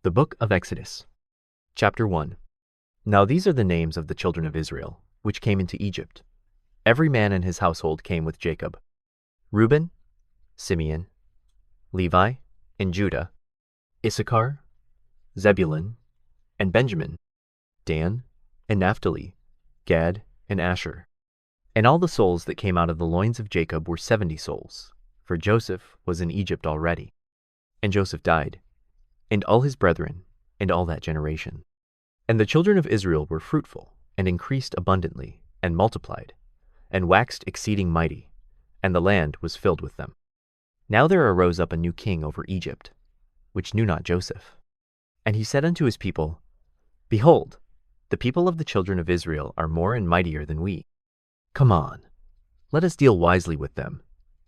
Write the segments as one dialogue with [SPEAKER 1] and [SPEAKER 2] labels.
[SPEAKER 1] The Book of Exodus, Chapter 1. Now these are the names of the children of Israel, which came into Egypt. Every man in his household came with Jacob: Reuben, Simeon, Levi, and Judah, Issachar, Zebulun, and Benjamin, Dan, and Naphtali, Gad, and Asher. And all the souls that came out of the loins of Jacob were 70 souls, for Joseph was in Egypt already. And Joseph died, and all his brethren, and all that generation. And the children of Israel were fruitful, and increased abundantly, and multiplied, and waxed exceeding mighty, and the land was filled with them. Now there arose up a new king over Egypt, which knew not Joseph. And he said unto his people, Behold, the people of the children of Israel are more and mightier than we. Come on, let us deal wisely with them,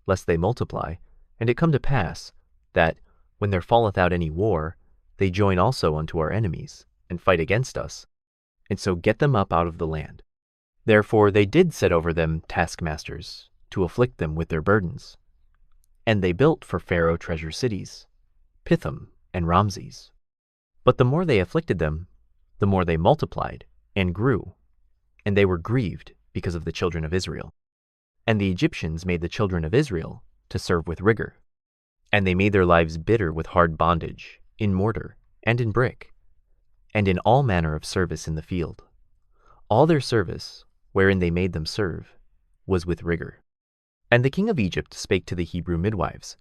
[SPEAKER 1] lest they multiply, and it come to pass, that, when there falleth out any war, they join also unto our enemies, and fight against us, and so get them up out of the land. Therefore they did set over them taskmasters, to afflict them with their burdens. And they built for Pharaoh treasure cities, Pithom and Ramses. But the more they afflicted them, the more they multiplied and grew, and they were grieved because of the children of Israel. And the Egyptians made the children of Israel to serve with rigor. And they made their lives bitter with hard bondage, in mortar, and in brick, and in all manner of service in the field. All their service, wherein they made them serve, was with rigor. And the king of Egypt spake to the Hebrew midwives,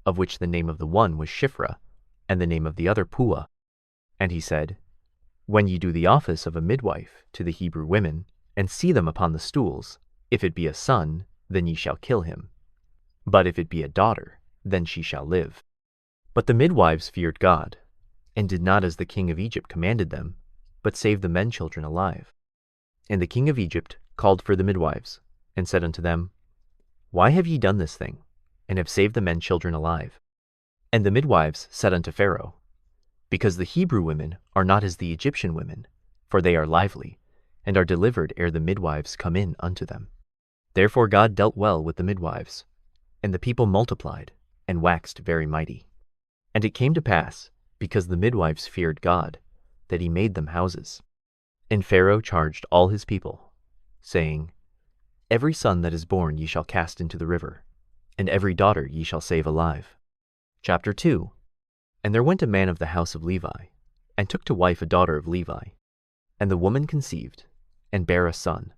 [SPEAKER 1] of which the name of the one was Shiphrah, and the name of the other Puah. And he said, When ye do the office of a midwife to the Hebrew women, and see them upon the stools, if it be a son, then ye shall kill him. But if it be a daughter, then she shall live. But the midwives feared God, and did not as the king of Egypt commanded them, but saved the men children alive. And the king of Egypt called for the midwives, and said unto them, Why have ye done this thing, and have saved the men children alive? And the midwives said unto Pharaoh, Because the Hebrew women are not as the Egyptian women, for they are lively, and are delivered ere the midwives come in unto them. Therefore God dealt well with the midwives, and the people multiplied, and waxed very mighty. And it came to pass, because the midwives feared God, that he made them houses. And Pharaoh charged all his people, saying, Every son that is born ye shall cast into the river, and every daughter ye shall save alive. Chapter 2. And there went a man of the house of Levi, and took to wife a daughter of Levi. And the woman conceived, and bare a son.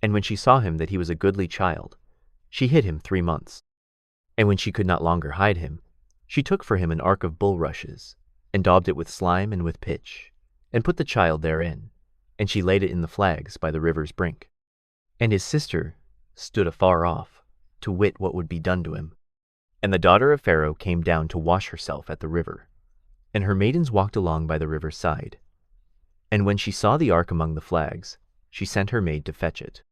[SPEAKER 1] And when she saw him that he was a goodly child, she hid him 3 months. And when she could not longer hide him, she took for him an ark of bulrushes, and daubed it with slime and with pitch, and put the child therein, and she laid it in the flags by the river's brink. And his sister stood afar off, to wit what would be done to him. And the daughter of Pharaoh came down to wash herself at the river, and her maidens walked along by the river's side. And when she saw the ark among the flags, she sent her maid to fetch it.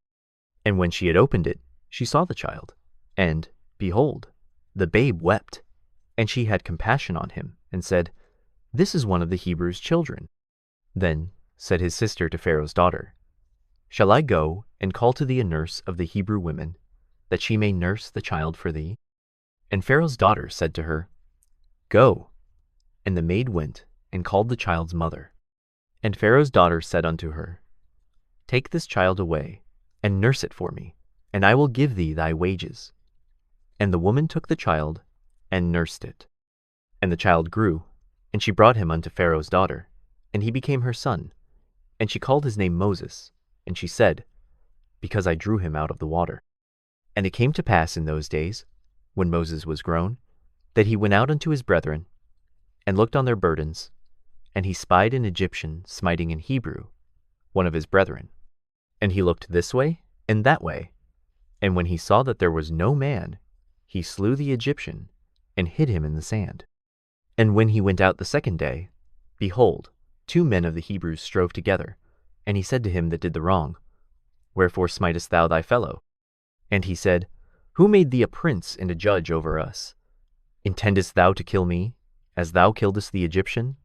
[SPEAKER 1] And when she had opened it, she saw the child, and, behold, the babe wept. And she had compassion on him, and said, This is one of the Hebrews' children. Then said his sister to Pharaoh's daughter, Shall I go and call to thee a nurse of the Hebrew women, that she may nurse the child for thee? And Pharaoh's daughter said to her, Go. And the maid went, and called the child's mother. And Pharaoh's daughter said unto her, Take this child away, and nurse it for me, and I will give thee thy wages. And the woman took the child, and nursed it. And the child grew, and she brought him unto Pharaoh's daughter, and he became her son. And she called his name Moses, and she said, Because I drew him out of the water. And it came to pass in those days, when Moses was grown, that he went out unto his brethren, and looked on their burdens, and he spied an Egyptian smiting an Hebrew, one of his brethren. And he looked this way and that way, and when he saw that there was no man, he slew the Egyptian, and hid him in the sand. And when he went out the second day, behold, 2 men of the Hebrews strove together, and he said to him that did the wrong, Wherefore smitest thou thy fellow? And he said, Who made thee a prince and a judge over us? Intendest thou to kill me, as thou killedst the Egyptian?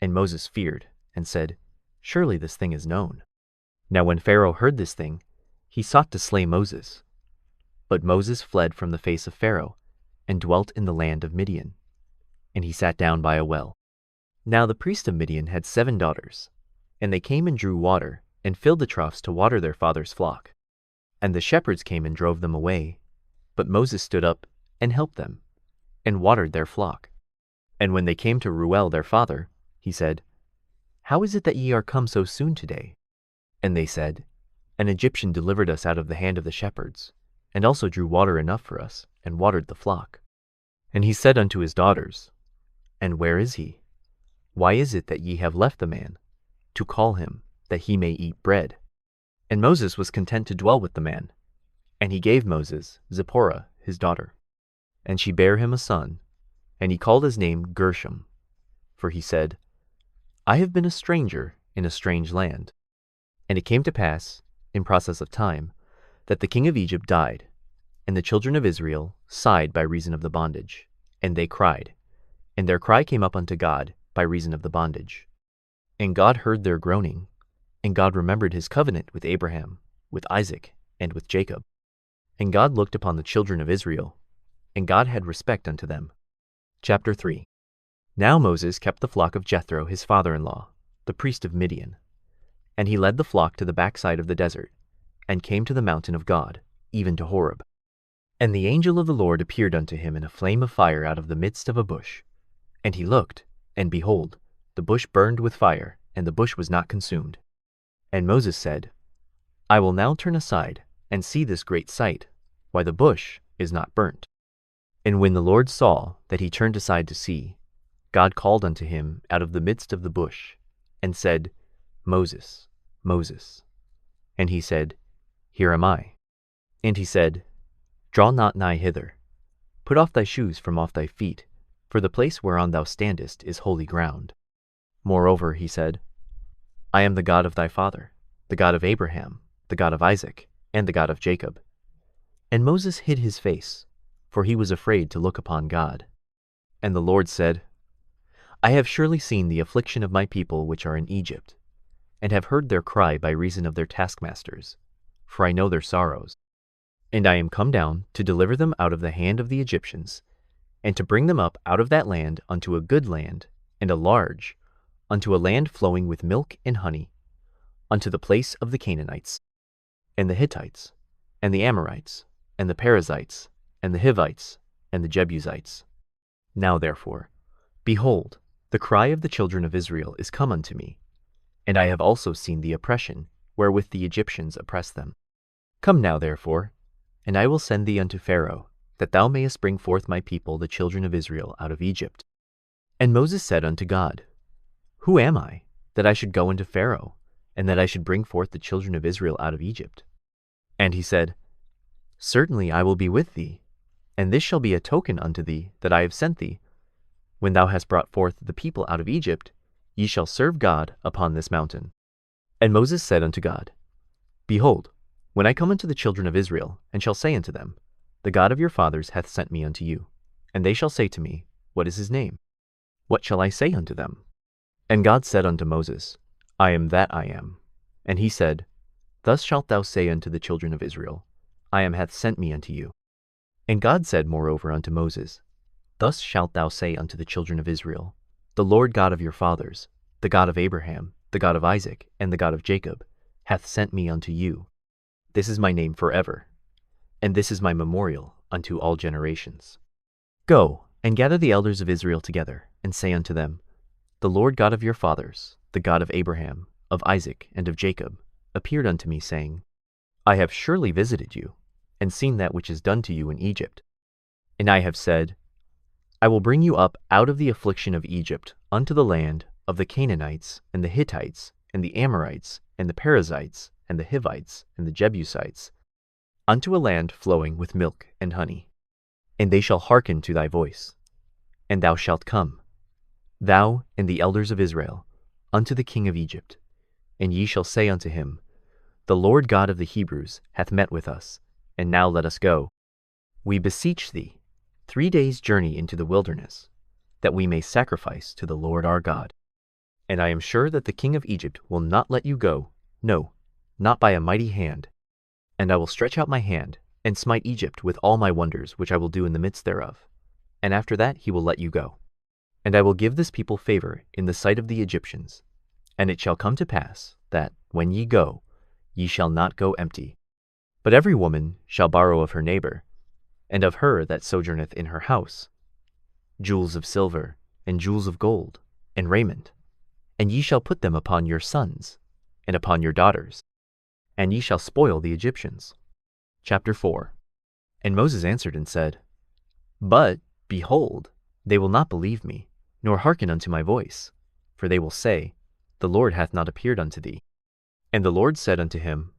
[SPEAKER 1] And Moses feared, and said, Surely this thing is known. Now when Pharaoh heard this thing, he sought to slay Moses. But Moses fled from the face of Pharaoh, and dwelt in the land of Midian. And he sat down by a well. Now the priest of Midian had 7 daughters, and they came and drew water, and filled the troughs to water their father's flock. And the shepherds came and drove them away, but Moses stood up and helped them, and watered their flock. And when they came to Reuel their father, he said, How is it that ye are come so soon today? And they said, An Egyptian delivered us out of the hand of the shepherds, and also drew water enough for us, and watered the flock. And he said unto his daughters, And where is he? Why is it that ye have left the man? To call him, that he may eat bread. And Moses was content to dwell with the man. And he gave Moses Zipporah his daughter. And she bare him a son, and he called his name Gershom. For he said, I have been a stranger in a strange land. And it came to pass, in process of time, that the king of Egypt died, and the children of Israel sighed by reason of the bondage, and they cried, and their cry came up unto God by reason of the bondage. And God heard their groaning, and God remembered his covenant with Abraham, with Isaac, and with Jacob. And God looked upon the children of Israel, and God had respect unto them. Chapter 3. Now Moses kept the flock of Jethro his father-in-law, the priest of Midian. And he led the flock to the backside of the desert, and came to the mountain of God, even to Horeb. And the angel of the Lord appeared unto him in a flame of fire out of the midst of a bush. And he looked, and behold, the bush burned with fire, and the bush was not consumed. And Moses said, I will now turn aside, and see this great sight, why the bush is not burnt. And when the Lord saw that he turned aside to see, God called unto him out of the midst of the bush, and said, Moses, Moses. And he said, Here am I. And he said, Draw not nigh hither. Put off thy shoes from off thy feet, for the place whereon thou standest is holy ground. Moreover, he said, I am the God of thy father, the God of Abraham, the God of Isaac, and the God of Jacob. And Moses hid his face, for he was afraid to look upon God. And the Lord said, I have surely seen the affliction of my people which are in Egypt, and have heard their cry by reason of their taskmasters, for I know their sorrows. And I am come down to deliver them out of the hand of the Egyptians, and to bring them up out of that land unto a good land, and a large, unto a land flowing with milk and honey, unto the place of the Canaanites, and the Hittites, and the Amorites, and the Perizzites, and the Hivites, and the Jebusites. Now therefore, behold, the cry of the children of Israel is come unto me, and I have also seen the oppression wherewith the Egyptians oppress them. Come now therefore, and I will send thee unto Pharaoh, that thou mayest bring forth my people the children of Israel out of Egypt. And Moses said unto God, Who am I, that I should go unto Pharaoh, and that I should bring forth the children of Israel out of Egypt? And he said, Certainly I will be with thee, and this shall be a token unto thee that I have sent thee. When thou hast brought forth the people out of Egypt, ye shall serve God upon this mountain. And Moses said unto God, Behold, when I come unto the children of Israel, and shall say unto them, The God of your fathers hath sent me unto you, and they shall say to me, What is his name? What shall I say unto them? And God said unto Moses, I am that I am. And he said, Thus shalt thou say unto the children of Israel, I am hath sent me unto you. And God said moreover unto Moses, Thus shalt thou say unto the children of Israel, The Lord God of your fathers, the God of Abraham, the God of Isaac, and the God of Jacob, hath sent me unto you. This is my name forever, and this is my memorial unto all generations. Go, and gather the elders of Israel together, and say unto them, The Lord God of your fathers, the God of Abraham, of Isaac, and of Jacob, appeared unto me, saying, I have surely visited you, and seen that which is done to you in Egypt. And I have said, I will bring you up out of the affliction of Egypt unto the land of the Canaanites, and the Hittites, and the Amorites, and the Perizzites, and the Hivites, and the Jebusites, unto a land flowing with milk and honey. And they shall hearken to thy voice. And thou shalt come, thou and the elders of Israel, unto the king of Egypt. And ye shall say unto him, The Lord God of the Hebrews hath met with us, and now let us go. We beseech thee, 3 days' journey into the wilderness, that we may sacrifice to the Lord our God. And I am sure that the king of Egypt will not let you go, no, not by a mighty hand. And I will stretch out my hand, and smite Egypt with all my wonders which I will do in the midst thereof. And after that he will let you go. And I will give this people favor in the sight of the Egyptians. And it shall come to pass, that, when ye go, ye shall not go empty. But every woman shall borrow of her neighbor, and of her that sojourneth in her house, jewels of silver, and jewels of gold, and raiment. And ye shall put them upon your sons, and upon your daughters, and ye shall spoil the Egyptians. Chapter 4. And Moses answered and said, But, behold, they will not believe me, nor hearken unto my voice. For they will say, The Lord hath not appeared unto thee. And the Lord said unto him,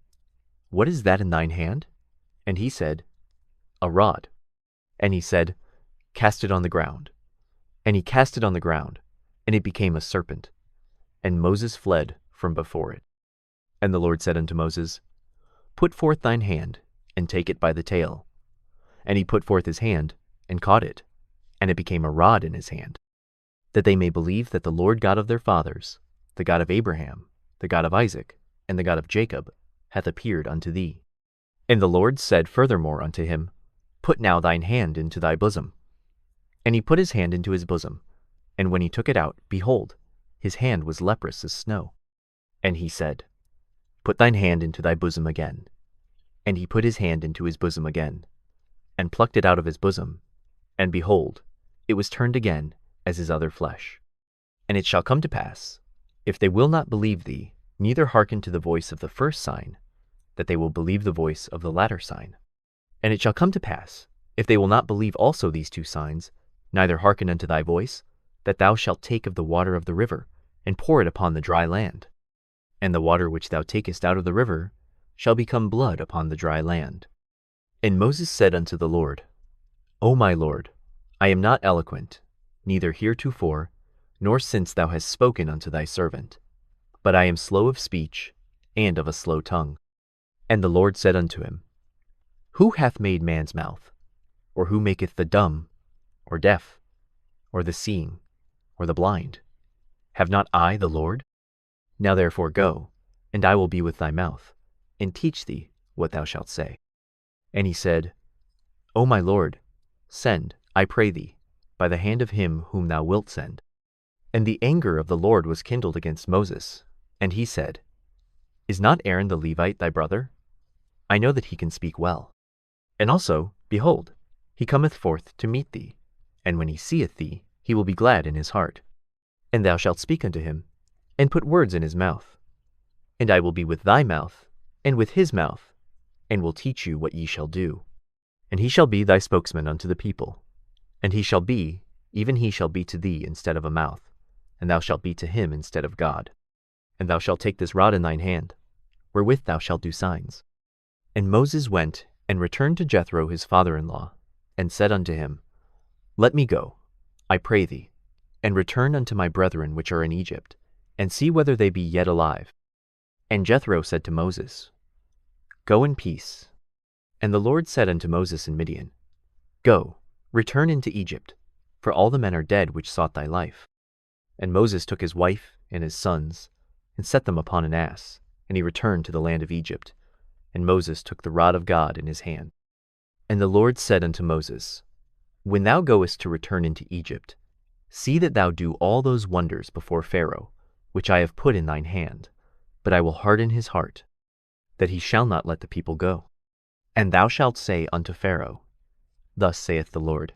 [SPEAKER 1] What is that in thine hand? And he said, A rod. And he said, Cast it on the ground. And he cast it on the ground, and it became a serpent. And Moses fled from before it. And the Lord said unto Moses, Put forth thine hand, and take it by the tail. And he put forth his hand, and caught it, and it became a rod in his hand, that they may believe that the Lord God of their fathers, the God of Abraham, the God of Isaac, and the God of Jacob, hath appeared unto thee. And the Lord said furthermore unto him, Put now thine hand into thy bosom. And he put his hand into his bosom, and when he took it out, behold, his hand was leprous as snow. And he said, Put thine hand into thy bosom again. And he put his hand into his bosom again, and plucked it out of his bosom, and behold, it was turned again as his other flesh. And it shall come to pass, if they will not believe thee, neither hearken to the voice of the first sign, that they will believe the voice of the latter sign. And it shall come to pass, if they will not believe also these two signs, neither hearken unto thy voice, that thou shalt take of the water of the river, and pour it upon the dry land. And the water which thou takest out of the river shall become blood upon the dry land. And Moses said unto the Lord, O my Lord, I am not eloquent, neither heretofore, nor since thou hast spoken unto thy servant, but I am slow of speech, and of a slow tongue. And the Lord said unto him, Who hath made man's mouth? Or who maketh the dumb, or deaf, or the seeing, or the blind? Have not I the Lord? Now therefore go, and I will be with thy mouth, and teach thee what thou shalt say. And he said, O my Lord, send, I pray thee, by the hand of him whom thou wilt send. And the anger of the Lord was kindled against Moses, and he said, Is not Aaron the Levite thy brother? I know that he can speak well. And also, behold, he cometh forth to meet thee, and when he seeth thee, he will be glad in his heart. And thou shalt speak unto him, and put words in his mouth. And I will be with thy mouth, and with his mouth, and will teach you what ye shall do. And he shall be thy spokesman unto the people. And he shall be, even he shall be to thee instead of a mouth, and thou shalt be to him instead of God. And thou shalt take this rod in thine hand, wherewith thou shalt do signs. And Moses went and returned to Jethro his father-in-law, and said unto him, Let me go, I pray thee, and return unto my brethren which are in Egypt, and see whether they be yet alive. And Jethro said to Moses, Go in peace. And the Lord said unto Moses in Midian, Go, return into Egypt, for all the men are dead which sought thy life. And Moses took his wife and his sons, and set them upon an ass, and he returned to the land of Egypt. And Moses took the rod of God in his hand. And the Lord said unto Moses, When thou goest to return into Egypt, see that thou do all those wonders before Pharaoh, which I have put in thine hand, but I will harden his heart, that he shall not let the people go. And thou shalt say unto Pharaoh, Thus saith the Lord,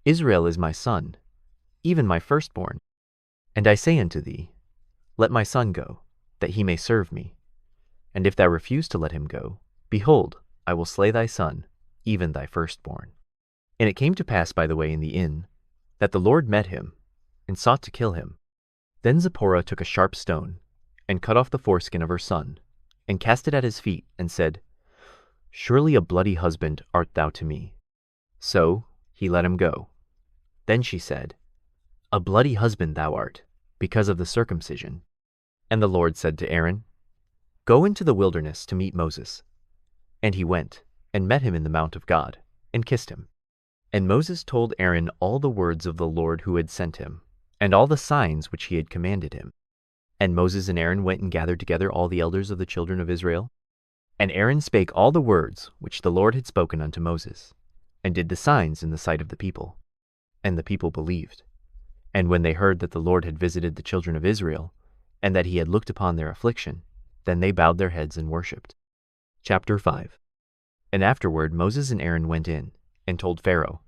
[SPEAKER 1] Israel is my son, even my firstborn. And I say unto thee, Let my son go, that he may serve me. And if thou refuse to let him go, behold, I will slay thy son, even thy firstborn. And it came to pass by the way in the inn, that the Lord met him, and sought to kill him. Then Zipporah took a sharp stone, and cut off the foreskin of her son, and cast it at his feet, and said, Surely a bloody husband art thou to me. So he let him go. Then she said, A bloody husband thou art, because of the circumcision. And the Lord said to Aaron, Go into the wilderness to meet Moses. And he went, and met him in the mount of God, and kissed him. And Moses told Aaron all the words of the Lord who had sent him, and all the signs which he had commanded him. And Moses and Aaron went and gathered together all the elders of the children of Israel. And Aaron spake all the words which the Lord had spoken unto Moses, and did the signs in the sight of the people. And the people believed. And when they heard that the Lord had visited the children of Israel, and that he had looked upon their affliction, then they bowed their heads and worshipped. Chapter 5. And afterward Moses and Aaron went in, and told Pharaoh,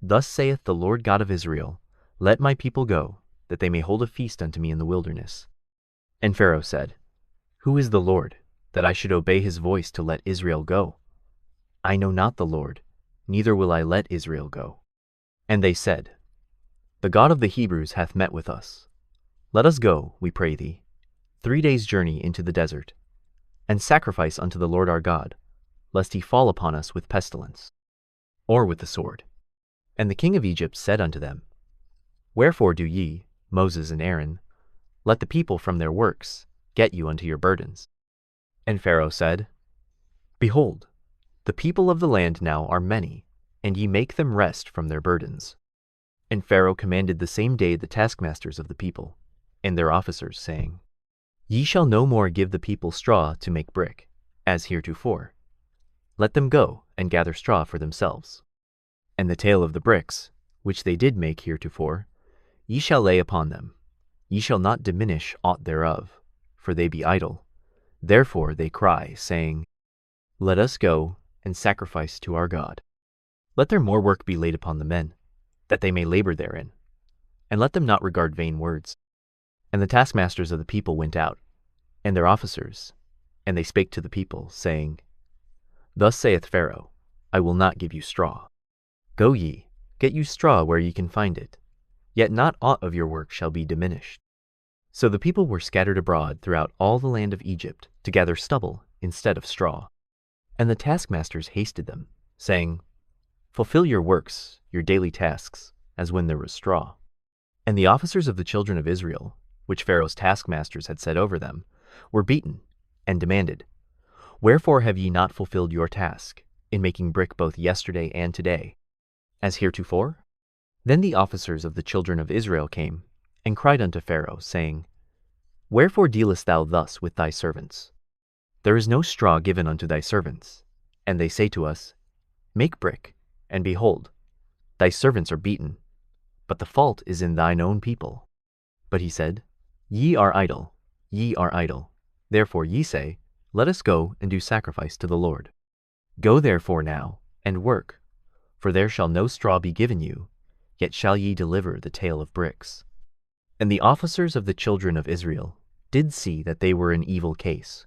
[SPEAKER 1] Thus saith the Lord God of Israel, Let my people go, that they may hold a feast unto me in the wilderness. And Pharaoh said, Who is the Lord, that I should obey his voice to let Israel go? I know not the Lord, neither will I let Israel go. And they said, The God of the Hebrews hath met with us. Let us go, we pray thee, 3 days' journey into the desert, and sacrifice unto the Lord our God, lest he fall upon us with pestilence, or with the sword. And the king of Egypt said unto them, Wherefore do ye, Moses and Aaron, let the people from their works get you unto your burdens? And Pharaoh said, Behold, the people of the land now are many, and ye make them rest from their burdens. And Pharaoh commanded the same day the taskmasters of the people, and their officers, saying, Ye shall no more give the people straw to make brick, as heretofore. Let them go and gather straw for themselves. And the tale of the bricks, which they did make heretofore, ye shall lay upon them. Ye shall not diminish aught thereof, for they be idle. Therefore they cry, saying, Let us go and sacrifice to our God. Let their more work be laid upon the men, that they may labor therein, and let them not regard vain words. And the taskmasters of the people went out, and their officers, and they spake to the people, saying, Thus saith Pharaoh, I will not give you straw. Go ye, get you straw where ye can find it, yet not aught of your work shall be diminished. So the people were scattered abroad throughout all the land of Egypt to gather stubble instead of straw. And the taskmasters hasted them, saying, Fulfill your works, your daily tasks, as when there was straw. And the officers of the children of Israel, which Pharaoh's taskmasters had set over them, were beaten, and demanded, Wherefore have ye not fulfilled your task, in making brick both yesterday and today, as heretofore? Then the officers of the children of Israel came, and cried unto Pharaoh, saying, Wherefore dealest thou thus with thy servants? There is no straw given unto thy servants. And they say to us, Make brick, and behold, thy servants are beaten, but the fault is in thine own people. But he said, Ye are idle, ye are idle. Therefore ye say, Let us go and do sacrifice to the Lord. Go therefore now, and work, for there shall no straw be given you, yet shall ye deliver the tale of bricks. And the officers of the children of Israel did see that they were in evil case,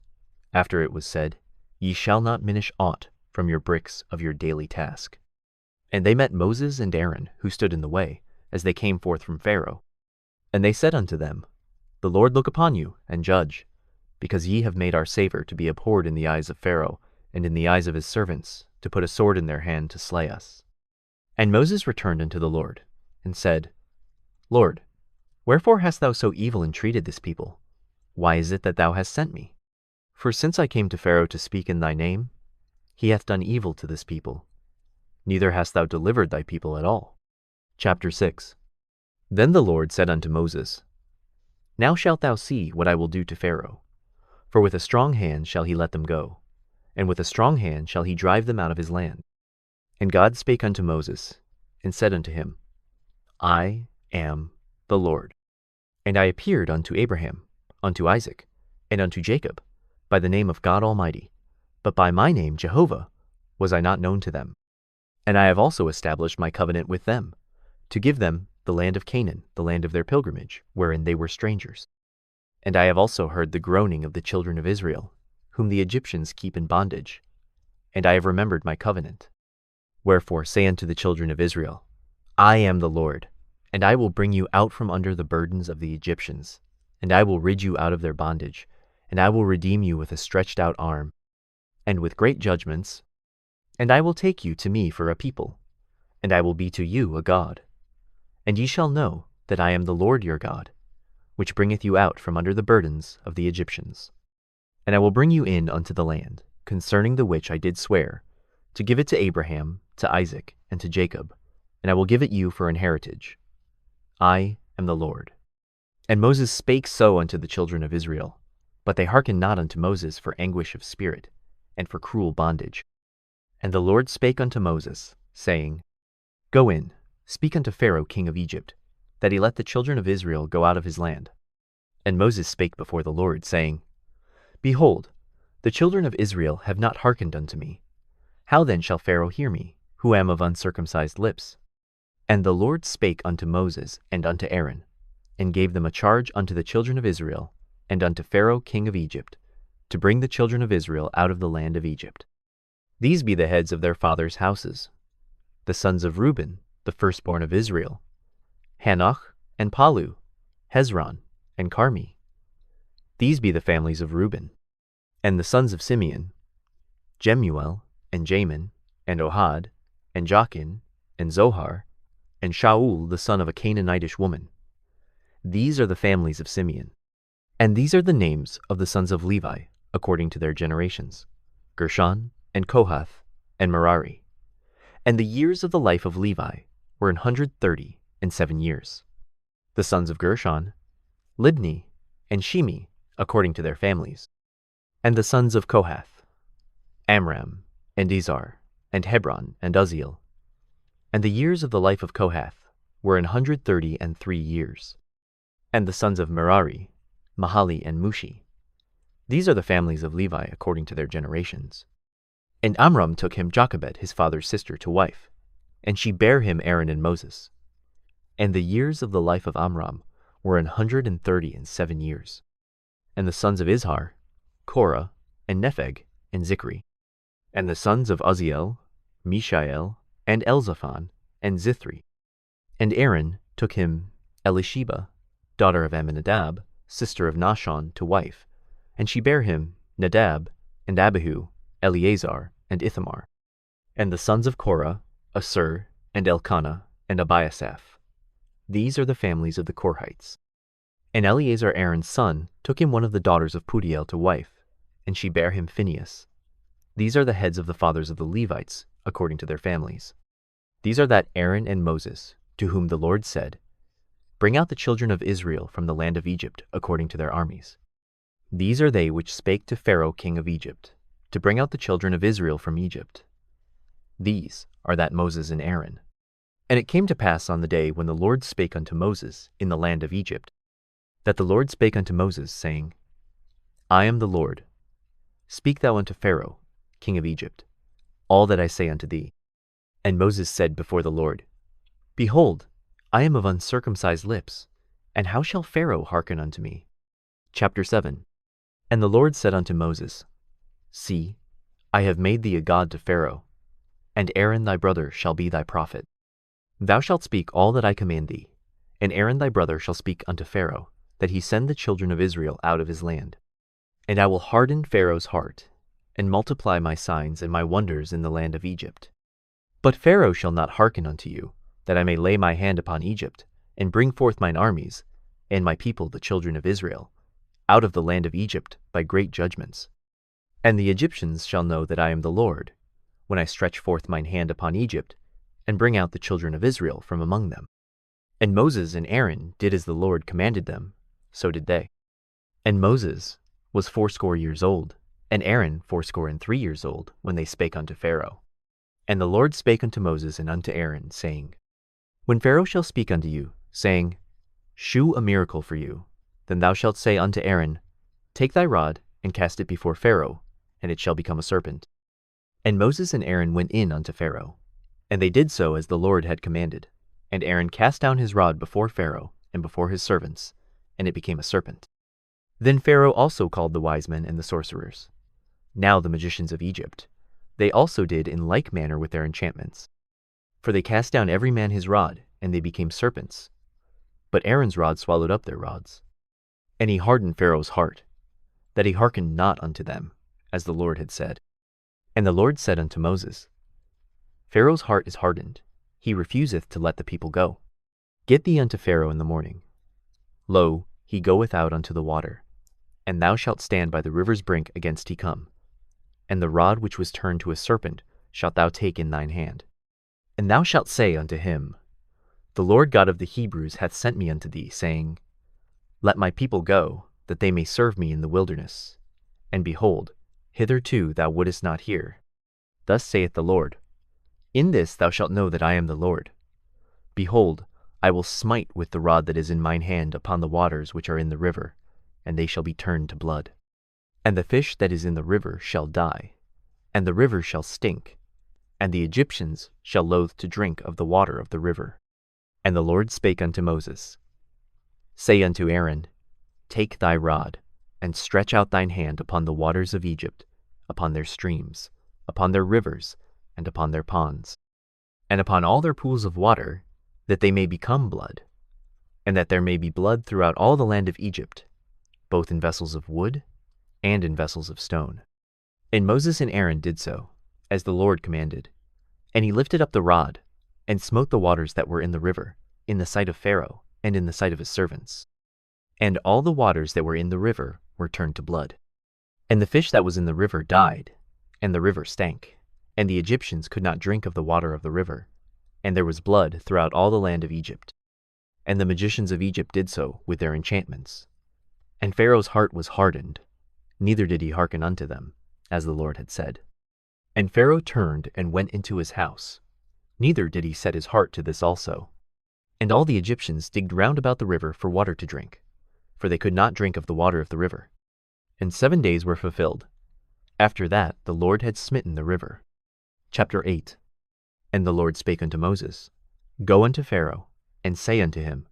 [SPEAKER 1] after it was said, Ye shall not minish aught from your bricks of your daily task. And they met Moses and Aaron, who stood in the way, as they came forth from Pharaoh. And they said unto them, The Lord look upon you, and judge, because ye have made our savor to be abhorred in the eyes of Pharaoh, and in the eyes of his servants, to put a sword in their hand to slay us. And Moses returned unto the Lord, and said, Lord, wherefore hast thou so evil entreated this people? Why is it that thou hast sent me? For since I came to Pharaoh to speak in thy name, he hath done evil to this people. Neither hast thou delivered thy people at all. Chapter 6. Then the Lord said unto Moses, Now shalt thou see what I will do to Pharaoh. For with a strong hand shall he let them go, and with a strong hand shall he drive them out of his land. And God spake unto Moses, and said unto him, I am the Lord. And I appeared unto Abraham, unto Isaac, and unto Jacob, by the name of God Almighty, but by my name Jehovah was I not known to them. And I have also established my covenant with them, to give them the land of Canaan, the land of their pilgrimage, wherein they were strangers. And I have also heard the groaning of the children of Israel, whom the Egyptians keep in bondage, and I have remembered my covenant. Wherefore say unto the children of Israel, I am the Lord, and I will bring you out from under the burdens of the Egyptians, and I will rid you out of their bondage, and I will redeem you with a stretched out arm, and with great judgments, and I will take you to me for a people, and I will be to you a God. And ye shall know that I am the Lord your God, which bringeth you out from under the burdens of the Egyptians. And I will bring you in unto the land, concerning the which I did swear, to give it to Abraham, to Isaac, and to Jacob, and I will give it you for an heritage. I am the Lord. And Moses spake so unto the children of Israel, but they hearkened not unto Moses for anguish of spirit, and for cruel bondage. And the Lord spake unto Moses, saying, Go in, speak unto Pharaoh king of Egypt, that he let the children of Israel go out of his land. And Moses spake before the Lord, saying, Behold, the children of Israel have not hearkened unto me. How then shall Pharaoh hear me, who am of uncircumcised lips? And the Lord spake unto Moses and unto Aaron, and gave them a charge unto the children of Israel, and unto Pharaoh king of Egypt, to bring the children of Israel out of the land of Egypt. These be the heads of their fathers' houses. The sons of Reuben, the firstborn of Israel, Hanoch, and Palu, Hezron, and Carmi. These be the families of Reuben. And the sons of Simeon, Jemuel, and Jamin, and Ohad, and Jachin, and Zohar, and Shaul the son of a Canaanitish woman. These are the families of Simeon. And these are the names of the sons of Levi, according to their generations, Gershon, and Kohath, and Merari. And the years of the life of Levi were 137 years. The sons of Gershon, Libni, and Shimi, according to their families. And the sons of Kohath, Amram, and Izhar, and Hebron, and Uzziel. And the years of the life of Kohath were 133 years. And the sons of Merari, Mahali, and Mushi. These are the families of Levi according to their generations. And Amram took him Jochebed his father's sister to wife, and she bare him Aaron and Moses. And the years of the life of Amram were 137 years. And the sons of Izhar, Korah, and Nepheg, and Zichri. And the sons of Uzziel, Mishael, and Elzaphan, and Zithri. And Aaron took him Elisheba, daughter of Amminadab, sister of Nahshon, to wife, and she bare him Nadab, and Abihu, Eleazar, and Ithamar. And the sons of Korah, Assur, and Elkanah, and Abiasaph. These are the families of the Korhites. And Eleazar Aaron's son took him one of the daughters of Putiel to wife, and she bare him Phinehas. These are the heads of the fathers of the Levites, according to their families. These are that Aaron and Moses, to whom the Lord said, Bring out the children of Israel from the land of Egypt, according to their armies. These are they which spake to Pharaoh king of Egypt, to bring out the children of Israel from Egypt. These are that Moses and Aaron. And it came to pass on the day when the Lord spake unto Moses in the land of Egypt, that the Lord spake unto Moses, saying, I am the Lord. Speak thou unto Pharaoh, king of Egypt, all that I say unto thee. And Moses said before the Lord, Behold, I am of uncircumcised lips, and how shall Pharaoh hearken unto me? Chapter 7. And the Lord said unto Moses, See, I have made thee a god to Pharaoh, and Aaron thy brother shall be thy prophet. Thou shalt speak all that I command thee, and Aaron thy brother shall speak unto Pharaoh, that he send the children of Israel out of his land. And I will harden Pharaoh's heart, and multiply my signs and my wonders in the land of Egypt. But Pharaoh shall not hearken unto you, that I may lay my hand upon Egypt, and bring forth mine armies, and my people the children of Israel, out of the land of Egypt by great judgments. And the Egyptians shall know that I am the Lord, when I stretch forth mine hand upon Egypt, and bring out the children of Israel from among them. And Moses and Aaron did as the Lord commanded them, so did they. And Moses was 80 years old, and Aaron 83 years old, when they spake unto Pharaoh. And the Lord spake unto Moses and unto Aaron, saying, When Pharaoh shall speak unto you, saying, Shew a miracle for you, then thou shalt say unto Aaron, Take thy rod, and cast it before Pharaoh, and it shall become a serpent. And Moses and Aaron went in unto Pharaoh, and they did so as the Lord had commanded. And Aaron cast down his rod before Pharaoh, and before his servants, and it became a serpent. Then Pharaoh also called the wise men and the sorcerers, now the magicians of Egypt. They also did in like manner with their enchantments. For they cast down every man his rod, and they became serpents. But Aaron's rod swallowed up their rods. And he hardened Pharaoh's heart, that he hearkened not unto them, as the Lord had said. And the Lord said unto Moses, Pharaoh's heart is hardened, he refuseth to let the people go. Get thee unto Pharaoh in the morning. Lo, he goeth out unto the water, and thou shalt stand by the river's brink against he come. And the rod which was turned to a serpent shalt thou take in thine hand. And thou shalt say unto him, The Lord God of the Hebrews hath sent me unto thee, saying, Let my people go, that they may serve me in the wilderness. And behold, hitherto thou wouldest not hear. Thus saith the Lord, In this thou shalt know that I am the Lord. Behold, I will smite with the rod that is in mine hand upon the waters which are in the river, and they shall be turned to blood. And the fish that is in the river shall die, and the river shall stink, and the Egyptians shall loathe to drink of the water of the river. And the Lord spake unto Moses, Say unto Aaron, Take thy rod, and stretch out thine hand upon the waters of Egypt, upon their streams, upon their rivers, and upon their ponds, and upon all their pools of water, that they may become blood, and that there may be blood throughout all the land of Egypt, both in vessels of wood and in vessels of stone. And Moses and Aaron did so, as the Lord commanded. And he lifted up the rod, and smote the waters that were in the river, in the sight of Pharaoh, and in the sight of his servants. And all the waters that were in the river were turned to blood. And the fish that was in the river died, and the river stank, and the Egyptians could not drink of the water of the river, and there was blood throughout all the land of Egypt. And the magicians of Egypt did so with their enchantments. And Pharaoh's heart was hardened, neither did he hearken unto them, as the Lord had said. And Pharaoh turned and went into his house, neither did he set his heart to this also. And all the Egyptians digged round about the river for water to drink, for they could not drink of the water of the river. And 7 days were fulfilled. After that the Lord had smitten the river. Chapter 8. And the Lord spake unto Moses, Go unto Pharaoh, and say unto him,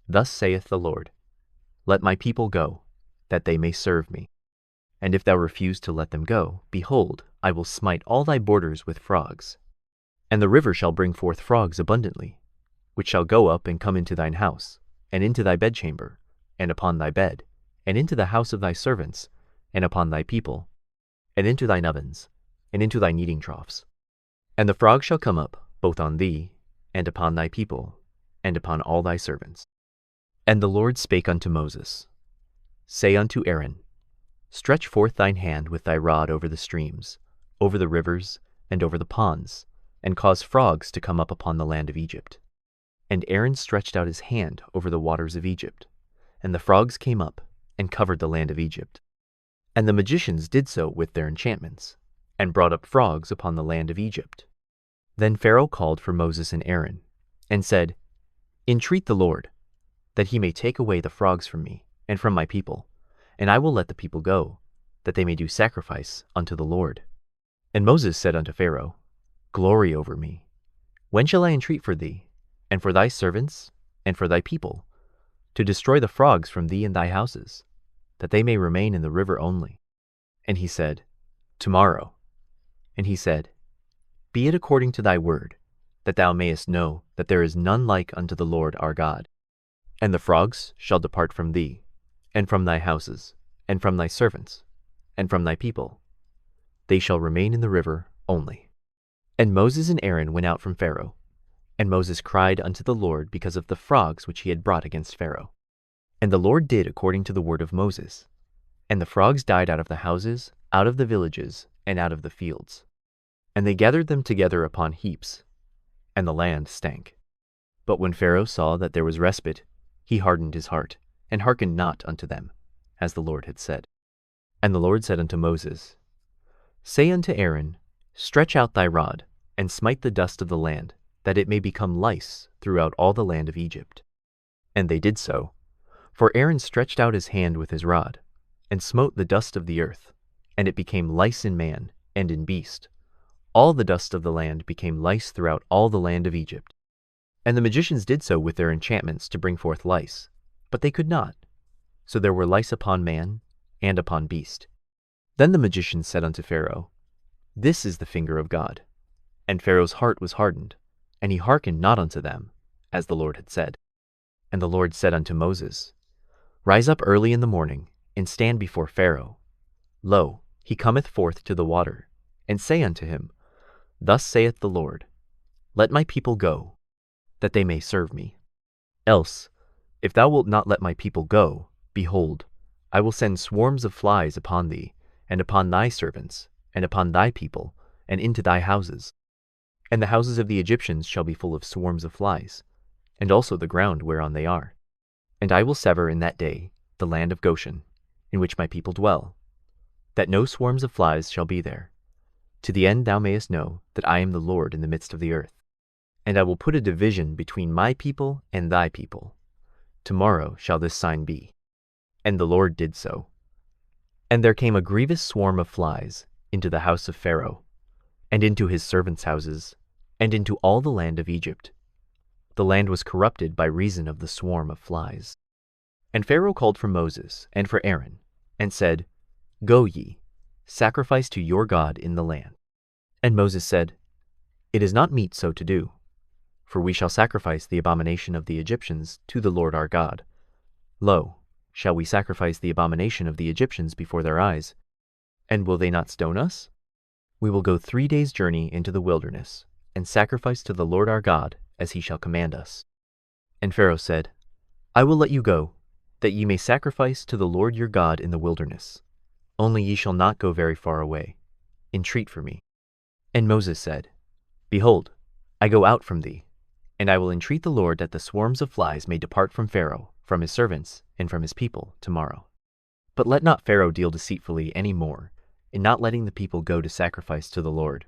[SPEAKER 1] Thus saith the Lord, Let my people go, that they may serve me. And if thou refuse to let them go, behold, I will smite all thy borders with frogs. And the river shall bring forth frogs abundantly, which shall go up and come into thine house, and into thy bedchamber, and upon thy bed, and into the house of thy servants, and upon thy people, and into thine ovens, and into thy kneading troughs. And the frogs shall come up, both on thee, and upon thy people, and upon all thy servants. And the Lord spake unto Moses, Say unto Aaron, Stretch forth thine hand with thy rod over the streams, over the rivers, and over the ponds, and cause frogs to come up upon the land of Egypt. And Aaron stretched out his hand over the waters of Egypt, and the frogs came up, and covered the land of Egypt. And the magicians did so with their enchantments, and brought up frogs upon the land of Egypt. Then Pharaoh called for Moses and Aaron, and said, Entreat the Lord, that he may take away the frogs from me, and from my people, and I will let the people go, that they may do sacrifice unto the Lord. And Moses said unto Pharaoh, Glory over me. When shall I entreat for thee, and for thy servants, and for thy people, to destroy the frogs from thee and thy houses, that they may remain in the river only? And he said, Tomorrow. And he said, Be it according to thy word, that thou mayest know that there is none like unto the Lord our God. And the frogs shall depart from thee, and from thy houses, and from thy servants, and from thy people. They shall remain in the river only. And Moses and Aaron went out from Pharaoh, and Moses cried unto the Lord because of the frogs which he had brought against Pharaoh. And the Lord did according to the word of Moses. And the frogs died out of the houses, out of the villages, and out of the fields. And they gathered them together upon heaps, and the land stank. But when Pharaoh saw that there was respite, he hardened his heart, and hearkened not unto them, as the Lord had said. And the Lord said unto Moses, Say unto Aaron, Stretch out thy rod, and smite the dust of the land, that it may become lice throughout all the land of Egypt. And they did so. For Aaron stretched out his hand with his rod, and smote the dust of the earth, and it became lice in man and in beast. All the dust of the land became lice throughout all the land of Egypt. And the magicians did so with their enchantments to bring forth lice, but they could not. So there were lice upon man and upon beast. Then the magicians said unto Pharaoh, This is the finger of God. And Pharaoh's heart was hardened, and he hearkened not unto them, as the Lord had said. And the Lord said unto Moses, Rise up early in the morning, and stand before Pharaoh. Lo, he cometh forth to the water, and say unto him, Thus saith the Lord, Let my people go, that they may serve me. Else, if thou wilt not let my people go, behold, I will send swarms of flies upon thee, and upon thy servants, and upon thy people, and into thy houses. And the houses of the Egyptians shall be full of swarms of flies, and also the ground whereon they are. And I will sever in that day the land of Goshen, in which my people dwell, that no swarms of flies shall be there, to the end thou mayest know that I am the Lord in the midst of the earth. and I will put a division between my people and thy people. Tomorrow shall this sign be. And the Lord did so. And there came a grievous swarm of flies into the house of Pharaoh, and into his servants' houses, and into all the land of Egypt. The land was corrupted by reason of the swarm of flies. And Pharaoh called for Moses and for Aaron, and said, Go ye, sacrifice to your God in the land. And Moses said, It is not meet so to do, for we shall sacrifice the abomination of the Egyptians to the Lord our God. Lo, shall we sacrifice the abomination of the Egyptians before their eyes? And will they not stone us? We will go 3 days' journey into the wilderness, and sacrifice to the Lord our God as he shall command us. And Pharaoh said, I will let you go, that ye may sacrifice to the Lord your God in the wilderness. Only ye shall not go very far away. Entreat for me. And Moses said, Behold, I go out from thee, and I will entreat the Lord that the swarms of flies may depart from Pharaoh, from his servants, and from his people tomorrow. But let not Pharaoh deal deceitfully any more, in not letting the people go to sacrifice to the Lord.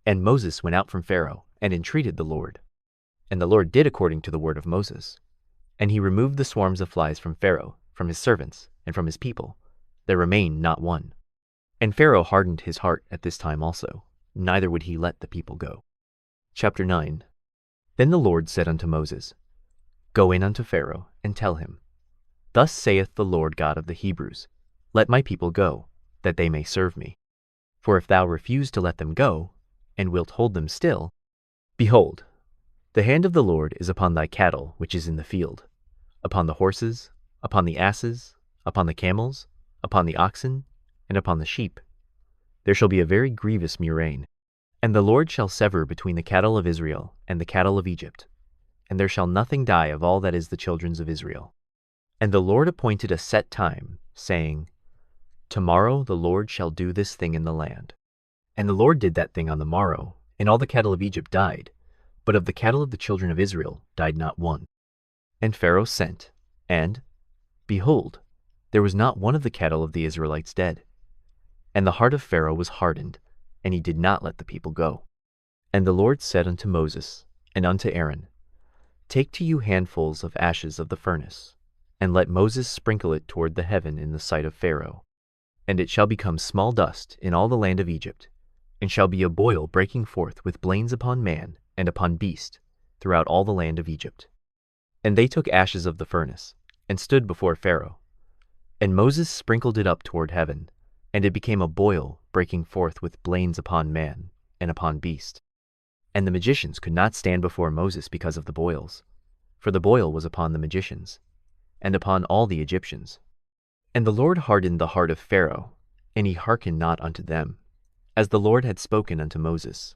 [SPEAKER 1] And Moses went out from Pharaoh, and entreated the Lord. And the Lord did according to the word of Moses. And he removed the swarms of flies from Pharaoh, from his servants, and from his people. There remained not one. And Pharaoh hardened his heart at this time also, neither would he let the people go. Chapter 9. Then the Lord said unto Moses, Go in unto Pharaoh, and tell him, Thus saith the Lord God of the Hebrews, Let my people go, that they may serve me. For if thou refuse to let them go, and wilt hold them still, behold, the hand of the Lord is upon thy cattle which is in the field, upon the horses, upon the asses, upon the camels, upon the oxen, and upon the sheep. There shall be a very grievous murrain. And the Lord shall sever between the cattle of Israel and the cattle of Egypt, and there shall nothing die of all that is the children of Israel. And the Lord appointed a set time, saying, Tomorrow the Lord shall do this thing in the land. And the Lord did that thing on the morrow, and all the cattle of Egypt died, but of the cattle of the children of Israel died not one. And Pharaoh sent, and, behold, there was not one of the cattle of the Israelites dead. And the heart of Pharaoh was hardened, and he did not let the people go. And the Lord said unto Moses and unto Aaron, Take to you handfuls of ashes of the furnace, and let Moses sprinkle it toward the heaven in the sight of Pharaoh. And it shall become small dust in all the land of Egypt, and shall be a boil breaking forth with blains upon man and upon beast throughout all the land of Egypt. And they took ashes of the furnace, and stood before Pharaoh. And Moses sprinkled it up toward heaven, and it became a boil breaking forth with blains upon man and upon beast. And the magicians could not stand before Moses because of the boils, for the boil was upon the magicians, and upon all the Egyptians. And the Lord hardened the heart of Pharaoh, and he hearkened not unto them, as the Lord had spoken unto Moses.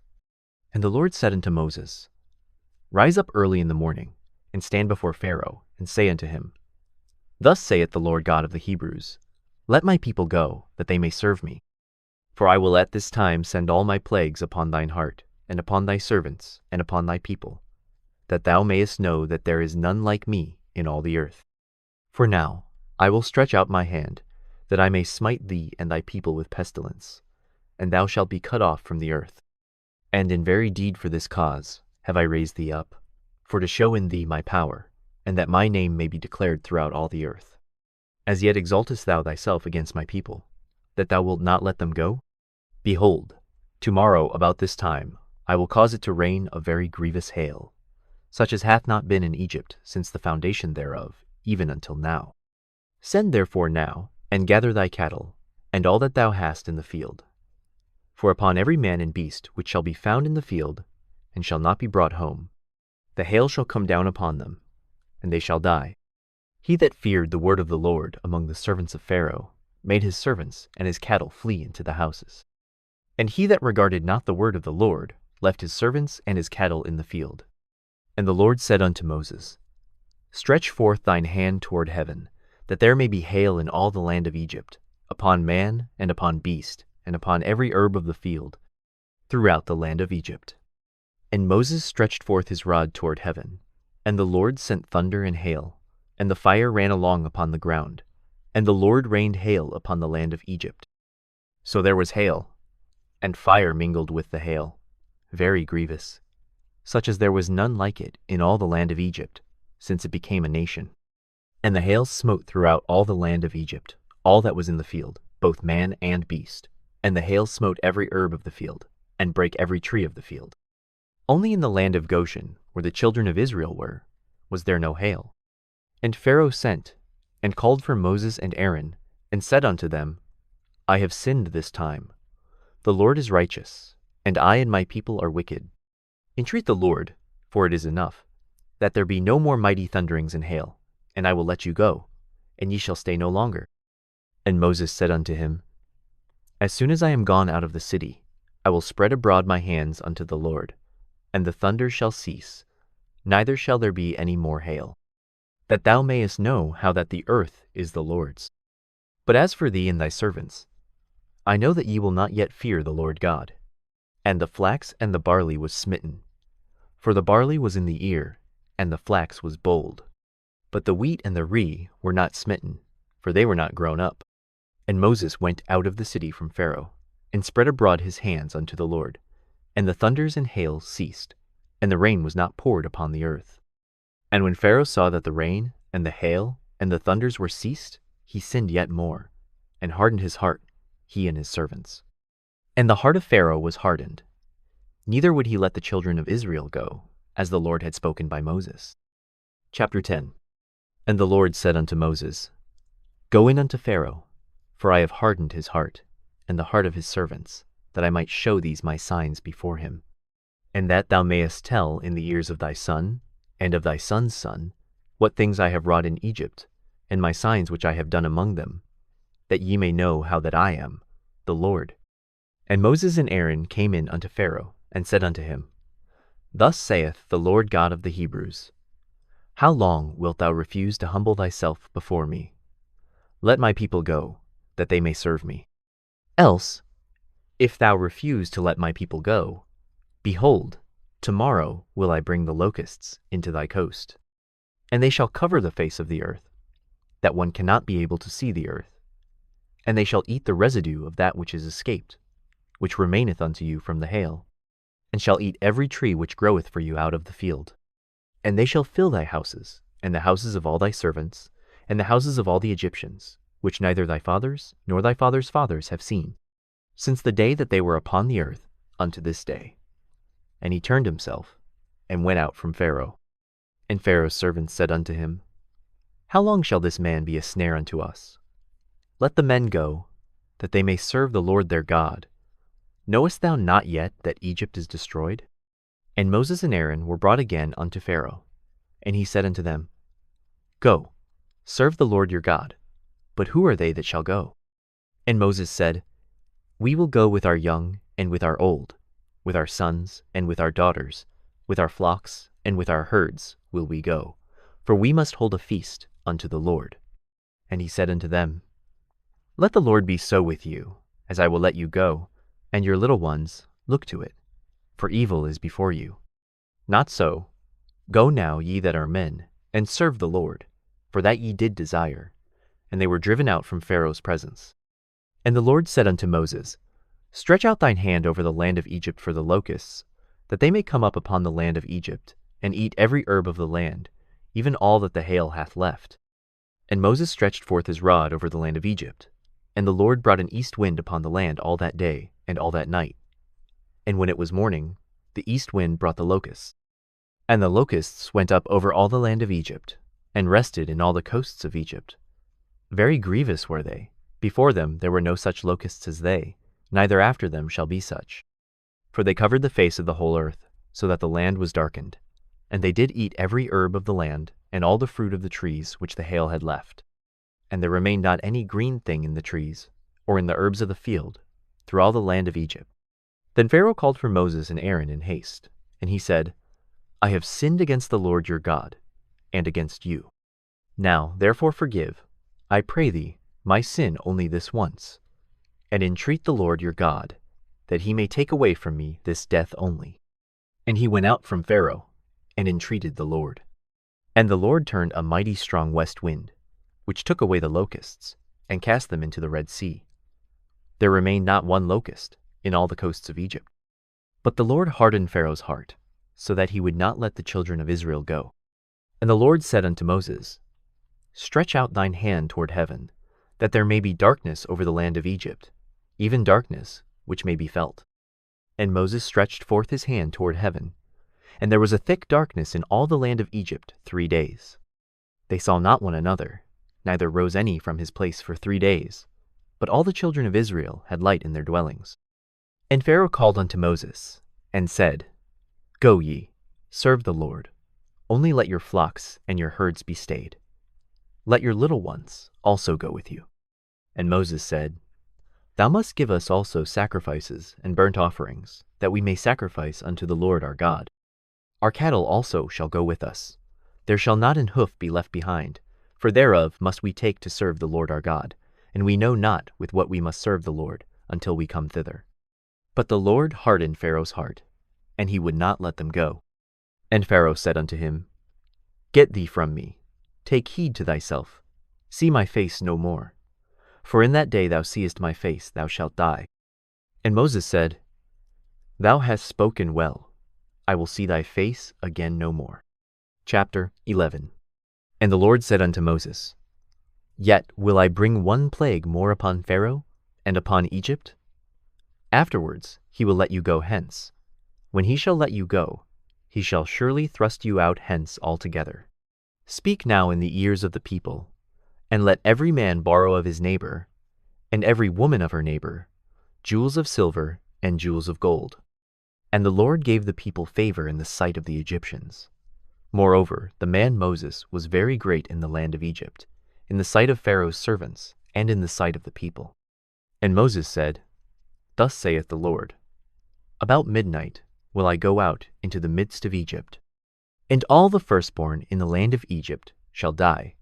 [SPEAKER 1] And the Lord said unto Moses, Rise up early in the morning, and stand before Pharaoh, and say unto him, Thus saith the Lord God of the Hebrews, Let my people go, that they may serve me. For I will at this time send all my plagues upon thine heart, and upon thy servants, and upon thy people, that thou mayest know that there is none like me in all the earth. For now I will stretch out my hand, that I may smite thee and thy people with pestilence, and thou shalt be cut off from the earth. And in very deed for this cause have I raised thee up, for to show in thee my power, and that my name may be declared throughout all the earth. As yet exaltest thou thyself against my people, that thou wilt not let them go? Behold, tomorrow about this time I will cause it to rain a very grievous hail, such as hath not been in Egypt since the foundation thereof, even until now. Send therefore now, and gather thy cattle, and all that thou hast in the field. For upon every man and beast which shall be found in the field, and shall not be brought home, the hail shall come down upon them, and they shall die. He that feared the word of the Lord among the servants of Pharaoh made his servants and his cattle flee into the houses. And he that regarded not the word of the Lord left his servants and his cattle in the field. And the Lord said unto Moses, Stretch forth thine hand toward heaven, that there may be hail in all the land of Egypt, upon man and upon beast, and upon every herb of the field, throughout the land of Egypt. And Moses stretched forth his rod toward heaven, and the Lord sent thunder and hail, and the fire ran along upon the ground, and the Lord rained hail upon the land of Egypt. So there was hail, and fire mingled with the hail, very grievous. such as there was none like it in all the land of Egypt, since it became a nation. And the hail smote throughout all the land of Egypt, all that was in the field, both man and beast. And the hail smote every herb of the field, and brake every tree of the field. Only in the land of Goshen, where the children of Israel were, was there no hail. And Pharaoh sent, and called for Moses and Aaron, and said unto them, I have sinned this time. The Lord is righteous, and I and my people are wicked. Entreat the Lord, for it is enough, that there be no more mighty thunderings and hail, and I will let you go, and ye shall stay no longer. And Moses said unto him, As soon as I am gone out of the city, I will spread abroad my hands unto the Lord, and the thunder shall cease, neither shall there be any more hail, that thou mayest know how that the earth is the Lord's. But as for thee and thy servants, I know that ye will not yet fear the Lord God. And the flax and the barley was smitten, for the barley was in the ear, and the flax was bold. But the wheat and the rye were not smitten, for they were not grown up. And Moses went out of the city from Pharaoh, and spread abroad his hands unto the Lord. And the thunders and hail ceased, and the rain was not poured upon the earth. And when Pharaoh saw that the rain, and the hail, and the thunders were ceased, he sinned yet more, and hardened his heart, he and his servants. And the heart of Pharaoh was hardened, neither would he let the children of Israel go, as the Lord had spoken by Moses. Chapter 10. And the Lord said unto Moses, Go in unto Pharaoh, for I have hardened his heart, and the heart of his servants, that I might show these my signs before him, and that thou mayest tell in the ears of thy son, and of thy son's son, what things I have wrought in Egypt, and my signs which I have done among them, that ye may know how that I am, the Lord. And Moses and Aaron came in unto Pharaoh, and said unto him, Thus saith the Lord God of the Hebrews, How long wilt thou refuse to humble thyself before me? Let my people go, that they may serve me. Else, if thou refuse to let my people go, behold, tomorrow will I bring the locusts into thy coast, and they shall cover the face of the earth, that one cannot be able to see the earth. And they shall eat the residue of that which is escaped, which remaineth unto you from the hail, and shall eat every tree which groweth for you out of the field. And they shall fill thy houses, and the houses of all thy servants, and the houses of all the Egyptians, which neither thy fathers nor thy fathers' fathers have seen, since the day that they were upon the earth unto this day. And he turned himself, and went out from Pharaoh. And Pharaoh's servants said unto him, How long shall this man be a snare unto us? Let the men go, that they may serve the Lord their God. Knowest thou not yet that Egypt is destroyed? And Moses and Aaron were brought again unto Pharaoh. And he said unto them, Go, serve the Lord your God. But who are they that shall go? And Moses said, We will go with our young and with our old, with our sons and with our daughters, with our flocks and with our herds will we go, for we must hold a feast unto the Lord. And he said unto them, Let the Lord be so with you, as I will let you go, and your little ones look to it, for evil is before you. Not so. Go now, ye that are men, and serve the Lord, for that ye did desire. And they were driven out from Pharaoh's presence. And the Lord said unto Moses, Stretch out thine hand over the land of Egypt for the locusts, that they may come up upon the land of Egypt, and eat every herb of the land, even all that the hail hath left. And Moses stretched forth his rod over the land of Egypt, and the Lord brought an east wind upon the land all that day and all that night. And when it was morning, the east wind brought the locusts. And the locusts went up over all the land of Egypt, and rested in all the coasts of Egypt. Very grievous were they. Before them there were no such locusts as they, neither after them shall be such. For they covered the face of the whole earth, so that the land was darkened. And they did eat every herb of the land, and all the fruit of the trees which the hail had left. And there remained not any green thing in the trees, or in the herbs of the field, through all the land of Egypt. Then Pharaoh called for Moses and Aaron in haste, and he said, I have sinned against the Lord your God, and against you. Now therefore forgive, I pray thee, my sin only this once, and entreat the Lord your God, that he may take away from me this death only. And he went out from Pharaoh, and entreated the Lord. And the Lord turned a mighty strong west wind, which took away the locusts, and cast them into the Red Sea. There remained not one locust in all the coasts of Egypt. But the Lord hardened Pharaoh's heart, so that he would not let the children of Israel go. And the Lord said unto Moses, Stretch out thine hand toward heaven, that there may be darkness over the land of Egypt, even darkness which may be felt. And Moses stretched forth his hand toward heaven, and there was a thick darkness in all the land of Egypt 3 days. They saw not one another, neither rose any from his place for 3 days, but all the children of Israel had light in their dwellings. And Pharaoh called unto Moses, and said, Go ye, serve the Lord, only let your flocks and your herds be stayed. Let your little ones also go with you. And Moses said, Thou must give us also sacrifices and burnt offerings, that we may sacrifice unto the Lord our God. Our cattle also shall go with us. There shall not an hoof be left behind, for thereof must we take to serve the Lord our God, and we know not with what we must serve the Lord until we come thither. But the Lord hardened Pharaoh's heart, and he would not let them go. And Pharaoh said unto him, Get thee from me, take heed to thyself, see my face no more. For in that day thou seest my face, thou shalt die. And Moses said, Thou hast spoken well, I will see thy face again no more. Chapter 11. And the Lord said unto Moses, Yet will I bring one plague more upon Pharaoh, and upon Egypt. Afterwards he will let you go hence. When he shall let you go, he shall surely thrust you out hence altogether. Speak now in the ears of the people, and let every man borrow of his neighbor, and every woman of her neighbor, jewels of silver and jewels of gold. And the Lord gave the people favor in the sight of the Egyptians. Moreover, the man Moses was very great in the land of Egypt, in the sight of Pharaoh's servants, and in the sight of the people. And Moses said, Thus saith the Lord, About midnight will I go out into the midst of Egypt, and all the firstborn in the land of Egypt shall die,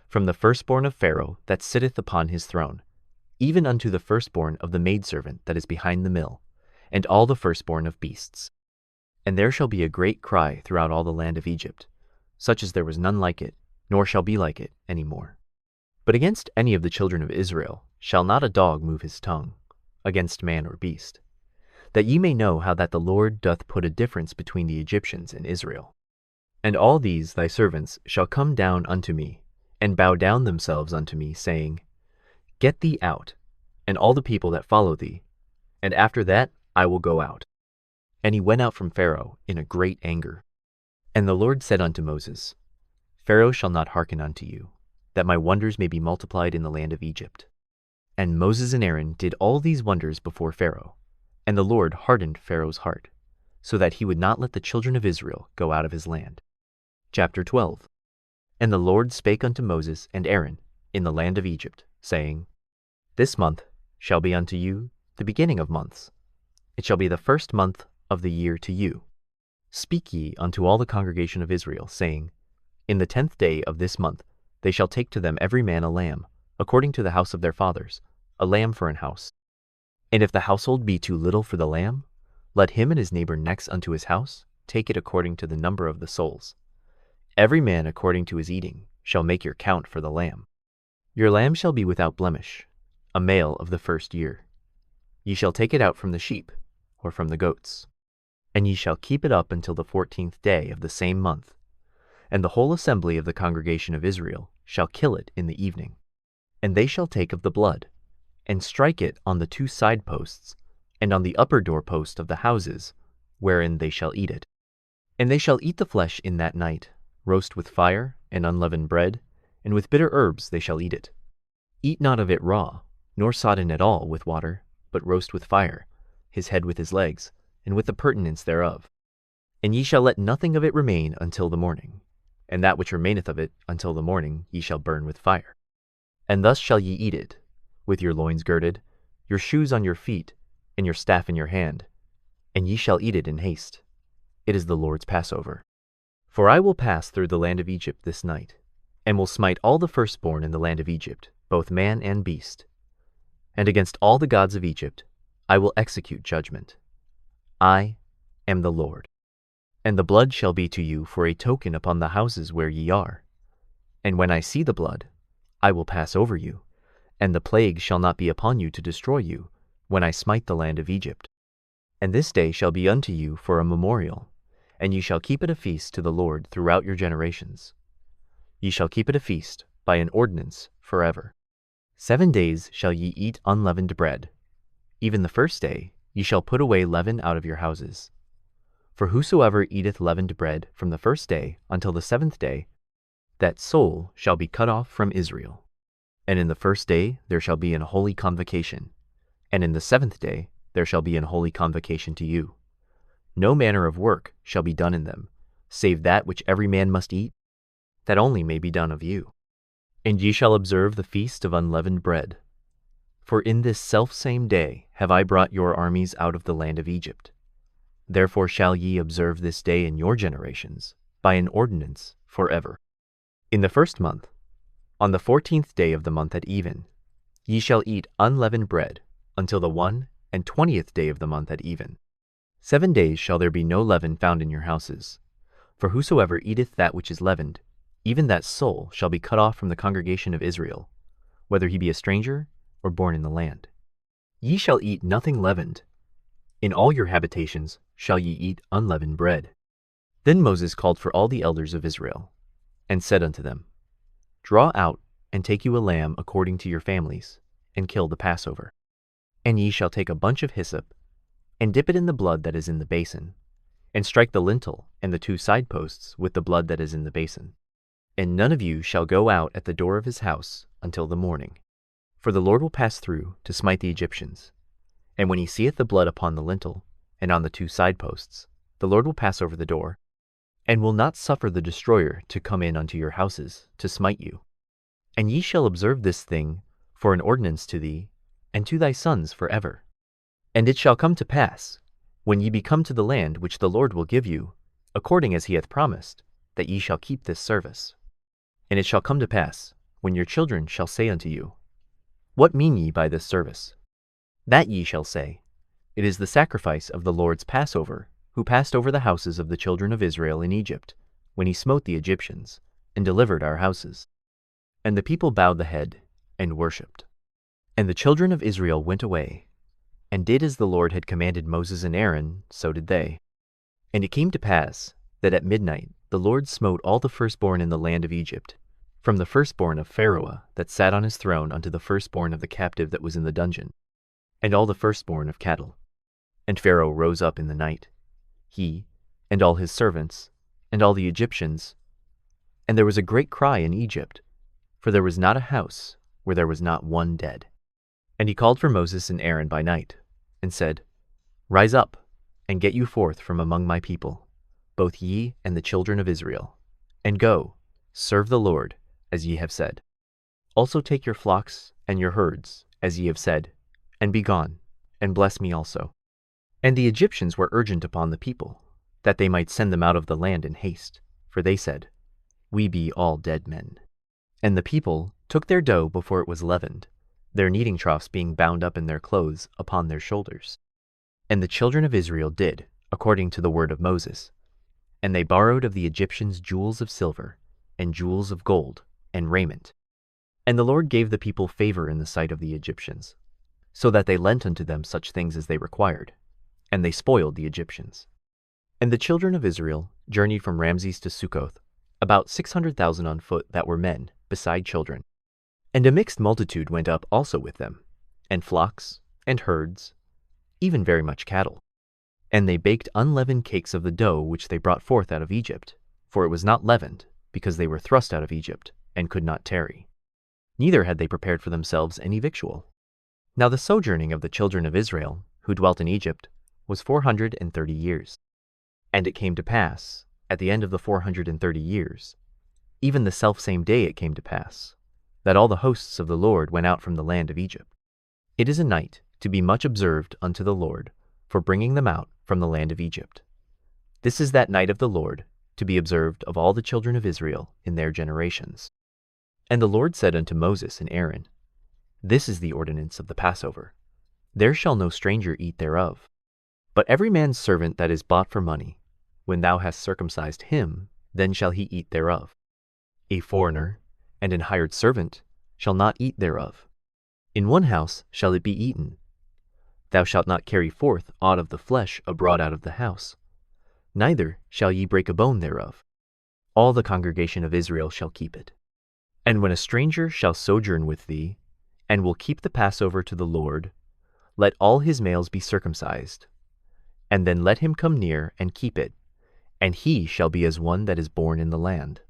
[SPEAKER 1] from the firstborn of Pharaoh that sitteth upon his throne, even unto the firstborn of the maidservant that is behind the mill, and all the firstborn of beasts. And there shall be a great cry throughout all the land of Egypt, such as there was none like it, nor shall be like it any more. But against any of the children of Israel shall not a dog move his tongue, against man or beast, that ye may know how that the Lord doth put a difference between the Egyptians and Israel. And all these thy servants shall come down unto me, and bow down themselves unto me, saying, Get thee out, and all the people that follow thee, and after that I will go out. And he went out from Pharaoh in a great anger. And the Lord said unto Moses, Pharaoh shall not hearken unto you, that my wonders may be multiplied in the land of Egypt. And Moses and Aaron did all these wonders before Pharaoh, and the Lord hardened Pharaoh's heart, so that he would not let the children of Israel go out of his land. Chapter 12. And the Lord spake unto Moses and Aaron in the land of Egypt, saying, This month shall be unto you the beginning of months. It shall be the first month of the year to you. Speak ye unto all the congregation of Israel, saying, In the 10th day of this month they shall take to them every man a lamb, according to the house of their fathers, a lamb for an house. And if the household be too little for the lamb, let him and his neighbor next unto his house take it according to the number of the souls. Every man according to his eating shall make your count for the lamb. Your lamb shall be without blemish, a male of the first year. Ye shall take it out from the sheep, or from the goats. And ye shall keep it up until the 14th day of the same month. And the whole assembly of the congregation of Israel shall kill it in the evening. And they shall take of the blood, and strike it on the 2 side posts, and on the upper door post of the houses, wherein they shall eat it. And they shall eat the flesh in that night, roast with fire, and unleavened bread, and with bitter herbs they shall eat it. Eat not of it raw, nor sodden at all with water, but roast with fire, his head with his legs, and with the purtenance thereof. And ye shall let nothing of it remain until the morning, and that which remaineth of it until the morning ye shall burn with fire. And thus shall ye eat it, with your loins girded, your shoes on your feet, and your staff in your hand, and ye shall eat it in haste. It is the Lord's Passover. For I will pass through the land of Egypt this night, and will smite all the firstborn in the land of Egypt, both man and beast. And against all the gods of Egypt I will execute judgment. I am the Lord. And the blood shall be to you for a token upon the houses where ye are. And when I see the blood, I will pass over you, and the plague shall not be upon you to destroy you, when I smite the land of Egypt. And this day shall be unto you for a memorial, and ye shall keep it a feast to the Lord throughout your generations. Ye shall keep it a feast by an ordinance forever. 7 days shall ye eat unleavened bread. Even the first day ye shall put away leaven out of your houses. For whosoever eateth leavened bread from the first day until the 7th day, that soul shall be cut off from Israel. And in the first day there shall be an holy convocation, and in the 7th day there shall be an holy convocation to you. No manner of work shall be done in them, save that which every man must eat, that only may be done of you. And ye shall observe the feast of unleavened bread. For in this selfsame day have I brought your armies out of the land of Egypt. Therefore shall ye observe this day in your generations, by an ordinance forever. In the 1st month, on the 14th day of the month at even, ye shall eat unleavened bread until the 21st day of the month at even. 7 days shall there be no leaven found in your houses. For whosoever eateth that which is leavened, even that soul shall be cut off from the congregation of Israel, whether he be a stranger or born in the land. Ye shall eat nothing leavened. In all your habitations shall ye eat unleavened bread. Then Moses called for all the elders of Israel, and said unto them, Draw out, and take you a lamb according to your families, and kill the Passover. And ye shall take a bunch of hyssop, and dip it in the blood that is in the basin, and strike the lintel and the 2 side posts with the blood that is in the basin. And none of you shall go out at the door of his house until the morning. For the Lord will pass through to smite the Egyptians. And when he seeth the blood upon the lintel, and on the 2 side posts, the Lord will pass over the door, and will not suffer the destroyer to come in unto your houses to smite you. And ye shall observe this thing for an ordinance to thee, and to thy sons forever. And it shall come to pass, when ye be come to the land which the Lord will give you, according as he hath promised, that ye shall keep this service. And it shall come to pass, when your children shall say unto you, What mean ye by this service? That ye shall say, It is the sacrifice of the Lord's Passover, who passed over the houses of the children of Israel in Egypt, when he smote the Egyptians, and delivered our houses. And the people bowed the head, and worshipped. And the children of Israel went away, and did as the Lord had commanded Moses and Aaron, so did they. And it came to pass, that at midnight the Lord smote all the firstborn in the land of Egypt, from the firstborn of Pharaoh that sat on his throne unto the firstborn of the captive that was in the dungeon, and all the firstborn of cattle. And Pharaoh rose up in the night, he, and all his servants, and all the Egyptians. And there was a great cry in Egypt, for there was not a house where there was not one dead. And he called for Moses and Aaron by night, and said, Rise up, and get you forth from among my people, both ye and the children of Israel, and go, serve the Lord, as ye have said. Also take your flocks and your herds, as ye have said, and be gone, and bless me also. And the Egyptians were urgent upon the people, that they might send them out of the land in haste, for they said, We be all dead men. And the people took their dough before it was leavened, their kneading troughs being bound up in their clothes upon their shoulders. And the children of Israel did according to the word of Moses. And they borrowed of the Egyptians jewels of silver, and jewels of gold, and raiment. And the Lord gave the people favor in the sight of the Egyptians, so that they lent unto them such things as they required, and they spoiled the Egyptians. And the children of Israel journeyed from Ramses to Succoth, about 600,000 on foot that were men, beside children. And a mixed multitude went up also with them, and flocks, and herds, even very much cattle. And they baked unleavened cakes of the dough which they brought forth out of Egypt, for it was not leavened, because they were thrust out of Egypt, and could not tarry. Neither had they prepared for themselves any victual. Now the sojourning of the children of Israel, who dwelt in Egypt, was 430 years. And it came to pass, at the end of the 430 years, even the selfsame day it came to pass, that all the hosts of the Lord went out from the land of Egypt. It is a night to be much observed unto the Lord, for bringing them out from the land of Egypt. This is that night of the Lord, to be observed of all the children of Israel in their generations. And the Lord said unto Moses and Aaron, This is the ordinance of the Passover. There shall no stranger eat thereof. But every man's servant that is bought for money, when thou hast circumcised him, then shall he eat thereof. A foreigner and an hired servant shall not eat thereof. In one house shall it be eaten. Thou shalt not carry forth aught of the flesh abroad out of the house, neither shall ye break a bone thereof. All the congregation of Israel shall keep it. And when a stranger shall sojourn with thee, and will keep the Passover to the Lord, let all his males be circumcised, and then let him come near and keep it, and he shall be as one that is born in the land.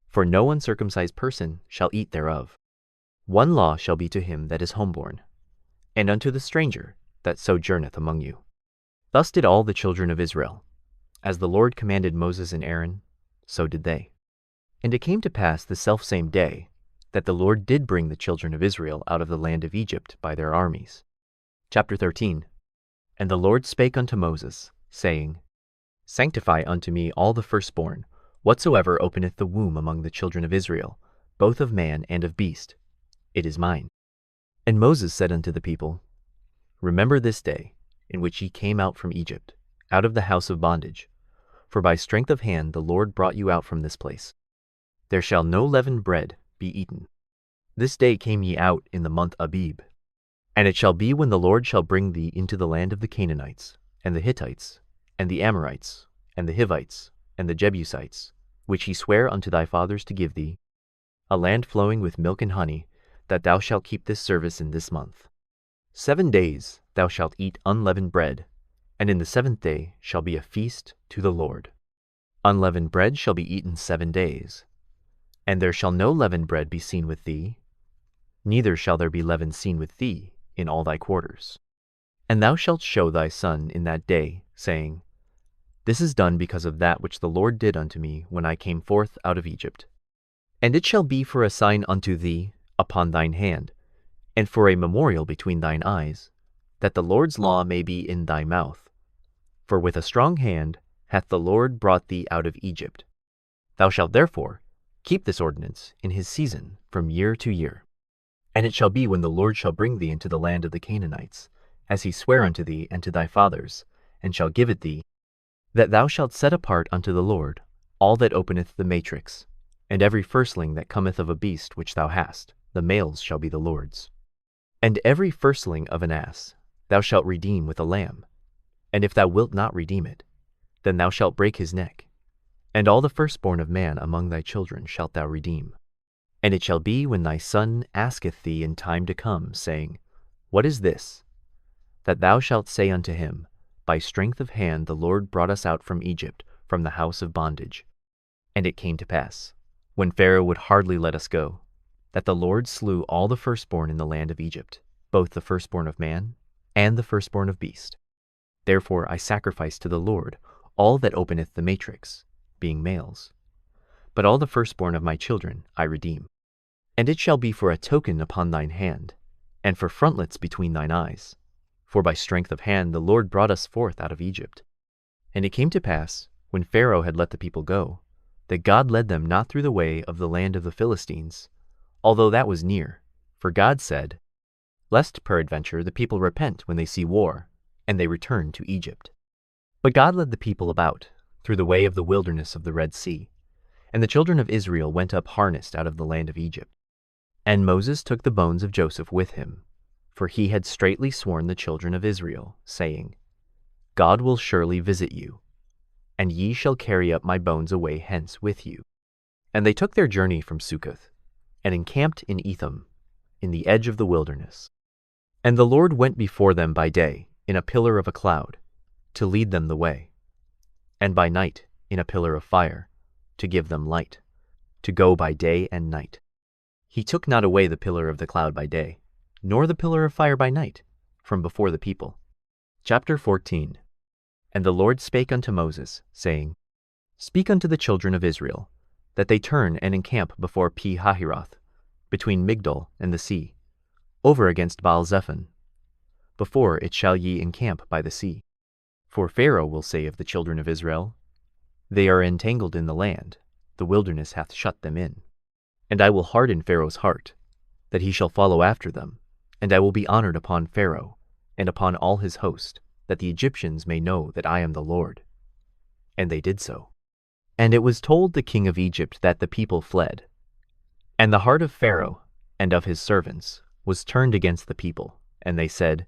[SPEAKER 1] For no uncircumcised person shall eat thereof. One law shall be to him that is homeborn, and unto the stranger that sojourneth among you. Thus did all the children of Israel. As the Lord commanded Moses and Aaron, so did they. And it came to pass the selfsame day that the Lord did bring the children of Israel out of the land of Egypt by their armies. Chapter 13. And the Lord spake unto Moses, saying, Sanctify unto me all the firstborn, whatsoever openeth the womb among the children of Israel, both of man and of beast. It is mine. And Moses said unto the people, Remember this day, in which ye came out from Egypt, out of the house of bondage. For by strength of hand the Lord brought you out from this place. There shall no leavened bread be eaten. This day came ye out in the month Abib. And it shall be when the Lord shall bring thee into the land of the Canaanites, and the Hittites, and the Amorites, and the Hivites, and the Jebusites, which he sware unto thy fathers to give thee, a land flowing with milk and honey, that thou shalt keep this service in this month. 7 days thou shalt eat unleavened bread, and in the 7th day shall be a feast to the Lord. Unleavened bread shall be eaten 7 days. And there shall no leavened bread be seen with thee, neither shall there be leaven seen with thee in all thy quarters. And thou shalt show thy son in that day, saying, This is done because of that which the Lord did unto me when I came forth out of Egypt. And it shall be for a sign unto thee upon thine hand, and for a memorial between thine eyes, that the Lord's law may be in thy mouth. For with a strong hand hath the Lord brought thee out of Egypt. Thou shalt therefore keep this ordinance in his season from year to year. And it shall be when the Lord shall bring thee into the land of the Canaanites, as he sware unto thee and to thy fathers, and shall give it thee, that thou shalt set apart unto the Lord all that openeth the matrix, and every firstling that cometh of a beast which thou hast, the males shall be the Lord's. And every firstling of an ass thou shalt redeem with a lamb, and if thou wilt not redeem it, then thou shalt break his neck. And all the firstborn of man among thy children shalt thou redeem. And it shall be when thy son asketh thee in time to come, saying, What is this? That thou shalt say unto him, By strength of hand the Lord brought us out from Egypt, from the house of bondage. And it came to pass, when Pharaoh would hardly let us go, that the Lord slew all the firstborn in the land of Egypt, both the firstborn of man and the firstborn of beast. Therefore I sacrifice to the Lord all that openeth the matrix, being males. But all the firstborn of my children I redeem. And it shall be for a token upon thine hand, and for frontlets between thine eyes. For by strength of hand the Lord brought us forth out of Egypt. And it came to pass, when Pharaoh had let the people go, that God led them not through the way of the land of the Philistines, although that was near. For God said, Lest peradventure the people repent when they see war, and they return to Egypt. But God led the people about, through the way of the wilderness of the Red Sea, and the children of Israel went up harnessed out of the land of Egypt. And Moses took the bones of Joseph with him, for he had straitly sworn the children of Israel, saying, God will surely visit you, and ye shall carry up my bones away hence with you. And they took their journey from Succoth, and encamped in Etham, in the edge of the wilderness. And the Lord went before them by day in a pillar of a cloud, to lead them the way, and by night in a pillar of fire, to give them light, to go by day and night. He took not away the pillar of the cloud by day, nor the pillar of fire by night, from before the people. Chapter 14. And the Lord spake unto Moses, saying, Speak unto the children of Israel, that they turn and encamp before Pi-hahiroth, between Migdol and the sea, over against Baal-zephon. Before it shall ye encamp by the sea. For Pharaoh will say of the children of Israel, They are entangled in the land, the wilderness hath shut them in. And I will harden Pharaoh's heart, that he shall follow after them, and I will be honored upon Pharaoh, and upon all his host, that the Egyptians may know that I am the Lord. And they did so. And it was told the king of Egypt that the people fled. And the heart of Pharaoh and of his servants was turned against the people, and they said,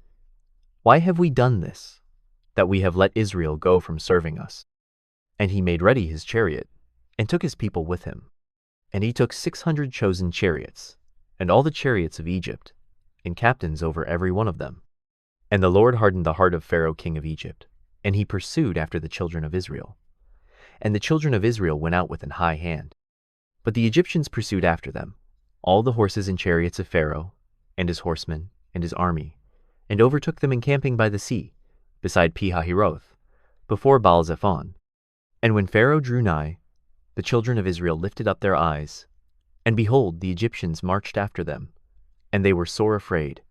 [SPEAKER 1] Why have we done this, that we have let Israel go from serving us? And he made ready his chariot, and took his people with him. And he took 600 chosen chariots, and all the chariots of Egypt, and captains over every one of them. And the Lord hardened the heart of Pharaoh king of Egypt, and he pursued after the children of Israel. And the children of Israel went out with an high hand. But the Egyptians pursued after them, all the horses and chariots of Pharaoh, and his horsemen, and his army, and overtook them encamping by the sea, beside Pi-hahiroth, before Baal-zephon. And when Pharaoh drew nigh, the children of Israel lifted up their eyes, and behold, the Egyptians marched after them, and they were sore afraid.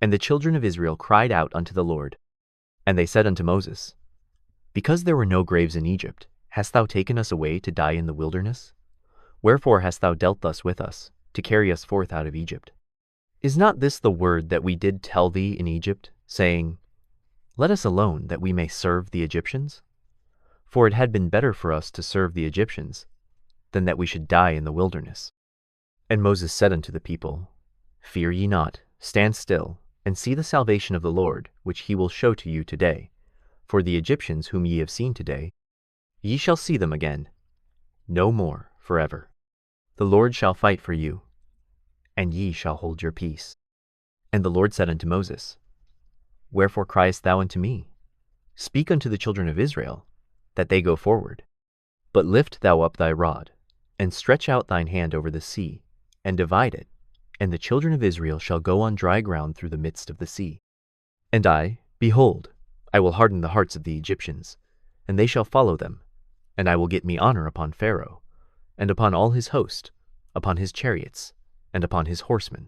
[SPEAKER 1] And the children of Israel cried out unto the Lord. And they said unto Moses, Because there were no graves in Egypt, hast thou taken us away to die in the wilderness? Wherefore hast thou dealt thus with us, to carry us forth out of Egypt? Is not this the word that we did tell thee in Egypt, saying, Let us alone, that we may serve the Egyptians? For it had been better for us to serve the Egyptians, than that we should die in the wilderness. And Moses said unto the people, Fear ye not, stand still, and see the salvation of the Lord, which he will show to you today. For the Egyptians whom ye have seen today, ye shall see them again, no more forever. The Lord shall fight for you, and ye shall hold your peace. And the Lord said unto Moses, Wherefore criest thou unto me? Speak unto the children of Israel, that they go forward. But lift thou up thy rod, and stretch out thine hand over the sea, and divide it, and the children of Israel shall go on dry ground through the midst of the sea. And I, behold, I will harden the hearts of the Egyptians, and they shall follow them, and I will get me honor upon Pharaoh, and upon all his host, upon his chariots, and upon his horsemen.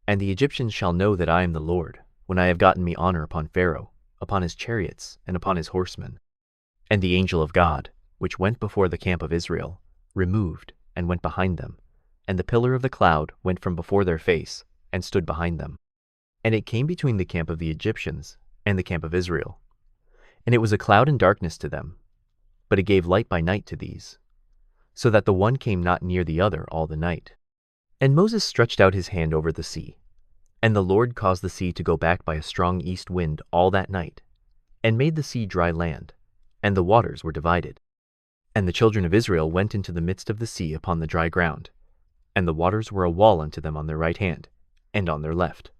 [SPEAKER 1] And the Egyptians shall know that I am the Lord, when I have gotten me honor upon Pharaoh, upon his chariots, and upon his horsemen. And the angel of God, which went before the camp of Israel, removed, and went behind them, and the pillar of the cloud went from before their face, and stood behind them. And it came between the camp of the Egyptians and the camp of Israel. And it was a cloud and darkness to them, but it gave light by night to these, so that the one came not near the other all the night. And Moses stretched out his hand over the sea, and the Lord caused the sea to go back by a strong east wind all that night, and made the sea dry land, and the waters were divided. And the children of Israel went into the midst of the sea upon the dry ground, and the waters were a wall unto them on their right hand, and on their left.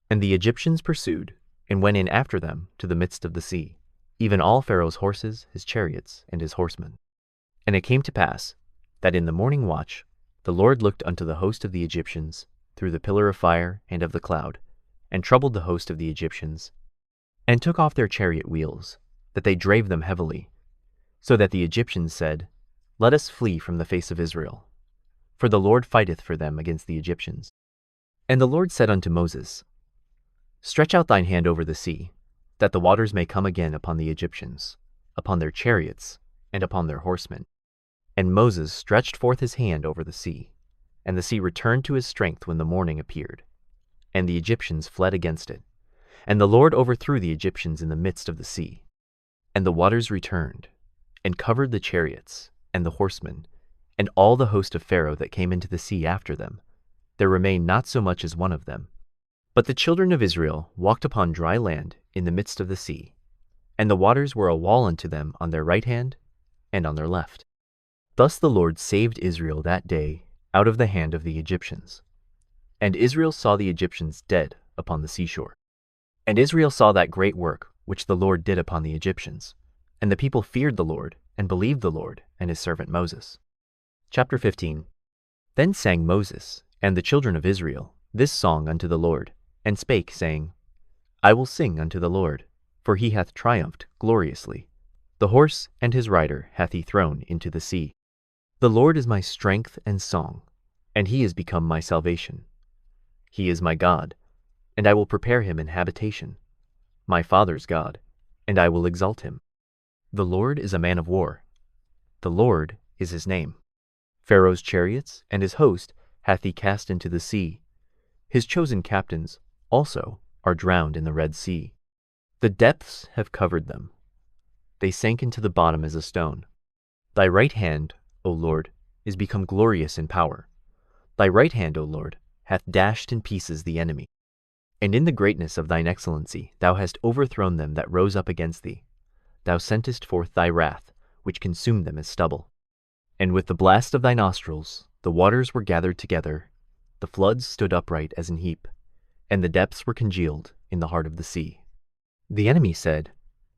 [SPEAKER 1] And the Egyptians pursued, and went in after them to the midst of the sea, even all Pharaoh's horses, his chariots, and his horsemen. And it came to pass, that in the morning watch the Lord looked unto the host of the Egyptians through the pillar of fire and of the cloud, and troubled the host of the Egyptians, and took off their chariot wheels, that they drave them heavily, so that the Egyptians said, Let us flee from the face of Israel, for the Lord fighteth for them against the Egyptians. And the Lord said unto Moses, Stretch out thine hand over the sea, that the waters may come again upon the Egyptians, upon their chariots, and upon their horsemen. And Moses stretched forth his hand over the sea, and the sea returned to his strength when the morning appeared. And the Egyptians fled against it, and the Lord overthrew the Egyptians in the midst of the sea. And the waters returned, and covered the chariots, and the horsemen, and all the host of Pharaoh that came into the sea after them. There remained not so much as one of them. But the children of Israel walked upon dry land in the midst of the sea, and the waters were a wall unto them on their right hand and on their left. Thus the Lord saved Israel that day out of the hand of the Egyptians. And Israel saw the Egyptians dead upon the seashore. And Israel saw that great work which the Lord did upon the Egyptians. And the people feared the Lord, and believed the Lord and his servant Moses. Chapter 15. Then sang Moses and the children of Israel this song unto the Lord, and spake, saying, I will sing unto the Lord, for he hath triumphed gloriously. The horse and his rider hath he thrown into the sea. The Lord is my strength and song, and he is become my salvation. He is my God, and I will prepare him an habitation, my father's God, and I will exalt him. The Lord is a man of war. The Lord is his name. Pharaoh's chariots and his host hath he cast into the sea. His chosen captains also are drowned in the Red Sea. The depths have covered them. They sank into the bottom as a stone. Thy right hand, O Lord, is become glorious in power. Thy right hand, O Lord, hath dashed in pieces the enemy. And in the greatness of thine excellency thou hast overthrown them that rose up against thee. Thou sentest forth thy wrath, which consumed them as stubble. And with the blast of thy nostrils the waters were gathered together, the floods stood upright as an heap, and the depths were congealed in the heart of the sea. The enemy said,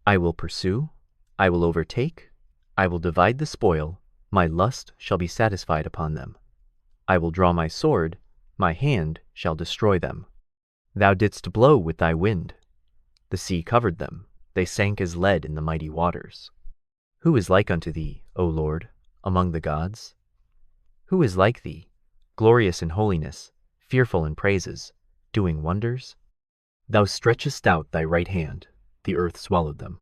[SPEAKER 1] I will pursue, I will overtake, I will divide the spoil, my lust shall be satisfied upon them. I will draw my sword, my hand shall destroy them. Thou didst blow with thy wind. The sea covered them, they sank as lead in the mighty waters. Who is like unto thee, O Lord, among the gods? Who is like thee, glorious in holiness, fearful in praises, doing wonders? Thou stretchest out thy right hand, the earth swallowed them.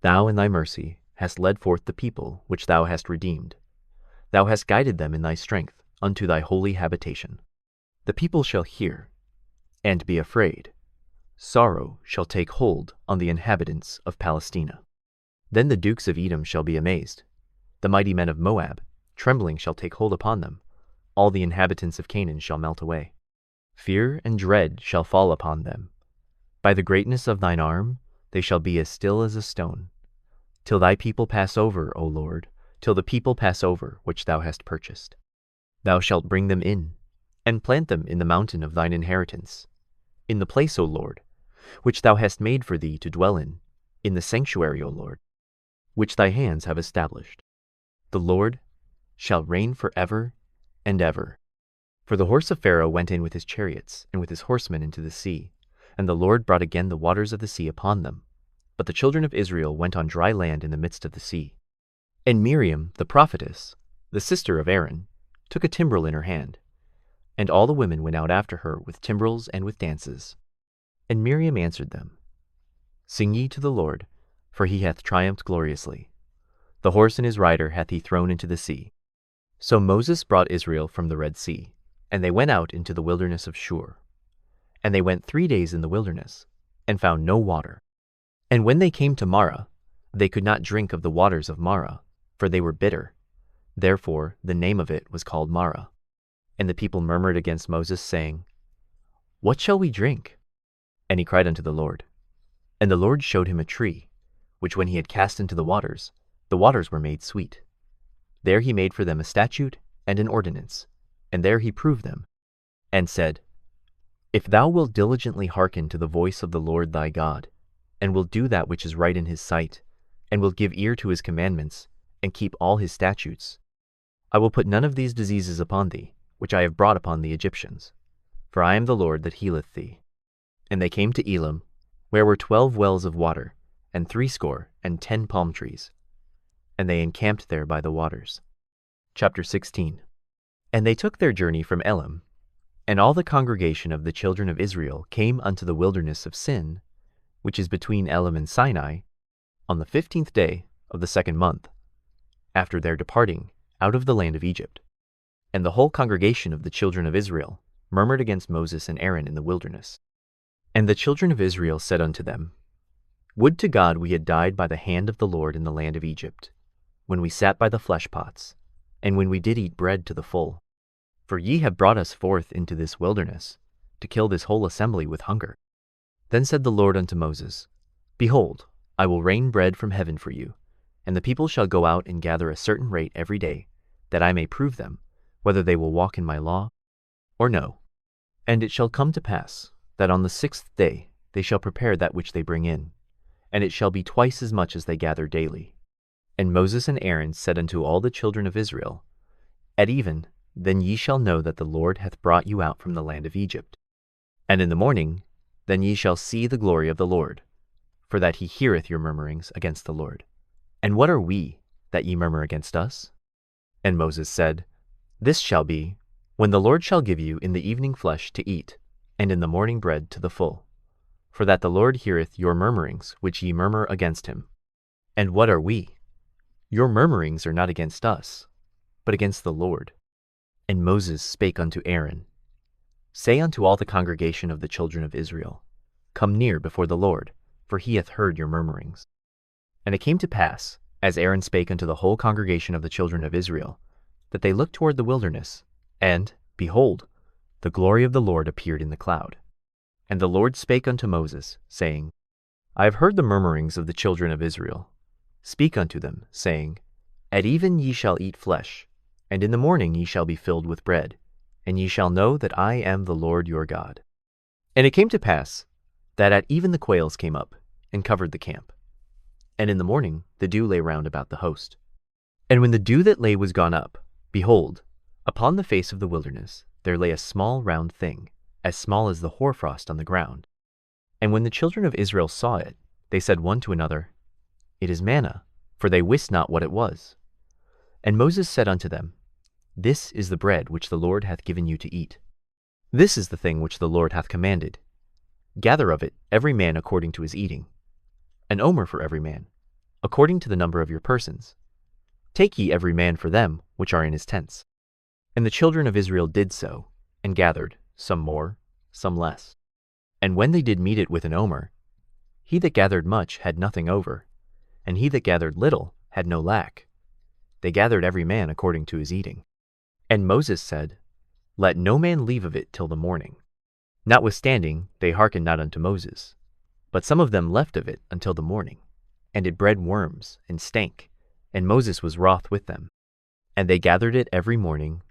[SPEAKER 1] Thou in thy mercy hast led forth the people which thou hast redeemed. Thou hast guided them in thy strength unto thy holy habitation. The people shall hear, and be afraid. Sorrow shall take hold on the inhabitants of Palestina. Then the dukes of Edom shall be amazed. The mighty men of Moab, trembling shall take hold upon them. All the inhabitants of Canaan shall melt away. Fear and dread shall fall upon them. By the greatness of thine arm they shall be as still as a stone. Till thy people pass over, O Lord, till the people pass over which thou hast purchased. Thou shalt bring them in, and plant them in the mountain of thine inheritance, in the place, O Lord, which thou hast made for thee to dwell in the sanctuary, O Lord, which thy hands have established. The Lord shall reign forever and ever. For the horse of Pharaoh went in with his chariots and with his horsemen into the sea, and the Lord brought again the waters of the sea upon them. But the children of Israel went on dry land in the midst of the sea. And Miriam the prophetess, the sister of Aaron, took a timbrel in her hand, and all the women went out after her with timbrels and with dances. And Miriam answered them, Sing ye to the Lord, for he hath triumphed gloriously. The horse and his rider hath he thrown into the sea. So Moses brought Israel from the Red Sea, and they went out into the wilderness of Shur. And they went 3 days in the wilderness, and found no water. And when they came to Marah, they could not drink of the waters of Marah, for they were bitter. Therefore the name of it was called Marah. And the people murmured against Moses, saying, What shall we drink? And he cried unto the Lord. And the Lord showed him a tree, which when he had cast into the waters were made sweet. There he made for them a statute and an ordinance, and there he proved them, and said, If thou wilt diligently hearken to the voice of the Lord thy God, and wilt do that which is right in his sight, and wilt give ear to his commandments, and keep all his statutes, I will put none of these diseases upon thee, which I have brought upon the Egyptians. For I am the Lord that healeth thee. And they came to Elim, where were 12 wells of water, and 70 palm trees. And they encamped there by the waters. Chapter 16. And they took their journey from Elim, and all the congregation of the children of Israel came unto the wilderness of Sin, which is between Elim and Sinai, on the 15th day of the 2nd month, after their departing out of the land of Egypt. And the whole congregation of the children of Israel murmured against Moses and Aaron in the wilderness. And the children of Israel said unto them, Would to God we had died by the hand of the Lord in the land of Egypt, when we sat by the flesh pots, and when we did eat bread to the full. For ye have brought us forth into this wilderness, to kill this whole assembly with hunger. Then said the Lord unto Moses, Behold, I will rain bread from heaven for you, and the people shall go out and gather a certain rate every day, that I may prove them, whether they will walk in my law, or no. And it shall come to pass, that on the 6th day they shall prepare that which they bring in, and it shall be twice as much as they gather daily. And Moses and Aaron said unto all the children of Israel, At even, then ye shall know that the Lord hath brought you out from the land of Egypt. And in the morning, then ye shall see the glory of the Lord, for that he heareth your murmurings against the Lord. And what are we, that ye murmur against us? And Moses said, This shall be, when the Lord shall give you in the evening flesh to eat, and in the morning bread to the full. For that the Lord heareth your murmurings which ye murmur against him. And what are we? Your murmurings are not against us, but against the Lord. And Moses spake unto Aaron, Say unto all the congregation of the children of Israel, Come near before the Lord, for he hath heard your murmurings. And it came to pass, as Aaron spake unto the whole congregation of the children of Israel, that they looked toward the wilderness, and, behold, the glory of the Lord appeared in the cloud. And the Lord spake unto Moses, saying, I have heard the murmurings of the children of Israel. Speak unto them, saying, At even ye shall eat flesh, and in the morning ye shall be filled with bread, and ye shall know that I am the Lord your God. And it came to pass that at even the quails came up, and covered the camp. And in the morning the dew lay round about the host. And when the dew that lay was gone up, behold, upon the face of the wilderness there lay a small round thing, as small as the hoarfrost on the ground. And when the children of Israel saw it, they said one to another, It is manna, for they wist not what it was. And Moses said unto them, This is the bread which the Lord hath given you to eat. This is the thing which the Lord hath commanded. Gather of it every man according to his eating, an omer for every man, according to the number of your persons. Take ye every man for them which are in his tents. And the children of Israel did so, and gathered, some more, some less. And when they did meet it with an omer, he that gathered much had nothing over, and he that gathered little had no lack. They gathered every man according to his eating. And Moses said, Let no man leave of it till the morning. Notwithstanding, they hearkened not unto Moses. But some of them left of it until the morning, and it bred worms, and stank, and Moses was wroth with them. And they gathered it every morning,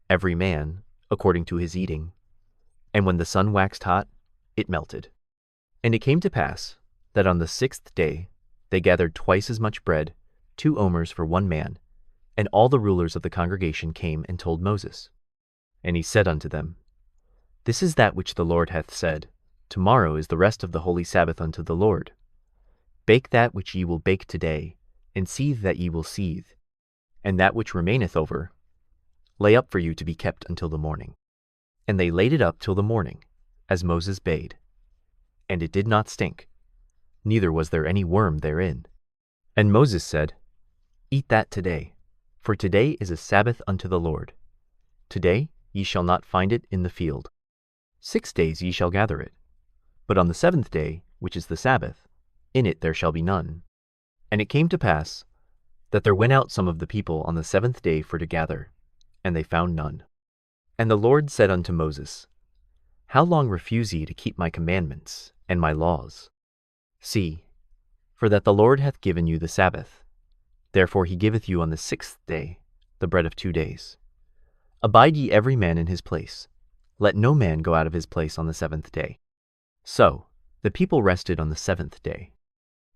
[SPEAKER 1] every man, according to his eating. And when the sun waxed hot, it melted. And it came to pass, that on the 6th day they gathered twice as much bread, 2 omers for one man, and all the rulers of the congregation came and told Moses. And he said unto them, This is that which the Lord hath said, Tomorrow is the rest of the holy Sabbath unto the Lord. Bake that which ye will bake today, and seethe that ye will seethe, and that which remaineth over, lay up for you to be kept until the morning. And they laid it up till the morning, as Moses bade. And it did not stink, neither was there any worm therein. And Moses said, Eat that today, for today is a Sabbath unto the Lord. Today ye shall not find it in the field. 6 days ye shall gather it. But on the 7th day, which is the Sabbath, in it there shall be none. And it came to pass that there went out some of the people on the 7th day for to gather, and they found none. And the Lord said unto Moses, How long refuse ye to keep my commandments and my laws? See, for that the Lord hath given you the Sabbath. Therefore he giveth you on the 6th day the bread of 2 days. Abide ye every man in his place. Let no man go out of his place on the 7th day. So the people rested on the 7th day.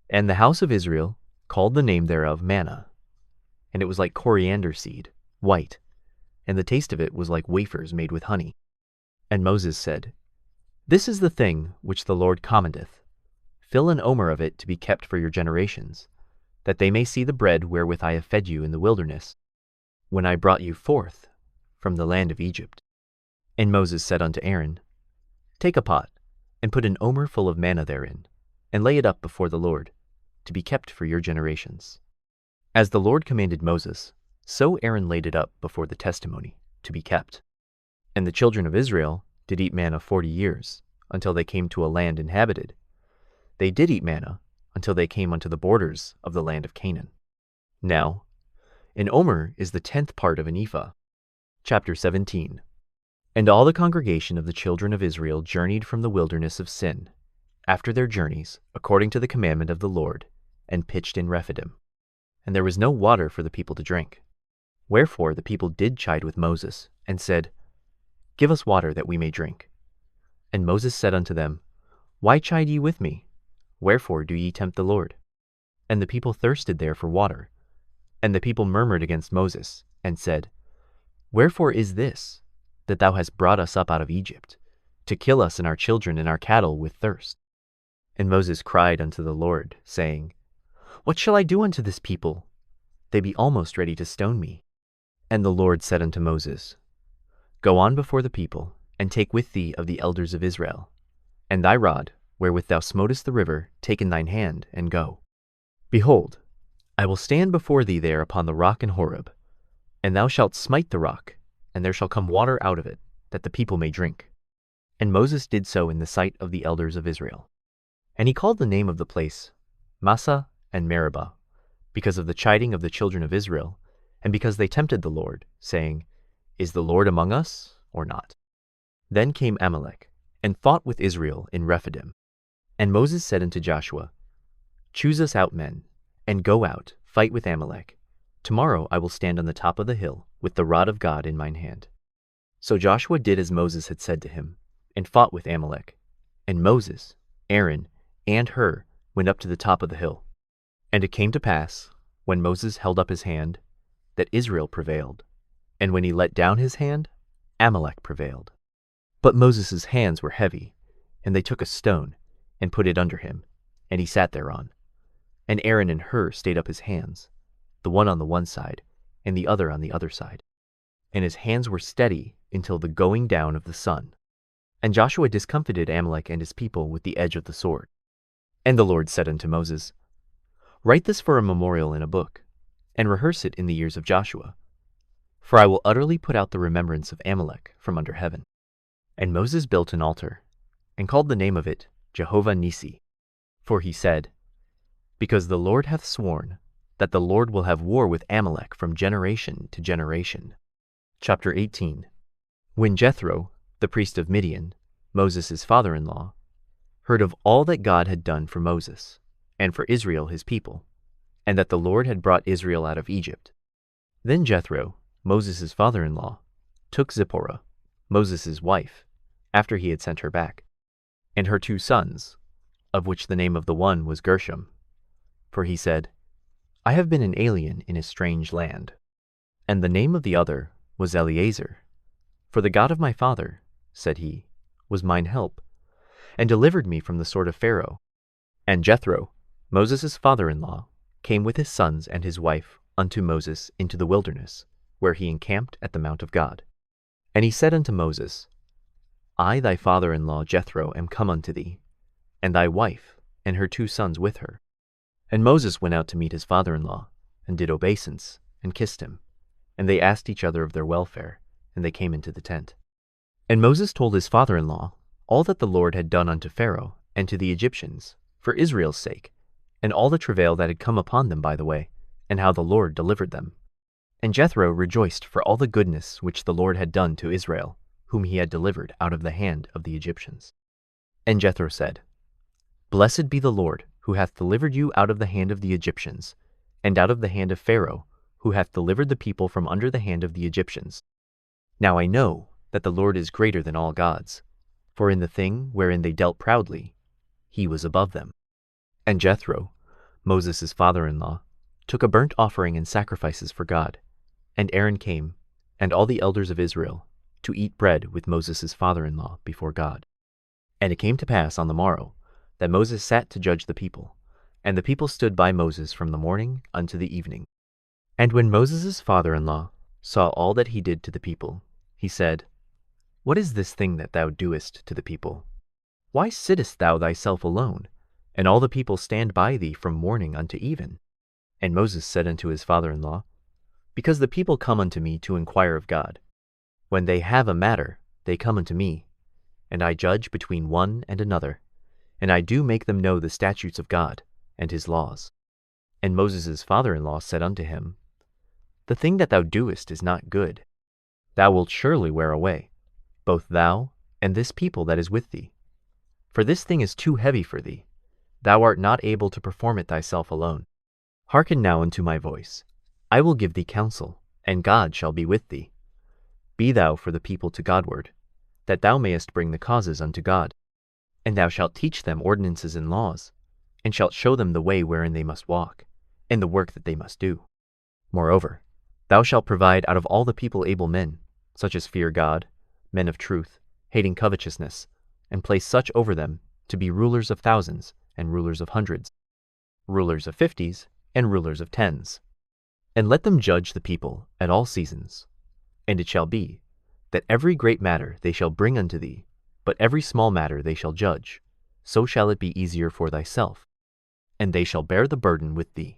[SPEAKER 1] And the house of Israel called the name thereof manna. And it was like coriander seed, white, and the taste of it was like wafers made with honey. And Moses said, This is the thing which the Lord commandeth. Fill an omer of it to be kept for your generations, that they may see the bread wherewith I have fed you in the wilderness, when I brought you forth from the land of Egypt. And Moses said unto Aaron, Take a pot, and put an omer full of manna therein, and lay it up before the Lord, to be kept for your generations. As the Lord commanded Moses, so Aaron laid it up before the testimony, to be kept. And the children of Israel did eat manna 40 years, until they came to a land inhabited. They did eat manna until they came unto the borders of the land of Canaan. Now, an omer is the 10th part of an ephah. Chapter 17. And all the congregation of the children of Israel journeyed from the wilderness of Sin, after their journeys, according to the commandment of the Lord, and pitched in Rephidim. And there was no water for the people to drink. Wherefore the people did chide with Moses, and said, Give us water that we may drink. And Moses said unto them, Why chide ye with me? Wherefore do ye tempt the Lord? And the people thirsted there for water. And the people murmured against Moses, and said, Wherefore is this, that thou hast brought us up out of Egypt, to kill us and our children and our cattle with thirst? And Moses cried unto the Lord, saying, What shall I do unto this people? They be almost ready to stone me. And the Lord said unto Moses, Go on before the people, and take with thee of the elders of Israel, and thy rod, wherewith thou smotest the river, take in thine hand, and go. Behold, I will stand before thee there upon the rock in Horeb, and thou shalt smite the rock, and there shall come water out of it, that the people may drink. And Moses did so in the sight of the elders of Israel. And he called the name of the place Massah and Meribah, because of the chiding of the children of Israel, and because they tempted the Lord, saying, Is the Lord among us, or not? Then came Amalek, and fought with Israel in Rephidim. And Moses said unto Joshua, Choose us out men, and go out, fight with Amalek, Tomorrow I will stand on the top of the hill with the rod of God in mine hand. So Joshua did as Moses had said to him, and fought with Amalek. And Moses, Aaron, and Hur went up to the top of the hill. And it came to pass, when Moses held up his hand, that Israel prevailed. And when he let down his hand, Amalek prevailed. But Moses' hands were heavy, and they took a stone, and put it under him, and he sat thereon. And Aaron and Hur stayed up his hands, the one on the one side, and the other on the other side. And his hands were steady until the going down of the sun. And Joshua discomfited Amalek and his people with the edge of the sword. And the Lord said unto Moses, Write this for a memorial in a book, and rehearse it in the ears of Joshua. For I will utterly put out the remembrance of Amalek from under heaven. And Moses built an altar, and called the name of it Jehovah Nissi. For he said, Because the Lord hath sworn that the Lord will have war with Amalek from generation to generation. Chapter 18. When Jethro, the priest of Midian, Moses' father-in-law, heard of all that God had done for Moses, and for Israel his people, and that the Lord had brought Israel out of Egypt, then Jethro, Moses' father-in-law, took Zipporah, Moses' wife, after he had sent her back, and her 2 sons, of which the name of the one was Gershom. For he said, I have been an alien in a strange land. And the name of the other was Eleazar. For the God of my father, said he, was mine help, and delivered me from the sword of Pharaoh. And Jethro, Moses' father-in-law, came with his sons and his wife unto Moses into the wilderness, where he encamped at the mount of God. And he said unto Moses, I thy father-in-law Jethro am come unto thee, and thy wife, and her 2 sons with her. And Moses went out to meet his father-in-law, and did obeisance, and kissed him. And they asked each other of their welfare, and they came into the tent. And Moses told his father-in-law all that the Lord had done unto Pharaoh and to the Egyptians, for Israel's sake, and all the travail that had come upon them by the way, and how the Lord delivered them. And Jethro rejoiced for all the goodness which the Lord had done to Israel, whom he had delivered out of the hand of the Egyptians. And Jethro said, Blessed be the Lord, who hath delivered you out of the hand of the Egyptians, and out of the hand of Pharaoh, who hath delivered the people from under the hand of the Egyptians. Now I know that the Lord is greater than all gods, for in the thing wherein they dealt proudly, he was above them. And Jethro, Moses' father-in-law, took a burnt offering and sacrifices for God. And Aaron came, and all the elders of Israel, to eat bread with Moses' father-in-law before God. And it came to pass on the morrow, that Moses sat to judge the people, and the people stood by Moses from the morning unto the evening. And when Moses' father-in-law saw all that he did to the people, he said, What is this thing that thou doest to the people? Why sittest thou thyself alone, and all the people stand by thee from morning unto even? And Moses said unto his father-in-law, Because the people come unto me to inquire of God. When they have a matter, they come unto me, and I judge between one and another, and I do make them know the statutes of God, and his laws. And Moses' father-in-law said unto him, The thing that thou doest is not good. Thou wilt surely wear away, both thou and this people that is with thee. For this thing is too heavy for thee. Thou art not able to perform it thyself alone. Hearken now unto my voice. I will give thee counsel, and God shall be with thee. Be thou for the people to Godward, that thou mayest bring the causes unto God. And thou shalt teach them ordinances and laws, and shalt show them the way wherein they must walk, and the work that they must do. Moreover, thou shalt provide out of all the people able men, such as fear God, men of truth, hating covetousness, and place such over them to be rulers of thousands, and rulers of hundreds, rulers of 50s, and rulers of 10s. And let them judge the people at all seasons. And it shall be, that every great matter they shall bring unto thee, but every small matter they shall judge, so shall it be easier for thyself, and they shall bear the burden with thee.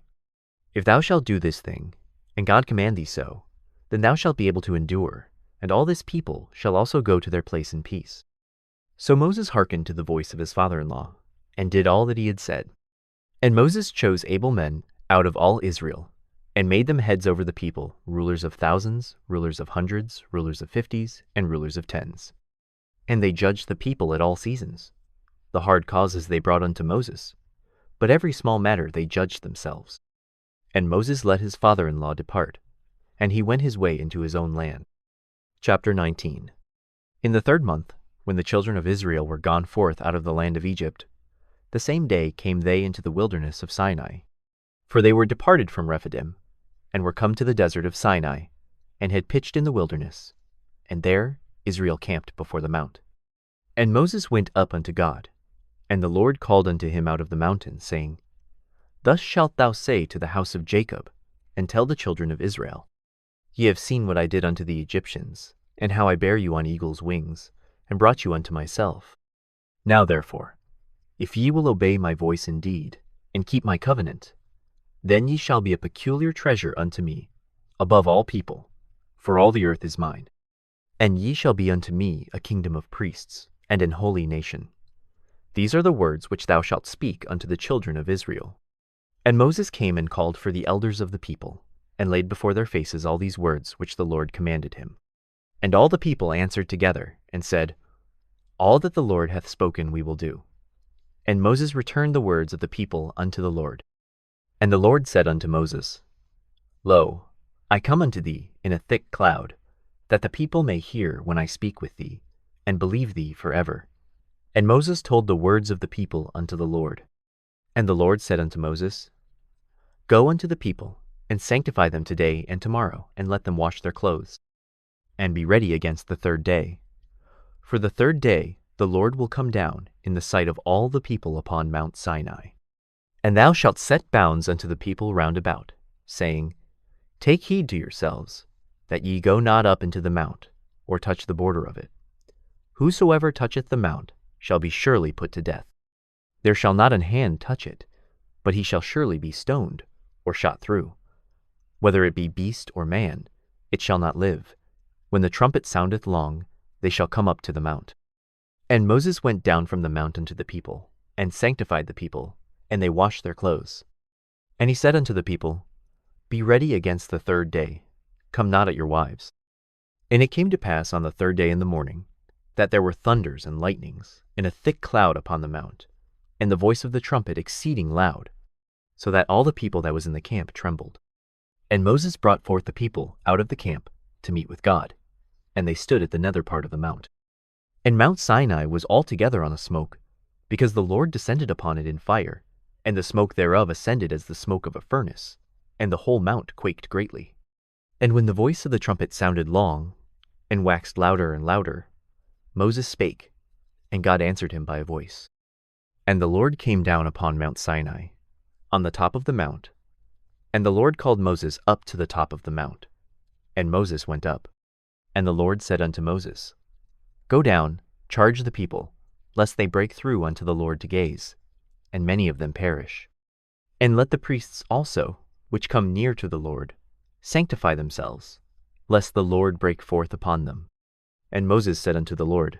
[SPEAKER 1] If thou shalt do this thing, and God command thee so, then thou shalt be able to endure, and all this people shall also go to their place in peace. So Moses hearkened to the voice of his father-in-law, and did all that he had said. And Moses chose able men out of all Israel, and made them heads over the people, rulers of thousands, rulers of hundreds, rulers of 50s, and rulers of 10s. And they judged the people at all seasons. The hard causes they brought unto Moses, but every small matter they judged themselves. And Moses let his father-in-law depart, and he went his way into his own land. Chapter 19. In the 3rd month, when the children of Israel were gone forth out of the land of Egypt, the same day came they into the wilderness of Sinai. For they were departed from Rephidim, and were come to the desert of Sinai, and had pitched in the wilderness, and there Israel camped before the mount. And Moses went up unto God, and the Lord called unto him out of the mountain, saying, Thus shalt thou say to the house of Jacob, and tell the children of Israel, Ye have seen what I did unto the Egyptians, and how I bare you on eagle's wings, and brought you unto myself. Now therefore, if ye will obey my voice indeed, and keep my covenant, then ye shall be a peculiar treasure unto me, above all people, for all the earth is mine. And ye shall be unto me a kingdom of priests, and an holy nation. These are the words which thou shalt speak unto the children of Israel. And Moses came and called for the elders of the people, and laid before their faces all these words which the Lord commanded him. And all the people answered together, and said, All that the Lord hath spoken we will do. And Moses returned the words of the people unto the Lord. And the Lord said unto Moses, Lo, I come unto thee in a thick cloud, that the people may hear when I speak with thee, and believe thee forever. And Moses told the words of the people unto the Lord. And the Lord said unto Moses, Go unto the people, and sanctify them today and tomorrow, and let them wash their clothes, and be ready against the 3rd day. For the 3rd day the Lord will come down in the sight of all the people upon Mount Sinai. And thou shalt set bounds unto the people round about, saying, Take heed to yourselves, that ye go not up into the mount, or touch the border of it. Whosoever toucheth the mount shall be surely put to death. There shall not an hand touch it, but he shall surely be stoned, or shot through. Whether it be beast or man, it shall not live. When the trumpet soundeth long, they shall come up to the mount. And Moses went down from the mount unto the people, and sanctified the people, and they washed their clothes. And he said unto the people, Be ready against the 3rd day, come not at your wives. And it came to pass on the 3rd day in the morning, that there were thunders and lightnings, and a thick cloud upon the mount, and the voice of the trumpet exceeding loud, so that all the people that was in the camp trembled. And Moses brought forth the people out of the camp to meet with God, and they stood at the nether part of the mount. And Mount Sinai was altogether on a smoke, because the Lord descended upon it in fire, and the smoke thereof ascended as the smoke of a furnace, and the whole mount quaked greatly. And when the voice of the trumpet sounded long, and waxed louder and louder, Moses spake, and God answered him by a voice. And the Lord came down upon Mount Sinai, on the top of the mount, and the Lord called Moses up to the top of the mount, and Moses went up. And the Lord said unto Moses, Go down, charge the people, lest they break through unto the Lord to gaze, and many of them perish. And let the priests also, which come near to the Lord, sanctify themselves, lest the Lord break forth upon them. And Moses said unto the Lord,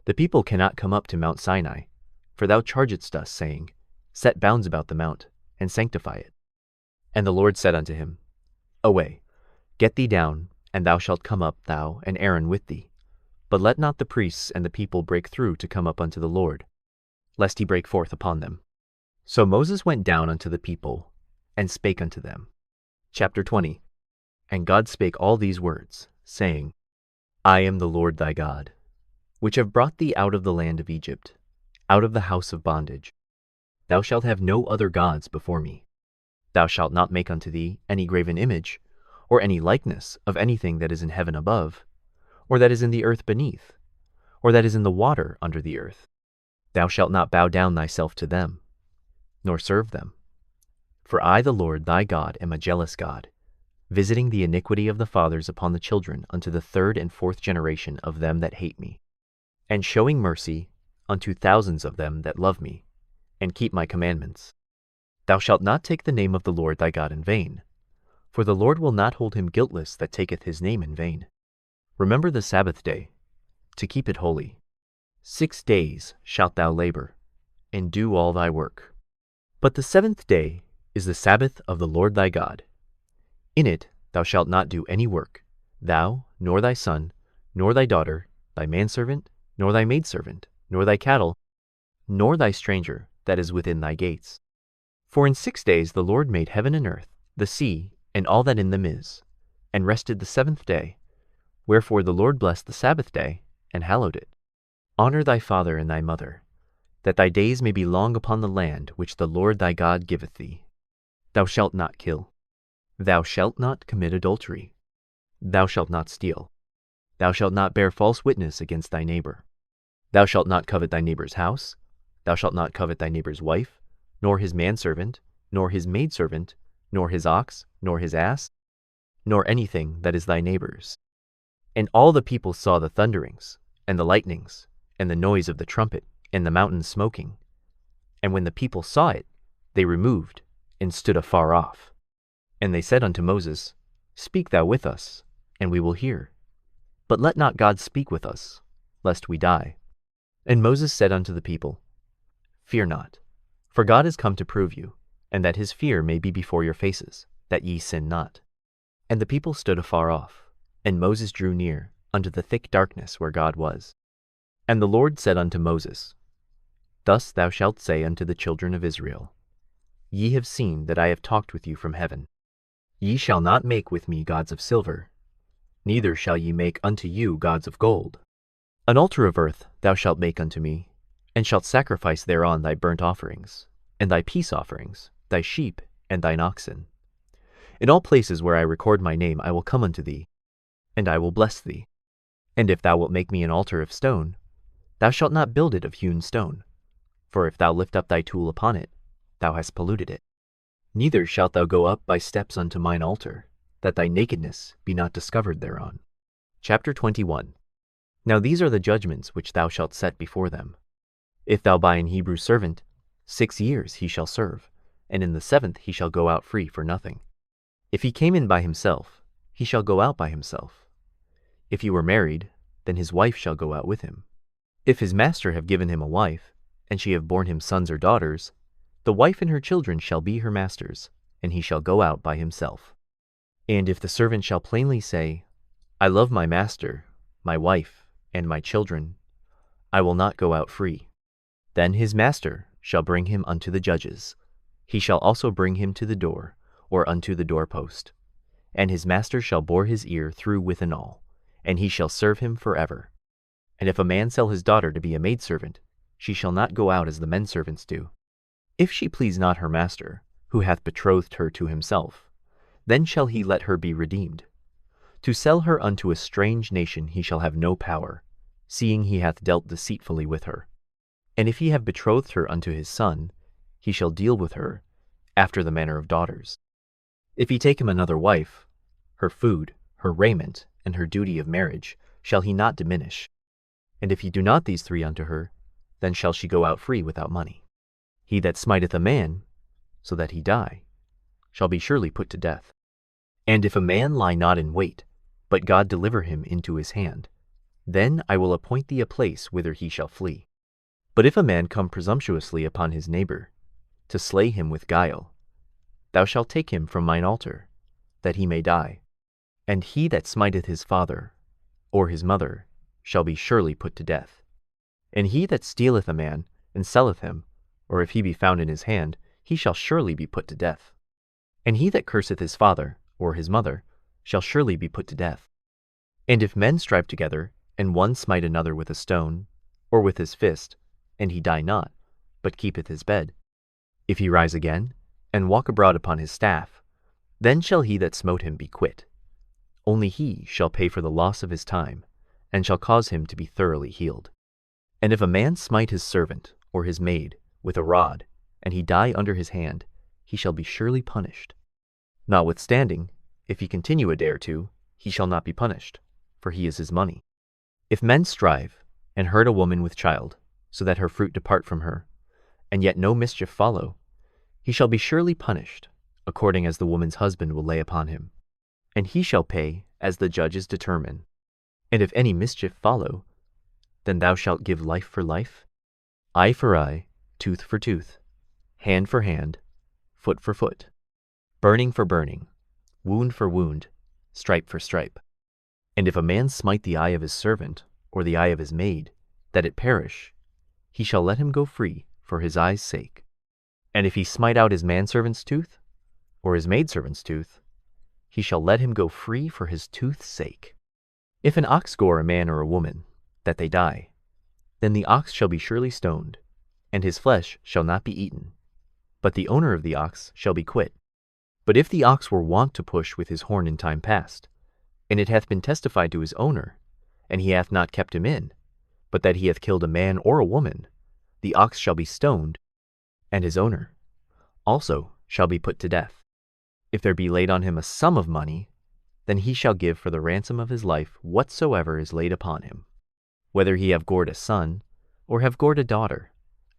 [SPEAKER 1] The people cannot come up to Mount Sinai, for thou chargedst us, saying, Set bounds about the mount, and sanctify it. And the Lord said unto him, Away, get thee down, and thou shalt come up, thou and Aaron with thee. But let not the priests and the people break through to come up unto the Lord, lest he break forth upon them. So Moses went down unto the people, and spake unto them. Chapter 20. And God spake all these words, saying, I am the Lord thy God, which have brought thee out of the land of Egypt, out of the house of bondage. Thou shalt have no other gods before me. Thou shalt not make unto thee any graven image, or any likeness of anything that is in heaven above, or that is in the earth beneath, or that is in the water under the earth. Thou shalt not bow down thyself to them, nor serve them. For I, the Lord thy God, am a jealous God, visiting the iniquity of the fathers upon the children unto the 3rd and 4th generation of them that hate me, and showing mercy unto thousands of them that love me, and keep my commandments. Thou shalt not take the name of the Lord thy God in vain, for the Lord will not hold him guiltless that taketh his name in vain. Remember the Sabbath day, to keep it holy. 6 days shalt thou labor, and do all thy work. But the 7th day is the Sabbath of the Lord thy God. In it thou shalt not do any work, thou, nor thy son, nor thy daughter, thy manservant, nor thy maidservant, nor thy cattle, nor thy stranger that is within thy gates. For in 6 days the Lord made heaven and earth, the sea, and all that in them is, and rested the seventh day. Wherefore the Lord blessed the Sabbath day, and hallowed it. Honor thy father and thy mother, that thy days may be long upon the land which the Lord thy God giveth thee. Thou shalt not kill. Thou shalt not commit adultery. Thou shalt not steal. Thou shalt not bear false witness against thy neighbor. Thou shalt not covet thy neighbor's house. Thou shalt not covet thy neighbor's wife, nor his manservant, nor his maidservant, nor his ox, nor his ass, nor anything that is thy neighbor's. And all the people saw the thunderings, and the lightnings, and the noise of the trumpet, and the mountain smoking. And when the people saw it, they removed, and stood afar off. And they said unto Moses, Speak thou with us, and we will hear. But let not God speak with us, lest we die. And Moses said unto the people, Fear not, for God is come to prove you, and that his fear may be before your faces, that ye sin not. And the people stood afar off, and Moses drew near unto the thick darkness where God was. And the Lord said unto Moses, Thus thou shalt say unto the children of Israel, Ye have seen that I have talked with you from heaven. Ye shall not make with me gods of silver, neither shall ye make unto you gods of gold. An altar of earth thou shalt make unto me, and shalt sacrifice thereon thy burnt offerings, and thy peace offerings, thy sheep, and thine oxen. In all places where I record my name I will come unto thee, and I will bless thee. And if thou wilt make me an altar of stone, thou shalt not build it of hewn stone, for if thou lift up thy tool upon it, thou hast polluted it. Neither shalt thou go up by steps unto mine altar, that thy nakedness be not discovered thereon. Chapter 21. Now these are the judgments which thou shalt set before them. If thou buy an Hebrew servant, 6 years he shall serve, and in the 7th he shall go out free for nothing. If he came in by himself, he shall go out by himself. If he were married, then his wife shall go out with him. If his master have given him a wife, and she have borne him sons or daughters, the wife and her children shall be her master's, and he shall go out by himself. And if the servant shall plainly say, I love my master, my wife, and my children, I will not go out free, then his master shall bring him unto the judges. He shall also bring him to the door, or unto the doorpost. And his master shall bore his ear through with and all, and he shall serve him forever. And if a man sell his daughter to be a maidservant, she shall not go out as the men servants do. If she please not her master, who hath betrothed her to himself, then shall he let her be redeemed. To sell her unto a strange nation he shall have no power, seeing he hath dealt deceitfully with her. And if he have betrothed her unto his son, he shall deal with her after the manner of daughters. If he take him another wife, her food, her raiment, and her duty of marriage shall he not diminish. And if he do not these 3 unto her, then shall she go out free without money. He that smiteth a man, so that he die, shall be surely put to death. And if a man lie not in wait, but God deliver him into his hand, then I will appoint thee a place whither he shall flee. But if a man come presumptuously upon his neighbor, to slay him with guile, thou shalt take him from mine altar, that he may die. And he that smiteth his father, or his mother, shall be surely put to death. And he that stealeth a man, and selleth him, or if he be found in his hand, he shall surely be put to death. And he that curseth his father, or his mother, shall surely be put to death. And if men strive together, and one smite another with a stone, or with his fist, and he die not, but keepeth his bed, if he rise again, and walk abroad upon his staff, then shall he that smote him be quit. Only he shall pay for the loss of his time, and shall cause him to be thoroughly healed. And if a man smite his servant, or his maid, with a rod, and he die under his hand, he shall be surely punished. Notwithstanding, if he continue a day or 2, he shall not be punished, for he is his money. If men strive, and hurt a woman with child, so that her fruit depart from her, and yet no mischief follow, he shall be surely punished, according as the woman's husband will lay upon him. And he shall pay as the judges determine. And if any mischief follow, then thou shalt give life for life, eye for eye, tooth for tooth, hand for hand, foot for foot, burning for burning, wound for wound, stripe for stripe. And if a man smite the eye of his servant, or the eye of his maid, that it perish, he shall let him go free for his eye's sake. And if he smite out his manservant's tooth, or his maidservant's tooth, he shall let him go free for his tooth's sake. If an ox gore a man or a woman, that they die, then the ox shall be surely stoned, and his flesh shall not be eaten, but the owner of the ox shall be quit. But if the ox were wont to push with his horn in time past, and it hath been testified to his owner, and he hath not kept him in, but that he hath killed a man or a woman, the ox shall be stoned, and his owner also shall be put to death. If there be laid on him a sum of money, then he shall give for the ransom of his life whatsoever is laid upon him, whether he have gored a son, or have gored a daughter,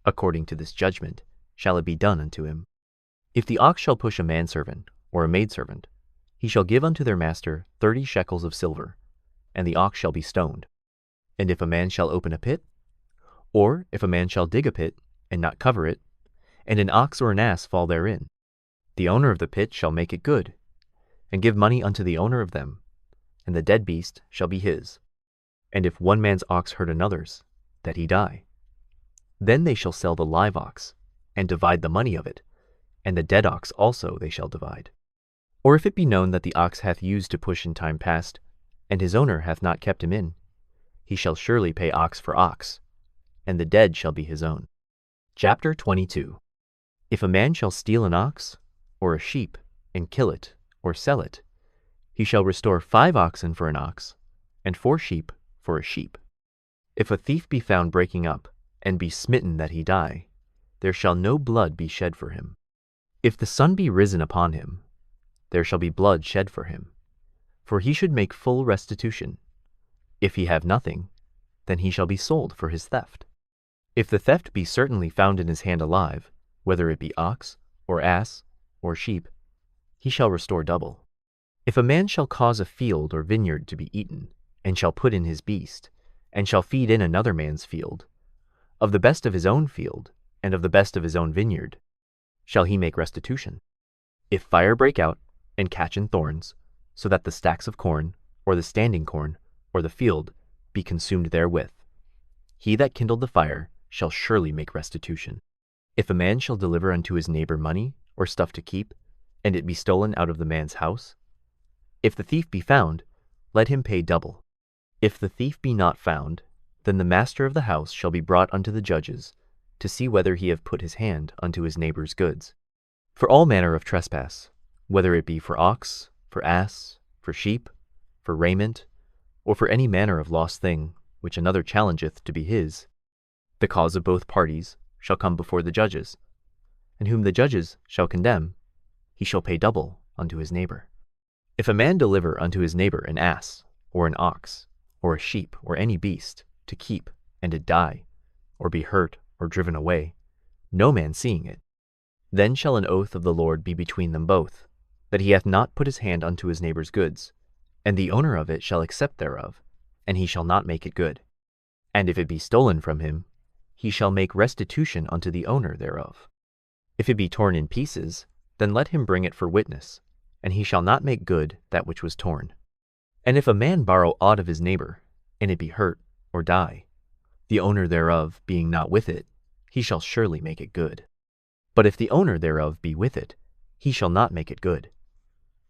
[SPEAKER 1] according to this judgment shall it be done unto him. If the ox shall push a manservant or a maidservant, he shall give unto their master 30 shekels of silver, and the ox shall be stoned. And if a man shall open a pit, or if a man shall dig a pit, and not cover it, and an ox or an ass fall therein, the owner of the pit shall make it good, and give money unto the owner of them, and the dead beast shall be his. And if one man's ox hurt another's, that he die, then they shall sell the live ox, and divide the money of it, and the dead ox also they shall divide. Or if it be known that the ox hath used to push in time past, and his owner hath not kept him in, he shall surely pay ox for ox, and the dead shall be his own. Chapter 22. If a man shall steal an ox, or a sheep, and kill it, or sell it, he shall restore 5 oxen for an ox, and 4 sheep for a sheep. If a thief be found breaking up, and be smitten that he die, there shall no blood be shed for him. If the sun be risen upon him, there shall be blood shed for him, for he should make full restitution. If he have nothing, then he shall be sold for his theft. If the theft be certainly found in his hand alive, whether it be ox, or ass, or sheep, he shall restore double. If a man shall cause a field or vineyard to be eaten, and shall put in his beast, and shall feed in another man's field, of the best of his own field, and of the best of his own vineyard, shall he make restitution. If fire break out, and catch in thorns, so that the stacks of corn, or the standing corn, or the field, be consumed therewith, he that kindled the fire shall surely make restitution. If a man shall deliver unto his neighbor money, or stuff to keep, and it be stolen out of the man's house, if the thief be found, let him pay double. If the thief be not found, then the master of the house shall be brought unto the judges, to see whether he have put his hand unto his neighbor's goods. For all manner of trespass, whether it be for ox, for ass, for sheep, for raiment, or for any manner of lost thing, which another challengeth to be his, the cause of both parties shall come before the judges, and whom the judges shall condemn, he shall pay double unto his neighbor. If a man deliver unto his neighbor an ass, or an ox, or a sheep, or any beast, to keep, and it die, or be hurt, or driven away, no man seeing it, then shall an oath of the Lord be between them both, that he hath not put his hand unto his neighbor's goods, and the owner of it shall accept thereof, and he shall not make it good. And if it be stolen from him, he shall make restitution unto the owner thereof. If it be torn in pieces, then let him bring it for witness, and he shall not make good that which was torn. And if a man borrow aught of his neighbor, and it be hurt, or die, the owner thereof being not with it, he shall surely make it good. But if the owner thereof be with it, he shall not make it good.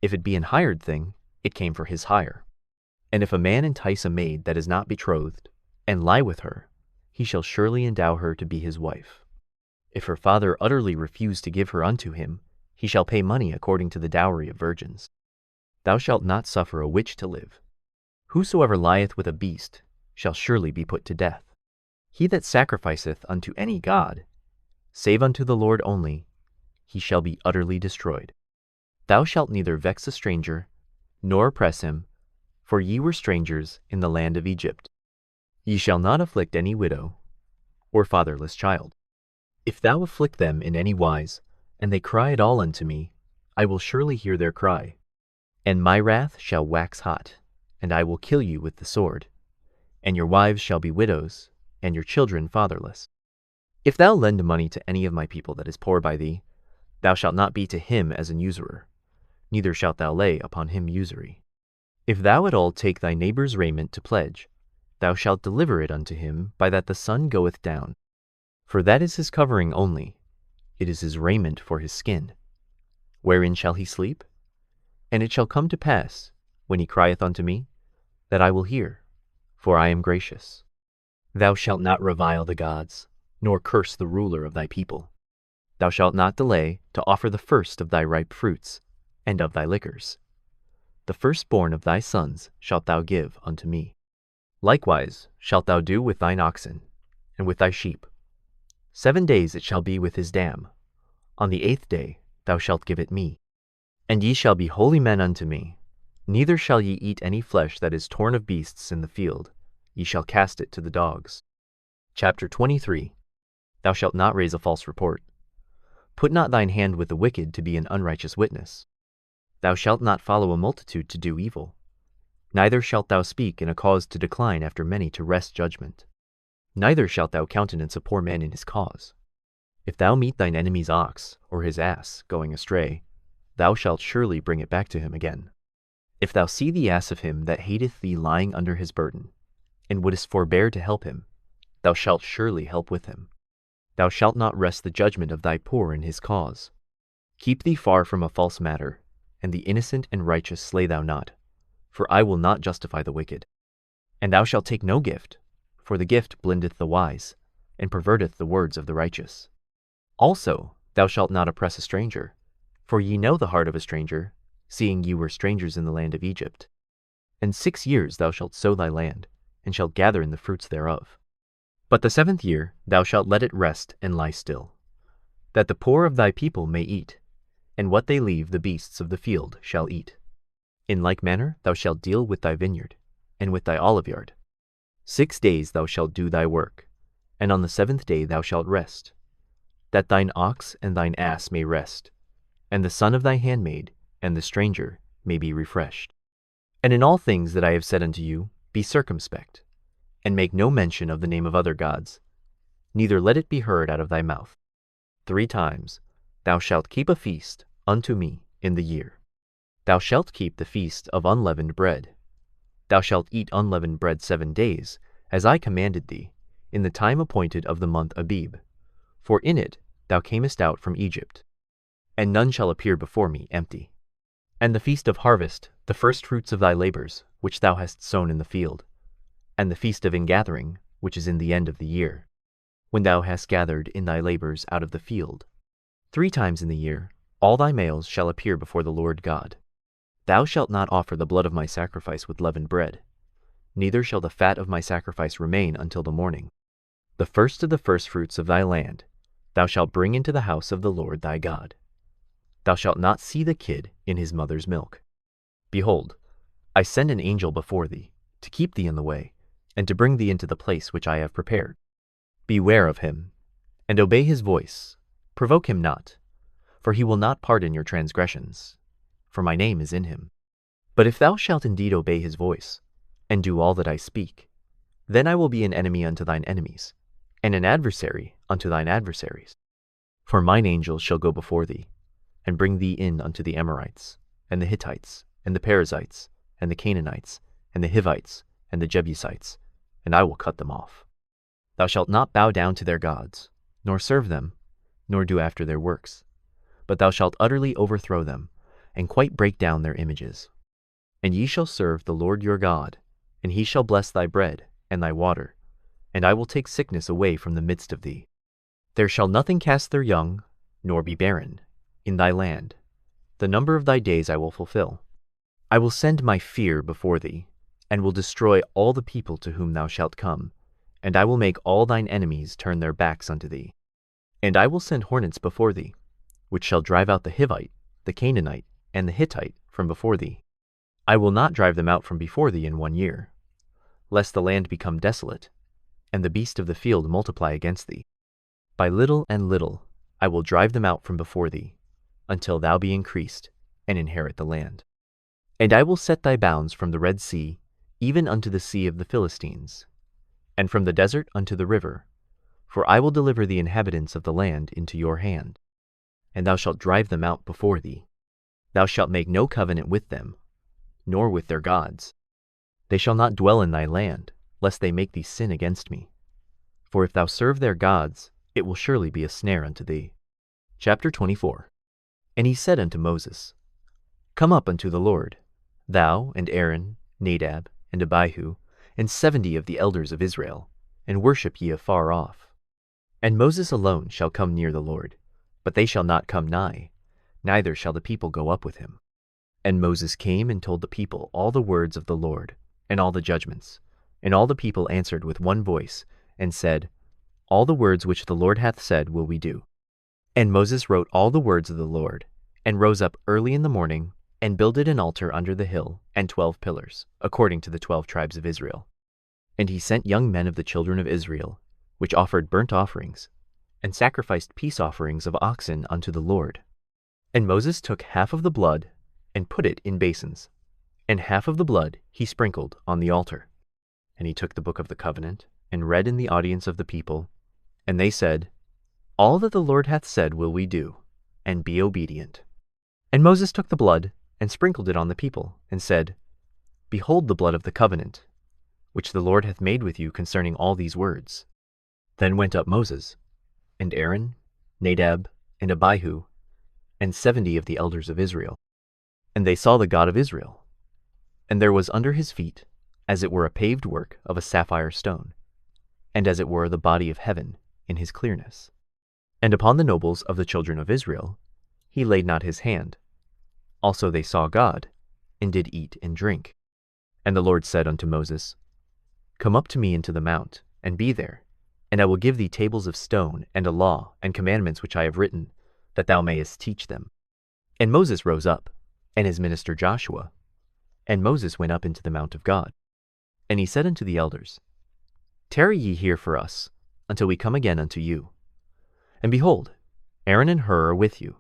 [SPEAKER 1] If it be an hired thing, it came for his hire. And if a man entice a maid that is not betrothed, and lie with her, he shall surely endow her to be his wife. If her father utterly refuse to give her unto him, he shall pay money according to the dowry of virgins. Thou shalt not suffer a witch to live. Whosoever lieth with a beast shall surely be put to death. He that sacrificeth unto any god, save unto the Lord only, he shall be utterly destroyed. Thou shalt neither vex a stranger, nor oppress him, for ye were strangers in the land of Egypt. Ye shall not afflict any widow, or fatherless child. If thou afflict them in any wise, and they cry at all unto me, I will surely hear their cry. And my wrath shall wax hot, and I will kill you with the sword, and your wives shall be widows, and your children fatherless. If thou lend money to any of my people that is poor by thee, thou shalt not be to him as an usurer, neither shalt thou lay upon him usury. If thou at all take thy neighbor's raiment to pledge, thou shalt deliver it unto him by that the sun goeth down. For that is his covering only, it is his raiment for his skin. Wherein shall he sleep? And it shall come to pass, when he crieth unto me, that I will hear, for I am gracious. Thou shalt not revile the gods, nor curse the ruler of thy people. Thou shalt not delay to offer the first of thy ripe fruits, and of thy liquors. The firstborn of thy sons shalt thou give unto me. Likewise shalt thou do with thine oxen, and with thy sheep. 7 days it shall be with his dam. On the 8th day thou shalt give it me. And ye shall be holy men unto me. Neither shall ye eat any flesh that is torn of beasts in the field. Ye shall cast it to the dogs. Chapter 23. Thou shalt not raise a false report. Put not thine hand with the wicked to be an unrighteous witness. Thou shalt not follow a multitude to do evil. Neither shalt thou speak in a cause to decline after many to wrest judgment. Neither shalt thou countenance a poor man in his cause. If thou meet thine enemy's ox or his ass going astray, thou shalt surely bring it back to him again. If thou see the ass of him that hateth thee lying under his burden, and wouldest forbear to help him, thou shalt surely help with him. Thou shalt not wrest the judgment of thy poor in his cause. Keep thee far from a false matter, and the innocent and righteous slay thou not, for I will not justify the wicked. And thou shalt take no gift, for the gift blindeth the wise, and perverteth the words of the righteous. Also thou shalt not oppress a stranger, for ye know the heart of a stranger, seeing ye were strangers in the land of Egypt. And 6 years thou shalt sow thy land, and shalt gather in the fruits thereof. But the 7th year thou shalt let it rest and lie still, that the poor of thy people may eat, and what they leave the beasts of the field shall eat. In like manner thou shalt deal with thy vineyard, and with thy oliveyard. 6 days thou shalt do thy work, and on the 7th day thou shalt rest, that thine ox and thine ass may rest, and the son of thy handmaid and the stranger may be refreshed. And in all things that I have said unto you, be circumspect, and make no mention of the name of other gods, neither let it be heard out of thy mouth. 3 times thou shalt keep a feast unto me in the year. Thou shalt keep the feast of unleavened bread. Thou shalt eat unleavened bread 7 days, as I commanded thee, in the time appointed of the month Abib, for in it thou camest out from Egypt. And none shall appear before me empty. And the feast of harvest, the firstfruits of thy labors, which thou hast sown in the field, and the feast of ingathering, which is in the end of the year, when thou hast gathered in thy labors out of the field. 3 times in the year all thy males shall appear before the Lord God. Thou shalt not offer the blood of my sacrifice with leavened bread, neither shall the fat of my sacrifice remain until the morning. The first of the firstfruits of thy land thou shalt bring into the house of the Lord thy God. Thou shalt not see the kid in his mother's milk. Behold, I send an angel before thee, to keep thee in the way, and to bring thee into the place which I have prepared. Beware of him, and obey his voice. Provoke him not, for he will not pardon your transgressions, for my name is in him. But if thou shalt indeed obey his voice, and do all that I speak, then I will be an enemy unto thine enemies, and an adversary unto thine adversaries. For mine angel shall go before thee, and bring thee in unto the Amorites, and the Hittites, and the Perizzites, and the Canaanites, and the Hivites, and the Jebusites, and I will cut them off. Thou shalt not bow down to their gods, nor serve them, nor do after their works, but thou shalt utterly overthrow them, and quite break down their images. And ye shall serve the Lord your God, and he shall bless thy bread and thy water, and I will take sickness away from the midst of thee. There shall nothing cast their young, nor be barren, in thy land. The number of thy days I will fulfill. I will send my fear before thee, and will destroy all the people to whom thou shalt come, and I will make all thine enemies turn their backs unto thee. And I will send hornets before thee, which shall drive out the Hivite, the Canaanite, and the Hittite from before thee. I will not drive them out from before thee in 1 year, lest the land become desolate, and the beast of the field multiply against thee. By little and little I will drive them out from before thee, until thou be increased, and inherit the land. And I will set thy bounds from the Red Sea, even unto the sea of the Philistines, and from the desert unto the river, for I will deliver the inhabitants of the land into your hand, and thou shalt drive them out before thee. Thou shalt make no covenant with them, nor with their gods. They shall not dwell in thy land, lest they make thee sin against me. For if thou serve their gods, it will surely be a snare unto thee. Chapter 24. And he said unto Moses, Come up unto the Lord, thou and Aaron, Nadab, and Abihu, and 70 of the elders of Israel, and worship ye afar off. And Moses alone shall come near the Lord, but they shall not come nigh, neither shall the people go up with him. And Moses came and told the people all the words of the Lord, and all the judgments. And all the people answered with one voice, and said, All the words which the Lord hath said will we do. And Moses wrote all the words of the Lord, and rose up early in the morning, and builded an altar under the hill, and 12 pillars, according to the 12 tribes of Israel. And he sent young men of the children of Israel, which offered burnt offerings, and sacrificed peace offerings of oxen unto the Lord. And Moses took half of the blood, and put it in basins, and half of the blood he sprinkled on the altar. And he took the book of the covenant, and read in the audience of the people, and they said, All that the Lord hath said will we do, and be obedient. And Moses took the blood, and sprinkled it on the people, and said, Behold the blood of the covenant, which the Lord hath made with you concerning all these words. Then went up Moses, and Aaron, Nadab, and Abihu, and 70 of the elders of Israel. And they saw the God of Israel. And there was under his feet, as it were a paved work of a sapphire stone, and as it were the body of heaven in his clearness. And upon the nobles of the children of Israel he laid not his hand. Also they saw God, and did eat and drink. And the Lord said unto Moses, Come up to me into the mount, and be there, and I will give thee tables of stone, and a law, and commandments which I have written, that thou mayest teach them. And Moses rose up, and his minister Joshua. And Moses went up into the mount of God. And he said unto the elders, Tarry ye here for us, until we come again unto you. And behold, Aaron and Hur are with you.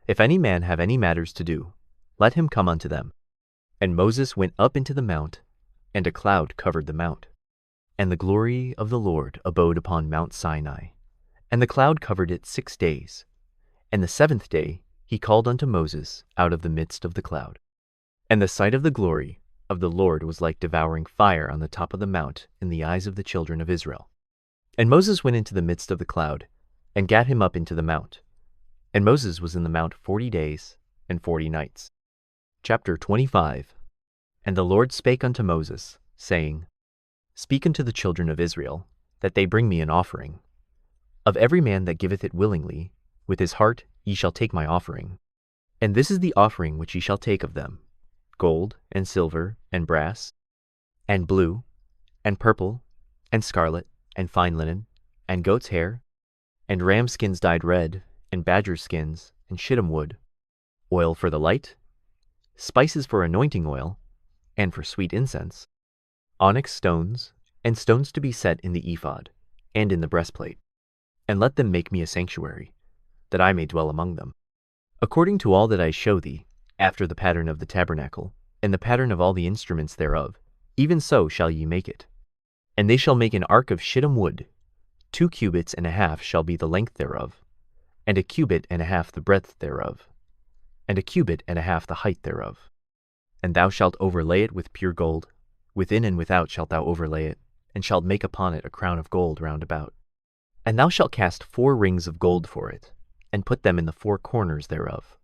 [SPEAKER 1] If any man have any matters to do, let him come unto them. And Moses went up into the mount, and a cloud covered the mount. And the glory of the Lord abode upon Mount Sinai. And the cloud covered it 6 days. And the 7th day he called unto Moses out of the midst of the cloud. And the sight of the glory of the Lord was like devouring fire on the top of the mount in the eyes of the children of Israel. And Moses went into the midst of the cloud, and gat him up into the mount. And Moses was in the mount 40 days and 40 nights. Chapter 25. And the Lord spake unto Moses, saying, Speak unto the children of Israel, that they bring me an offering. Of every man that giveth it willingly, with his heart ye shall take my offering. And this is the offering which ye shall take of them: gold, and silver, and brass, and blue, and purple, and scarlet, and fine linen, and goat's hair, and ram skins dyed red, and badger skins, and shittim wood, oil for the light, spices for anointing oil, and for sweet incense, onyx stones, and stones to be set in the ephod, and in the breastplate. And let them make me a sanctuary, that I may dwell among them. According to all that I show thee, after the pattern of the tabernacle, and the pattern of all the instruments thereof, even so shall ye make it. And they shall make an ark of shittim wood. 2 cubits and a half shall be the length thereof, and 1 cubit and a half the breadth thereof, and 1 cubit and a half the height thereof. And thou shalt overlay it with pure gold, within and without shalt thou overlay it, and shalt make upon it a crown of gold round about. And thou shalt cast 4 rings of gold for it, and put them in the 4 corners thereof.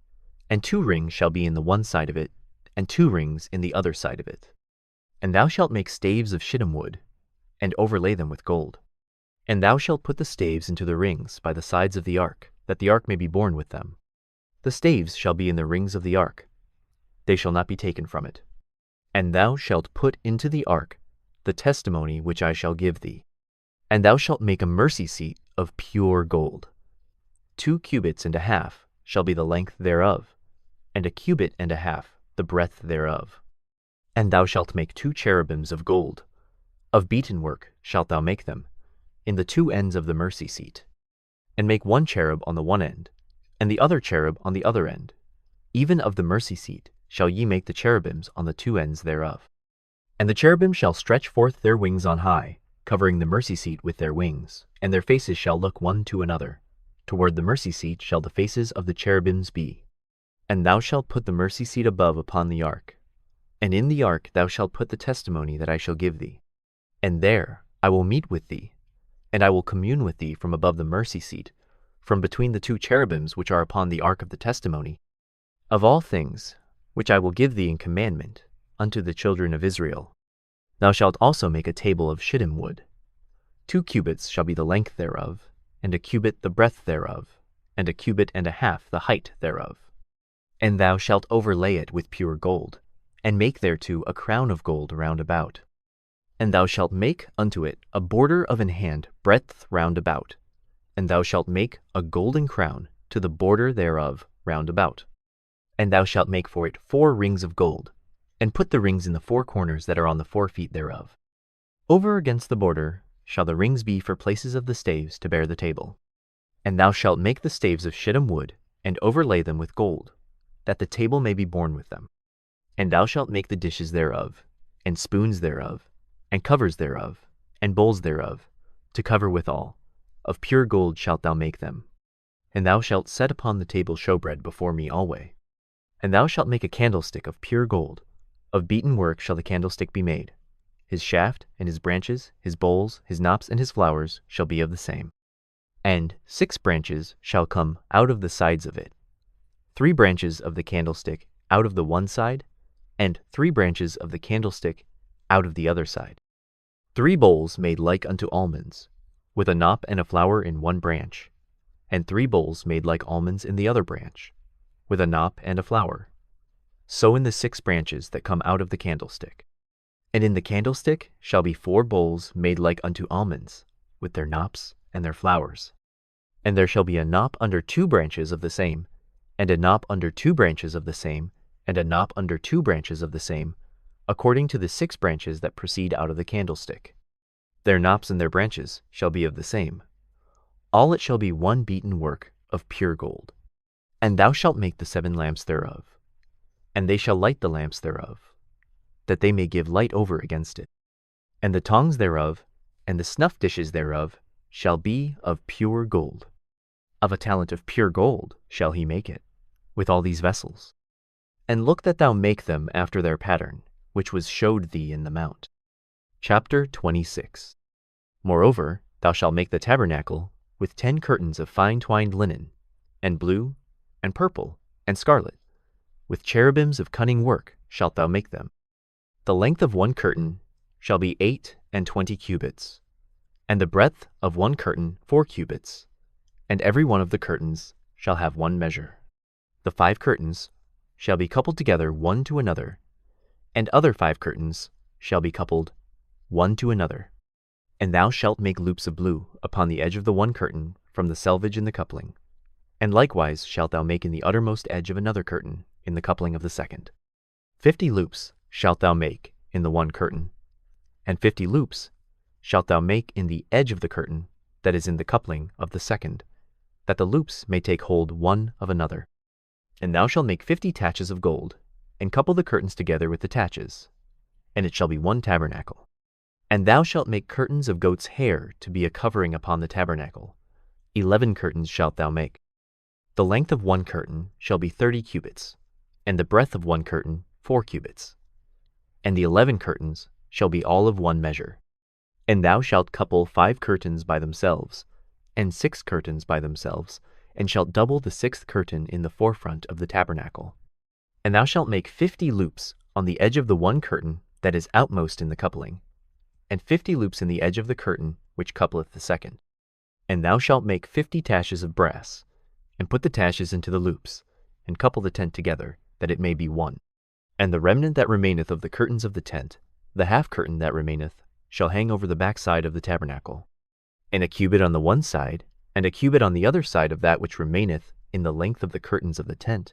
[SPEAKER 1] And 2 rings shall be in the one side of it, and 2 rings in the other side of it. And thou shalt make staves of shittim wood, and overlay them with gold. And thou shalt put the staves into the rings by the sides of the ark, that the ark may be borne with them. The staves shall be in the rings of the ark, they shall not be taken from it. And thou shalt put into the ark the testimony which I shall give thee. And thou shalt make a mercy seat of pure gold. 2 cubits and a half shall be the length thereof, and 1 cubit and a half the breadth thereof. And thou shalt make 2 cherubims of gold. Of beaten work shalt thou make them, in the 2 ends of the mercy seat. And make 1 cherub on the one end, and the other cherub on the other end. Even of the mercy seat shall ye make the cherubims on the 2 ends thereof. And the cherubim shall stretch forth their wings on high, covering the mercy seat with their wings, and their faces shall look one to another. Toward the mercy seat shall the faces of the cherubims be. And thou shalt put the mercy seat above upon the ark. And in the ark thou shalt put the testimony that I shall give thee. And there I will meet with thee, and I will commune with thee from above the mercy seat, from between the two cherubims which are upon the ark of the testimony, of all things which I will give thee in commandment unto the children of Israel. Thou shalt also make a table of shittim wood. 2 cubits shall be the length thereof, and a cubit the breadth thereof, and a cubit and a half the height thereof. And thou shalt overlay it with pure gold, and make thereto a crown of gold round about. And thou shalt make unto it a border of an hand breadth round about, and thou shalt make a golden crown to the border thereof round about. And thou shalt make for it 4 rings of gold, and put the rings in the 4 corners that are on the 4 feet thereof. Over against the border shall the rings be for places of the staves to bear the table. And thou shalt make the staves of shittim wood, and overlay them with gold, that the table may be borne with them. And thou shalt make the dishes thereof, and spoons thereof, and covers thereof, and bowls thereof, to cover withal. Of pure gold shalt thou make them. And thou shalt set upon the table showbread before me alway. And thou shalt make a candlestick of pure gold. Of beaten work shall the candlestick be made. His shaft, and his branches, his bowls, his knops, and his flowers shall be of the same. And 6 branches shall come out of the sides of it, 3 branches of the candlestick out of the one side, and 3 branches of the candlestick out of the other side. 3 bowls made like unto almonds, with a knop and a flower in one branch, and 3 bowls made like almonds in the other branch, with a knop and a flower. So in the 6 branches that come out of the candlestick. And in the candlestick shall be 4 bowls made like unto almonds, with their knops and their flowers. And there shall be a knop under 2 branches of the same, and a knop under 2 branches of the same, and a knop under 2 branches of the same, according to the 6 branches that proceed out of the candlestick. Their knops and their branches shall be of the same. All it shall be one beaten work of pure gold. And thou shalt make the 7 lamps thereof, and they shall light the lamps thereof, that they may give light over against it. And the tongs thereof, and the snuff dishes thereof, shall be of pure gold. Of a talent of pure gold shall he make it, with all these vessels. And look that thou make them after their pattern, which was showed thee in the mount. Chapter 26. Moreover, thou shalt make the tabernacle with 10 curtains of fine twined linen, and blue, and purple, and scarlet. With cherubims of cunning work shalt thou make them. The length of one curtain shall be 28 cubits, and the breadth of one curtain 4 cubits, and every one of the curtains shall have one measure. The 5 curtains shall be coupled together one to another, and other 5 curtains shall be coupled one to another. And thou shalt make loops of blue upon the edge of the one curtain from the selvage in the coupling. And likewise shalt thou make in the uttermost edge of another curtain in the coupling of the second. 50 loops shalt thou make in the one curtain, and 50 loops shalt thou make in the edge of the curtain that is in the coupling of the second, that the loops may take hold one of another. And thou shalt make 50 taches of gold, and couple the curtains together with the taches, and it shall be one tabernacle. And thou shalt make curtains of goat's hair to be a covering upon the tabernacle. 11 curtains shalt thou make. The length of one curtain shall be 30 cubits, and the breadth of one curtain 4 cubits. And the 11 curtains shall be all of one measure. And thou shalt couple 5 curtains by themselves, and 6 curtains by themselves, and shalt double the 6th curtain in the forefront of the tabernacle. And thou shalt make 50 loops on the edge of the one curtain that is outmost in the coupling, and 50 loops in the edge of the curtain which coupleth the second. And thou shalt make 50 taches of brass, and put the taches into the loops, and couple the tent together, that it may be one. And the remnant that remaineth of the curtains of the tent, the half curtain that remaineth, shall hang over the backside of the tabernacle, and a cubit on the one side, and a cubit on the other side of that which remaineth in the length of the curtains of the tent.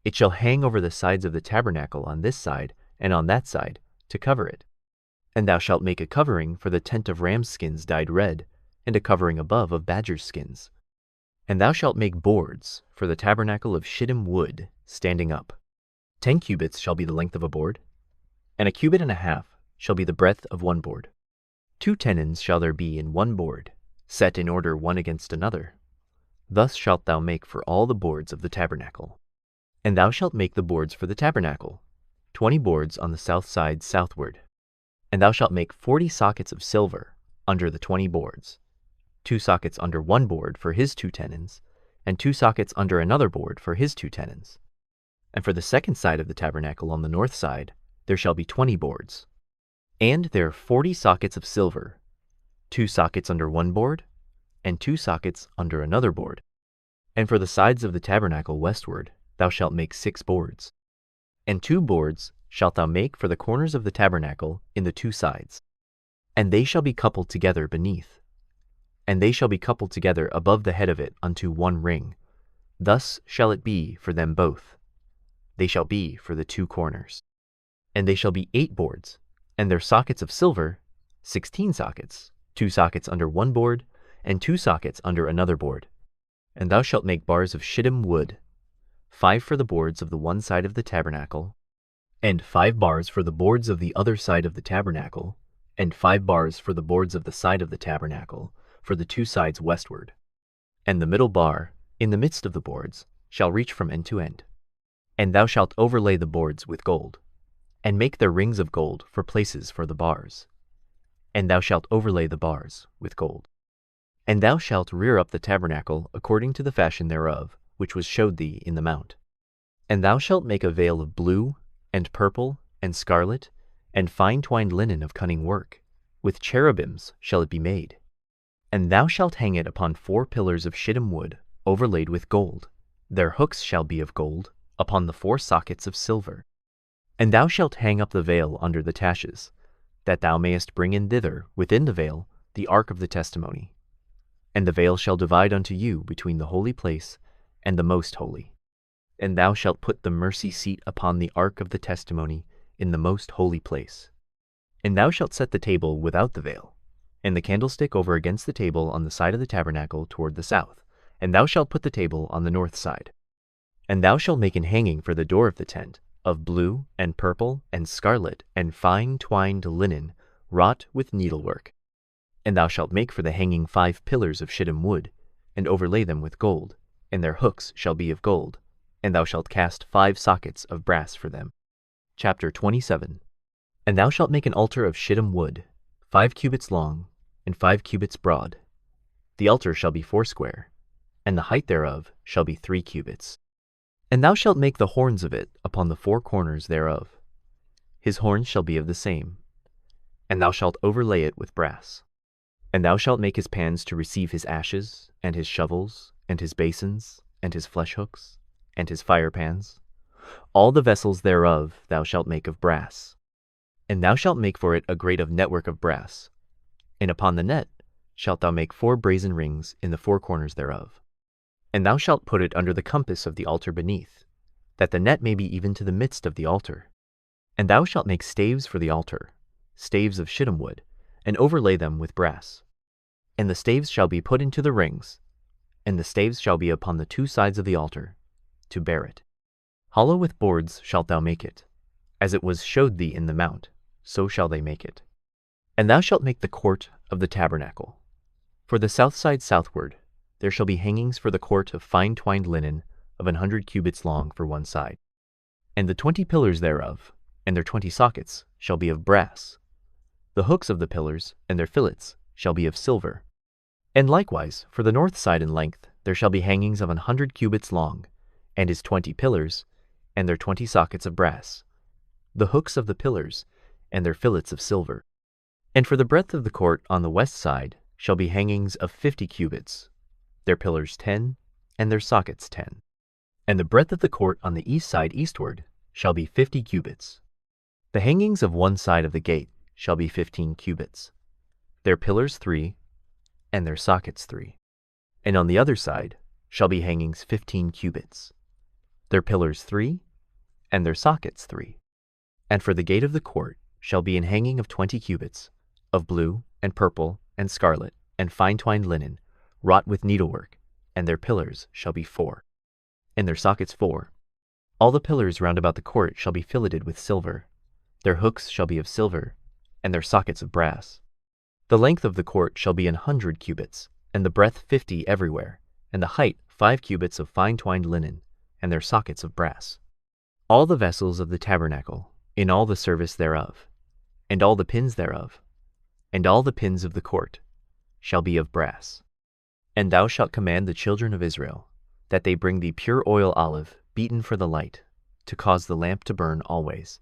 [SPEAKER 1] It shall hang over the sides of the tabernacle on this side and on that side, to cover it. And thou shalt make a covering for the tent of rams' skins dyed red, and a covering above of badgers' skins. And thou shalt make boards for the tabernacle of shittim wood, standing up. 10 cubits shall be the length of a board, and a cubit and a half shall be the breadth of one board. 2 tenons shall there be in one board, set in order one against another. Thus shalt thou make for all the boards of the tabernacle. And thou shalt make the boards for the tabernacle, 20 boards on the south side southward. And thou shalt make 40 sockets of silver under the 20 boards, 2 sockets under one board for his 2 tenons, and 2 sockets under another board for his 2 tenons. And for the second side of the tabernacle on the north side, there shall be 20 boards. And there are 40 sockets of silver, 2 sockets under one board, and 2 sockets under another board. And for the sides of the tabernacle westward, thou shalt make 6 boards. And 2 boards shalt thou make for the corners of the tabernacle in the 2 sides. And they shall be coupled together beneath. And they shall be coupled together above the head of it unto one ring. Thus shall it be for them both. They shall be for the 2 corners. And they shall be 8 boards, and their sockets of silver, 16 sockets, 2 sockets under one board, and 2 sockets under another board. And thou shalt make bars of shittim wood, 5 for the boards of the one side of the tabernacle, and 5 bars for the boards of the other side of the tabernacle, and 5 bars for the boards of the side of the tabernacle, for the 2 sides westward. And the middle bar, in the midst of the boards, shall reach from end to end. And thou shalt overlay the boards with gold, and make their rings of gold for places for the bars. And thou shalt overlay the bars with gold. And thou shalt rear up the tabernacle according to the fashion thereof, which was showed thee in the mount. And thou shalt make a veil of blue, and purple, and scarlet, and fine twined linen of cunning work. With cherubims shall it be made. And thou shalt hang it upon 4 pillars of shittim wood, overlaid with gold. Their hooks shall be of gold, upon the 4 sockets of silver. And thou shalt hang up the veil under the taches, that thou mayest bring in thither, within the veil, the ark of the testimony. And the veil shall divide unto you between the holy place and the most holy. And thou shalt put the mercy seat upon the ark of the testimony in the most holy place. And thou shalt set the table without the veil, and the candlestick over against the table on the side of the tabernacle toward the south. And thou shalt put the table on the north side. And thou shalt make an hanging for the door of the tent, of blue, and purple, and scarlet, and fine twined linen, wrought with needlework. And thou shalt make for the hanging 5 pillars of shittim wood, and overlay them with gold, and their hooks shall be of gold. And thou shalt cast 5 sockets of brass for them. Chapter 27. And thou shalt make an altar of shittim wood, 5 cubits long, and 5 cubits broad. The altar shall be 4 square, and the height thereof shall be 3 cubits. And thou shalt make the horns of it upon the 4 corners thereof. His horns shall be of the same. And thou shalt overlay it with brass. And thou shalt make his pans to receive his ashes, and his shovels, and his basins, and his flesh hooks, and his fire pans. All the vessels thereof thou shalt make of brass. And thou shalt make for it a grate of network of brass. And upon the net shalt thou make 4 brazen rings in the 4 corners thereof. And thou shalt put it under the compass of the altar beneath, that the net may be even to the midst of the altar. And thou shalt make staves for the altar, staves of shittim wood, and overlay them with brass. And the staves shall be put into the rings, and the staves shall be upon the 2 sides of the altar, to bear it. Hollow with boards shalt thou make it, as it was showed thee in the mount, so shall they make it. And thou shalt make the court of the tabernacle. For the south side southward, there shall be hangings for the court of fine twined linen of 100 cubits long for one side. And the 20 pillars thereof, and their 20 sockets, shall be of brass. The hooks of the pillars and their fillets shall be of silver. And likewise, for the north side in length, there shall be hangings of 100 cubits long, and his 20 pillars, and their 20 sockets of brass. The hooks of the pillars, and their fillets of silver. And for the breadth of the court on the west side shall be hangings of 50 cubits, their pillars 10, and their sockets 10. And the breadth of the court on the east side eastward shall be 50 cubits. The hangings of one side of the gate shall be 15 cubits, their pillars 3, and their sockets 3. And on the other side shall be hangings 15 cubits, their pillars 3, and their sockets 3. And for the gate of the court shall be an hanging of 20 cubits, of blue, and purple, and scarlet, and fine twined linen, wrought with needlework, and their pillars shall be 4, and their sockets 4. All the pillars round about the court shall be filleted with silver. Their hooks shall be of silver, and their sockets of brass. The length of the court shall be 100 cubits, and the breadth 50 everywhere, and the height 5 cubits of fine twined linen, and their sockets of brass. All the vessels of the tabernacle, in all the service thereof, and all the pins thereof, and all the pins of the court, shall be of brass. And thou shalt command the children of Israel, that they bring thee pure oil olive, beaten for the light, to cause the lamp to burn always.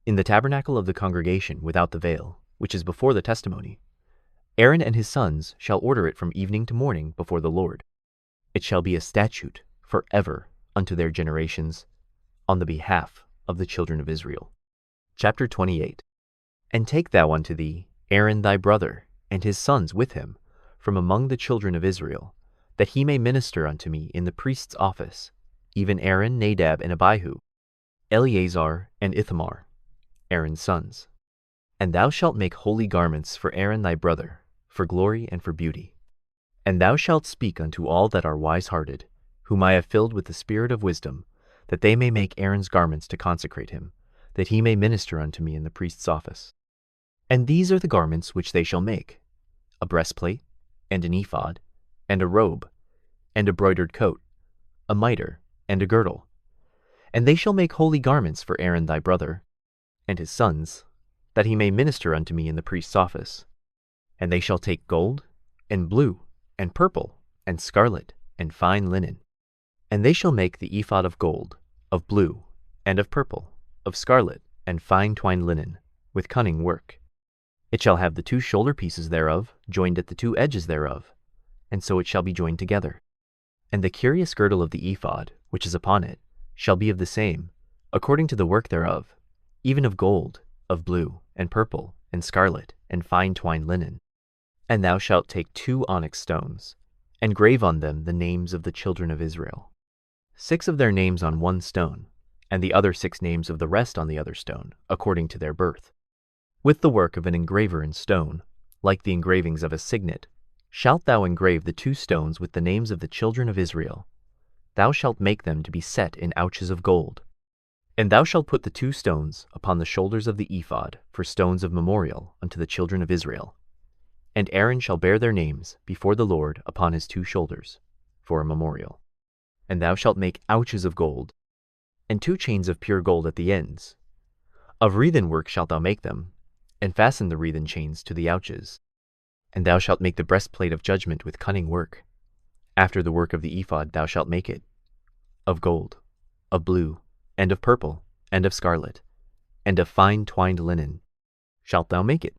[SPEAKER 1] In the tabernacle of the congregation without the veil, which is before the testimony, Aaron and his sons shall order it from evening to morning before the Lord. It shall be a statute forever unto their generations, on the behalf of the children of Israel. Chapter 28. And take thou unto thee Aaron thy brother, and his sons with him, from among the children of Israel, that he may minister unto me in the priest's office, even Aaron, Nadab, and Abihu, Eleazar, and Ithamar, Aaron's sons. And thou shalt make holy garments for Aaron thy brother, for glory and for beauty. And thou shalt speak unto all that are wise-hearted, whom I have filled with the spirit of wisdom, that they may make Aaron's garments to consecrate him, that he may minister unto me in the priest's office. And these are the garments which they shall make: a breastplate, and an ephod, and a robe, and a broidered coat, a mitre, and a girdle. And they shall make holy garments for Aaron thy brother, and his sons, that he may minister unto me in the priest's office. And they shall take gold, and blue, and purple, and scarlet, and fine linen. And they shall make the ephod of gold, of blue, and of purple, of scarlet, and fine twined linen, with cunning work. It shall have the two shoulder pieces thereof joined at the two edges thereof, and so it shall be joined together. And the curious girdle of the ephod, which is upon it, shall be of the same, according to the work thereof, even of gold, of blue, and purple, and scarlet, and fine twined linen. And thou shalt take 2 onyx stones, and grave on them the names of the children of Israel, 6 of their names on one stone, and the other 6 names of the rest on the other stone, according to their birth. With the work of an engraver in stone, like the engravings of a signet, shalt thou engrave the 2 stones with the names of the children of Israel. Thou shalt make them to be set in ouches of gold. And thou shalt put the 2 stones upon the shoulders of the ephod for stones of memorial unto the children of Israel. And Aaron shall bear their names before the Lord upon his 2 shoulders, for a memorial. And thou shalt make ouches of gold, and 2 chains of pure gold at the ends. Of wreathen work shalt thou make them, and fasten the wreathen chains to the ouches. And thou shalt make the breastplate of judgment with cunning work. After the work of the ephod thou shalt make it, of gold, of blue, and of purple, and of scarlet, and of fine twined linen shalt thou make it.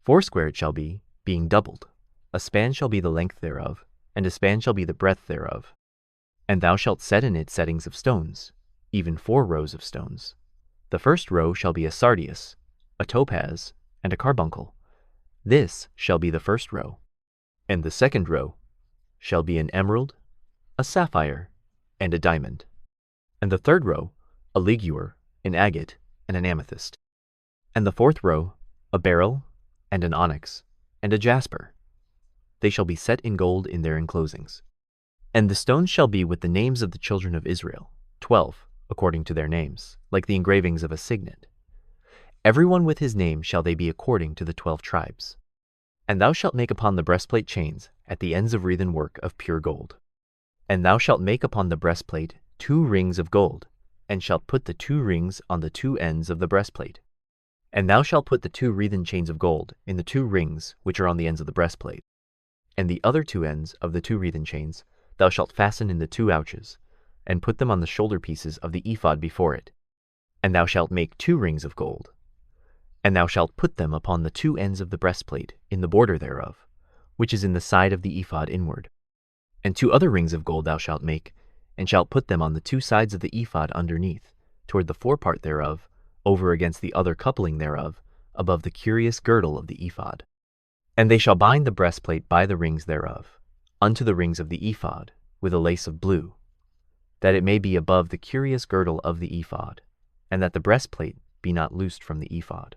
[SPEAKER 1] 4 it shall be, being doubled. A span shall be the length thereof, and a span shall be the breadth thereof. And thou shalt set in it settings of stones, even 4 rows of stones. The first row shall be a sardius, a topaz, and a carbuncle. This shall be the first row. And the second row shall be an emerald, a sapphire, and a diamond. And the third row a ligure, an agate, and an amethyst. And the 4th row a beryl, and an onyx, and a jasper. They shall be set in gold in their enclosings. And the stones shall be with the names of the children of Israel, 12, according to their names, like the engravings of a signet. Every one with his name shall they be according to the 12 tribes. And thou shalt make upon the breastplate chains at the ends of wreathen work of pure gold. And thou shalt make upon the breastplate 2 rings of gold, and shalt put the 2 rings on the 2 ends of the breastplate. And thou shalt put the 2 wreathen chains of gold in the 2 rings which are on the ends of the breastplate. And the other 2 ends of the 2 wreathen chains thou shalt fasten in the 2 ouches, and put them on the shoulder pieces of the ephod before it. And thou shalt make 2 rings of gold. And thou shalt put them upon the 2 ends of the breastplate in the border thereof, which is in the side of the ephod inward. And 2 other rings of gold thou shalt make, and shalt put them on the 2 sides of the ephod underneath, toward the forepart thereof, over against the other coupling thereof, above the curious girdle of the ephod. And they shall bind the breastplate by the rings thereof, unto the rings of the ephod, with a lace of blue, that it may be above the curious girdle of the ephod, and that the breastplate be not loosed from the ephod.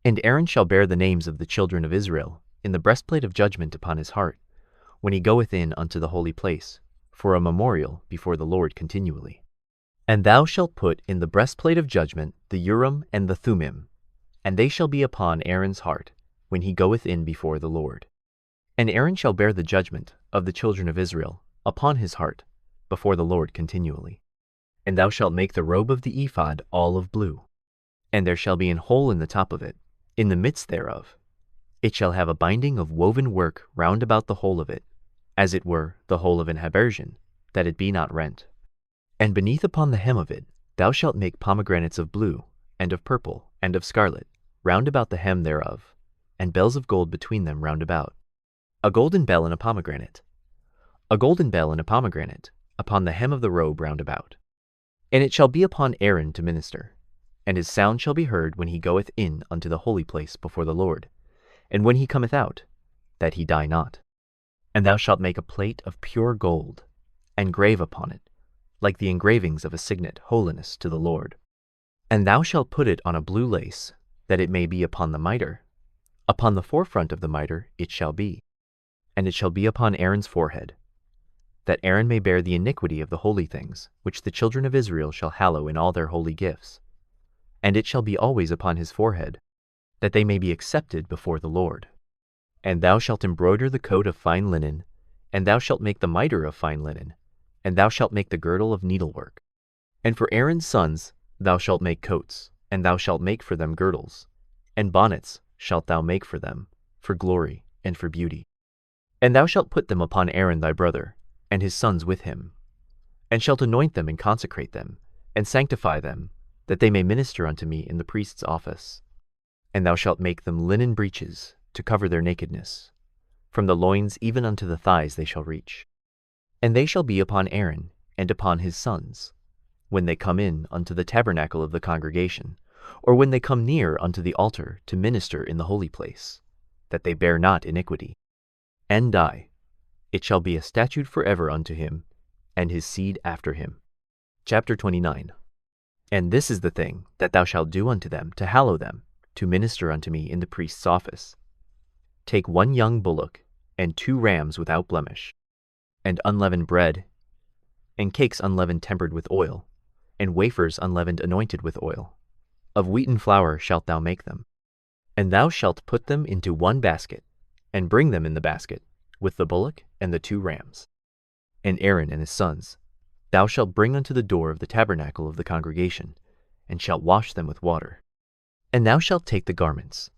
[SPEAKER 1] And Aaron shall bear the names of the children of Israel in the breastplate of judgment upon his heart, when he goeth in unto the holy place, for a memorial before the Lord continually. And thou shalt put in the breastplate of judgment the Urim and the Thummim, and they shall be upon Aaron's heart, when he goeth in before the Lord. And Aaron shall bear the judgment of the children of Israel upon his heart, before the Lord continually. And thou shalt make the robe of the ephod all of blue, and there shall be an hole in the top of it, in the midst thereof. It shall have a binding of woven work round about the whole of it, as it were the whole of an habergeon, that it be not rent. And beneath upon the hem of it thou shalt make pomegranates of blue, and of purple, and of scarlet, round about the hem thereof, and bells of gold between them round about. A golden bell and a pomegranate. A golden bell and a pomegranate, upon the hem of the robe round about. And it shall be upon Aaron to minister, and his sound shall be heard when he goeth in unto the holy place before the Lord, and when he cometh out, that he die not. And thou shalt make a plate of pure gold, and grave upon it, like the engravings of a signet, holiness to the Lord. And thou shalt put it on a blue lace, that it may be upon the mitre. Upon the forefront of the mitre it shall be, and it shall be upon Aaron's forehead, that Aaron may bear the iniquity of the holy things, which the children of Israel shall hallow in all their holy gifts. And it shall be always upon his forehead, that they may be accepted before the Lord. And thou shalt embroider the coat of fine linen, and thou shalt make the mitre of fine linen, and thou shalt make the girdle of needlework. And for Aaron's sons thou shalt make coats, and thou shalt make for them girdles, and bonnets shalt thou make for them, for glory and for beauty. And thou shalt put them upon Aaron thy brother, and his sons with him, and shalt anoint them and consecrate them, and sanctify them, that they may minister unto me in the priest's office. And thou shalt make them linen breeches, to cover their nakedness. From the loins even unto the thighs they shall reach. And they shall be upon Aaron and upon his sons, when they come in unto the tabernacle of the congregation, or when they come near unto the altar to minister in the holy place, that they bear not iniquity, and die. It shall be a statute forever unto him, and his seed after him. Chapter 29. And this is the thing that thou shalt do unto them to hallow them, to minister unto me in the priest's office. Take 1 young bullock, and 2 rams without blemish, and unleavened bread, and cakes unleavened tempered with oil, and wafers unleavened anointed with oil. Of wheaten flour shalt thou make them. And thou shalt put them into 1 basket, and bring them in the basket, with the bullock and the 2 rams. And Aaron and his sons thou shalt bring unto the door of the tabernacle of the congregation, and shalt wash them with water. And thou shalt take the garments,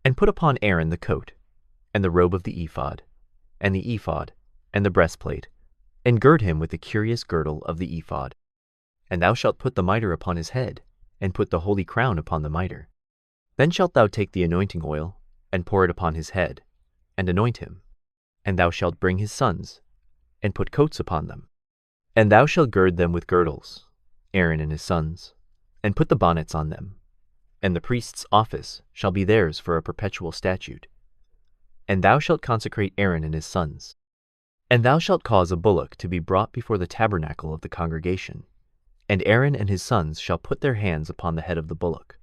[SPEAKER 1] and put upon Aaron the coat, and the robe of the ephod, and the breastplate, and gird him with the curious girdle of the ephod. And thou shalt put the mitre upon his head, and put the holy crown upon the mitre. Then shalt thou take the anointing oil, and pour it upon his head, and anoint him. And thou shalt bring his sons, and put coats upon them. And thou shalt gird them with girdles, Aaron and his sons, and put the bonnets on them. And the priest's office shall be theirs for a perpetual statute. And thou shalt consecrate Aaron and his sons. And thou shalt cause a bullock to be brought before the tabernacle of the congregation. And Aaron and his sons shall put their hands upon the head of the bullock.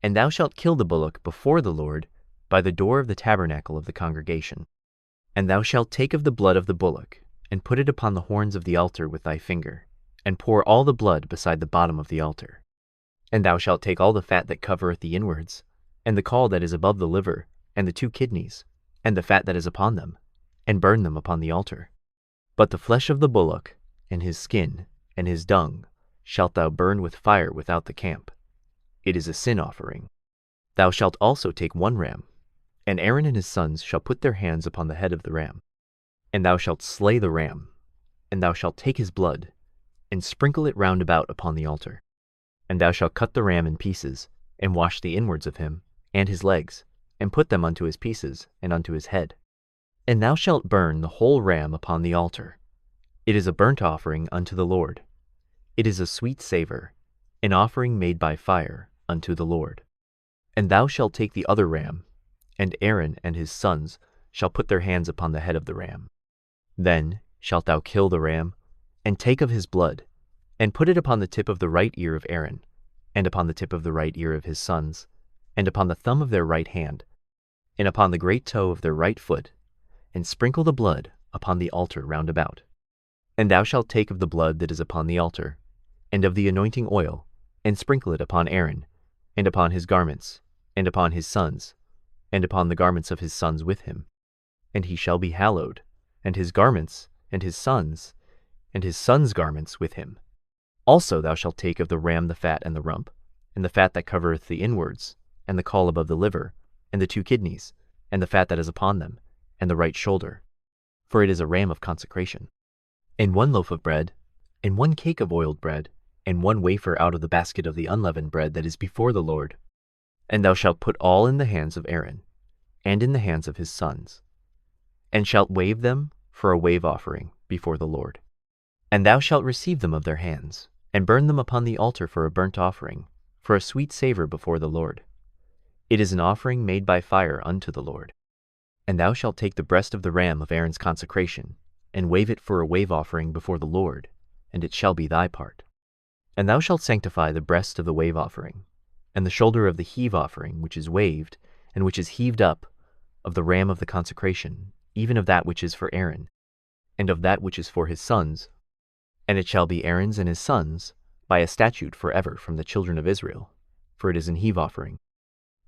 [SPEAKER 1] And thou shalt kill the bullock before the Lord by the door of the tabernacle of the congregation. And thou shalt take of the blood of the bullock, and put it upon the horns of the altar with thy finger, and pour all the blood beside the bottom of the altar. And thou shalt take all the fat that covereth the inwards, and the caul that is above the liver, and the 2 kidneys, and the fat that is upon them, and burn them upon the altar. But the flesh of the bullock, and his skin, and his dung, shalt thou burn with fire without the camp. It is a sin offering. Thou shalt also take 1 ram, and Aaron and his sons shall put their hands upon the head of the ram. And thou shalt slay the ram, and thou shalt take his blood, and sprinkle it round about upon the altar. And thou shalt cut the ram in pieces, and wash the inwards of him, and his legs, and put them unto his pieces, and unto his head. And thou shalt burn the whole ram upon the altar. It is a burnt offering unto the Lord. It is a sweet savour, an offering made by fire unto the Lord. And thou shalt take the other ram, and Aaron and his sons shall put their hands upon the head of the ram. Then shalt thou kill the ram, and take of his blood, and put it upon the tip of the right ear of Aaron, and upon the tip of the right ear of his sons, and upon the thumb of their right hand, and upon the great toe of their right foot, and sprinkle the blood upon the altar round about. And thou shalt take of the blood that is upon the altar, and of the anointing oil, and sprinkle it upon Aaron, and upon his garments, and upon his sons, and upon the garments of his sons with him. And he shall be hallowed, and his garments, and his sons' garments with him. Also thou shalt take of the ram the fat and the rump, and the fat that covereth the inwards, and the caul above the liver, and the 2 kidneys, and the fat that is upon them, and the right shoulder. for it is a ram of consecration. And 1 loaf of bread, and 1 cake of oiled bread, and 1 wafer out of the basket of the unleavened bread that is before the Lord. And thou shalt put all in the hands of Aaron, and in the hands of his sons, and shalt wave them for a wave offering before the Lord. And thou shalt receive them of their hands, and burn them upon the altar for a burnt offering, for a sweet savor before the Lord. It is an offering made by fire unto the Lord. And thou shalt take the breast of the ram of Aaron's consecration, and wave it for a wave offering before the Lord, and it shall be thy part. And thou shalt sanctify the breast of the wave offering, and the shoulder of the heave offering which is waved, and which is heaved up, of the ram of the consecration, even of that which is for Aaron, and of that which is for his sons. And it shall be Aaron's and his sons, by a statute forever from the children of Israel, for it is an heave offering.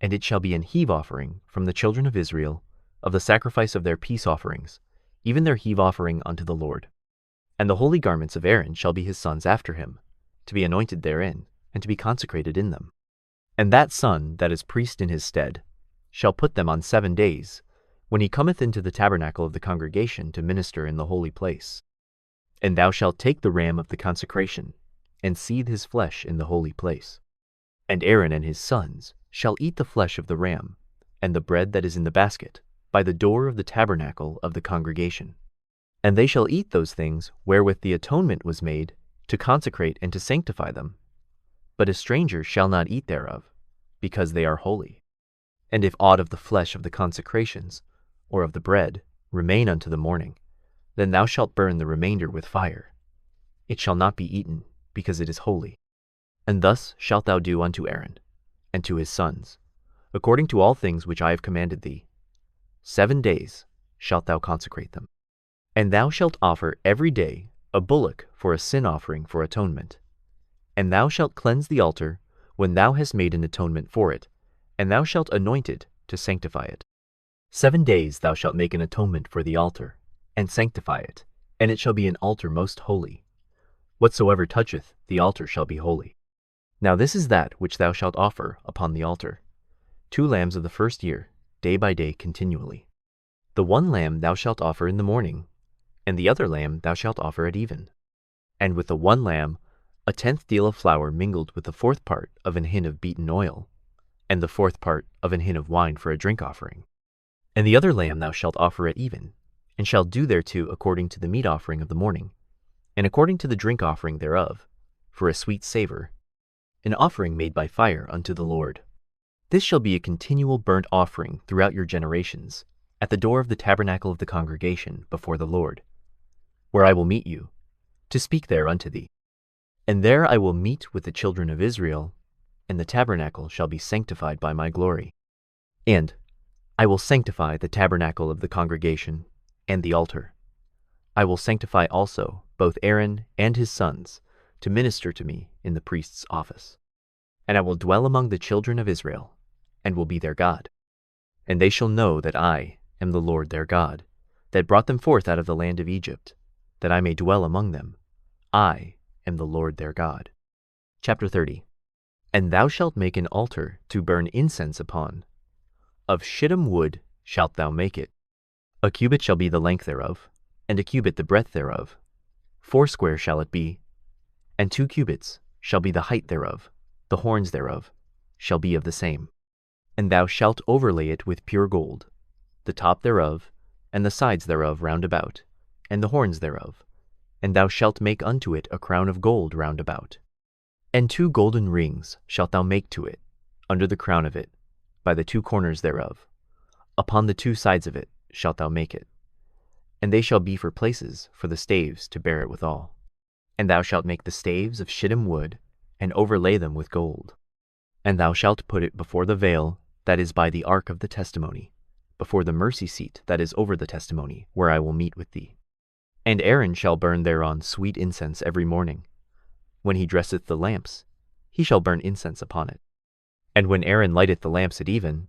[SPEAKER 1] And it shall be an heave offering from the children of Israel, of the sacrifice of their peace offerings, even their heave offering unto the Lord. And the holy garments of Aaron shall be his sons after him, to be anointed therein, and to be consecrated in them. And that son that is priest in his stead shall put them on 7 days, when he cometh into the tabernacle of the congregation to minister in the holy place. And thou shalt take the ram of the consecration, and seethe his flesh in the holy place. And Aaron and his sons shall eat the flesh of the ram, and the bread that is in the basket, by the door of the tabernacle of the congregation. And they shall eat those things wherewith the atonement was made, to consecrate and to sanctify them. But a stranger shall not eat thereof, because they are holy. And if aught of the flesh of the consecrations, or of the bread, remain unto the morning, then thou shalt burn the remainder with fire. It shall not be eaten, because it is holy. And thus shalt thou do unto Aaron, and to his sons, according to all things which I have commanded thee. 7 days shalt thou consecrate them. And thou shalt offer every day a bullock for a sin offering for atonement. And thou shalt cleanse the altar when thou hast made an atonement for it, and thou shalt anoint it to sanctify it. 7 days thou shalt make an atonement for the altar, and sanctify it, and it shall be an altar most holy. Whatsoever toucheth the altar shall be holy. Now this is that which thou shalt offer upon the altar: 2 lambs of the first year, day by day continually. The 1 lamb thou shalt offer in the morning, and the other lamb thou shalt offer at even. And with the 1 lamb 1/10 deal of flour mingled with the 4th part of an hin of beaten oil, and the 4th part of an hin of wine for a drink offering. And the other lamb thou shalt offer at even, and shalt do thereto according to the meat offering of the morning, and according to the drink offering thereof, for a sweet savor, an offering made by fire unto the Lord. This shall be a continual burnt offering throughout your generations, at the door of the tabernacle of the congregation before the Lord, where I will meet you, to speak there unto thee. And there I will meet with the children of Israel, and the tabernacle shall be sanctified by my glory. And I will sanctify the tabernacle of the congregation, and the altar. I will sanctify also both Aaron and his sons, to minister to me in the priest's office. And I will dwell among the children of Israel, and will be their God. And they shall know that I am the Lord their God, that brought them forth out of the land of Egypt, that I may dwell among them. I am the Lord their God. Chapter 30. And thou shalt make an altar to burn incense upon. Of shittim wood shalt thou make it. A cubit shall be the length thereof, and a cubit the breadth thereof. 4 shall it be, and 2 cubits shall be the height thereof. The horns thereof shall be of the same. And thou shalt overlay it with pure gold, the top thereof, and the sides thereof round about, and the horns thereof. And thou shalt make unto it a crown of gold round about. And 2 golden rings shalt thou make to it, under the crown of it, by the 2 corners thereof. Upon the 2 sides of it shalt thou make it. And they shall be for places for the staves to bear it withal. And thou shalt make the staves of shittim wood, and overlay them with gold. And thou shalt put it before the veil that is by the ark of the testimony, before the mercy seat that is over the testimony, where I will meet with thee. And Aaron shall burn thereon sweet incense every morning. When he dresseth the lamps, he shall burn incense upon it. And when Aaron lighteth the lamps at even,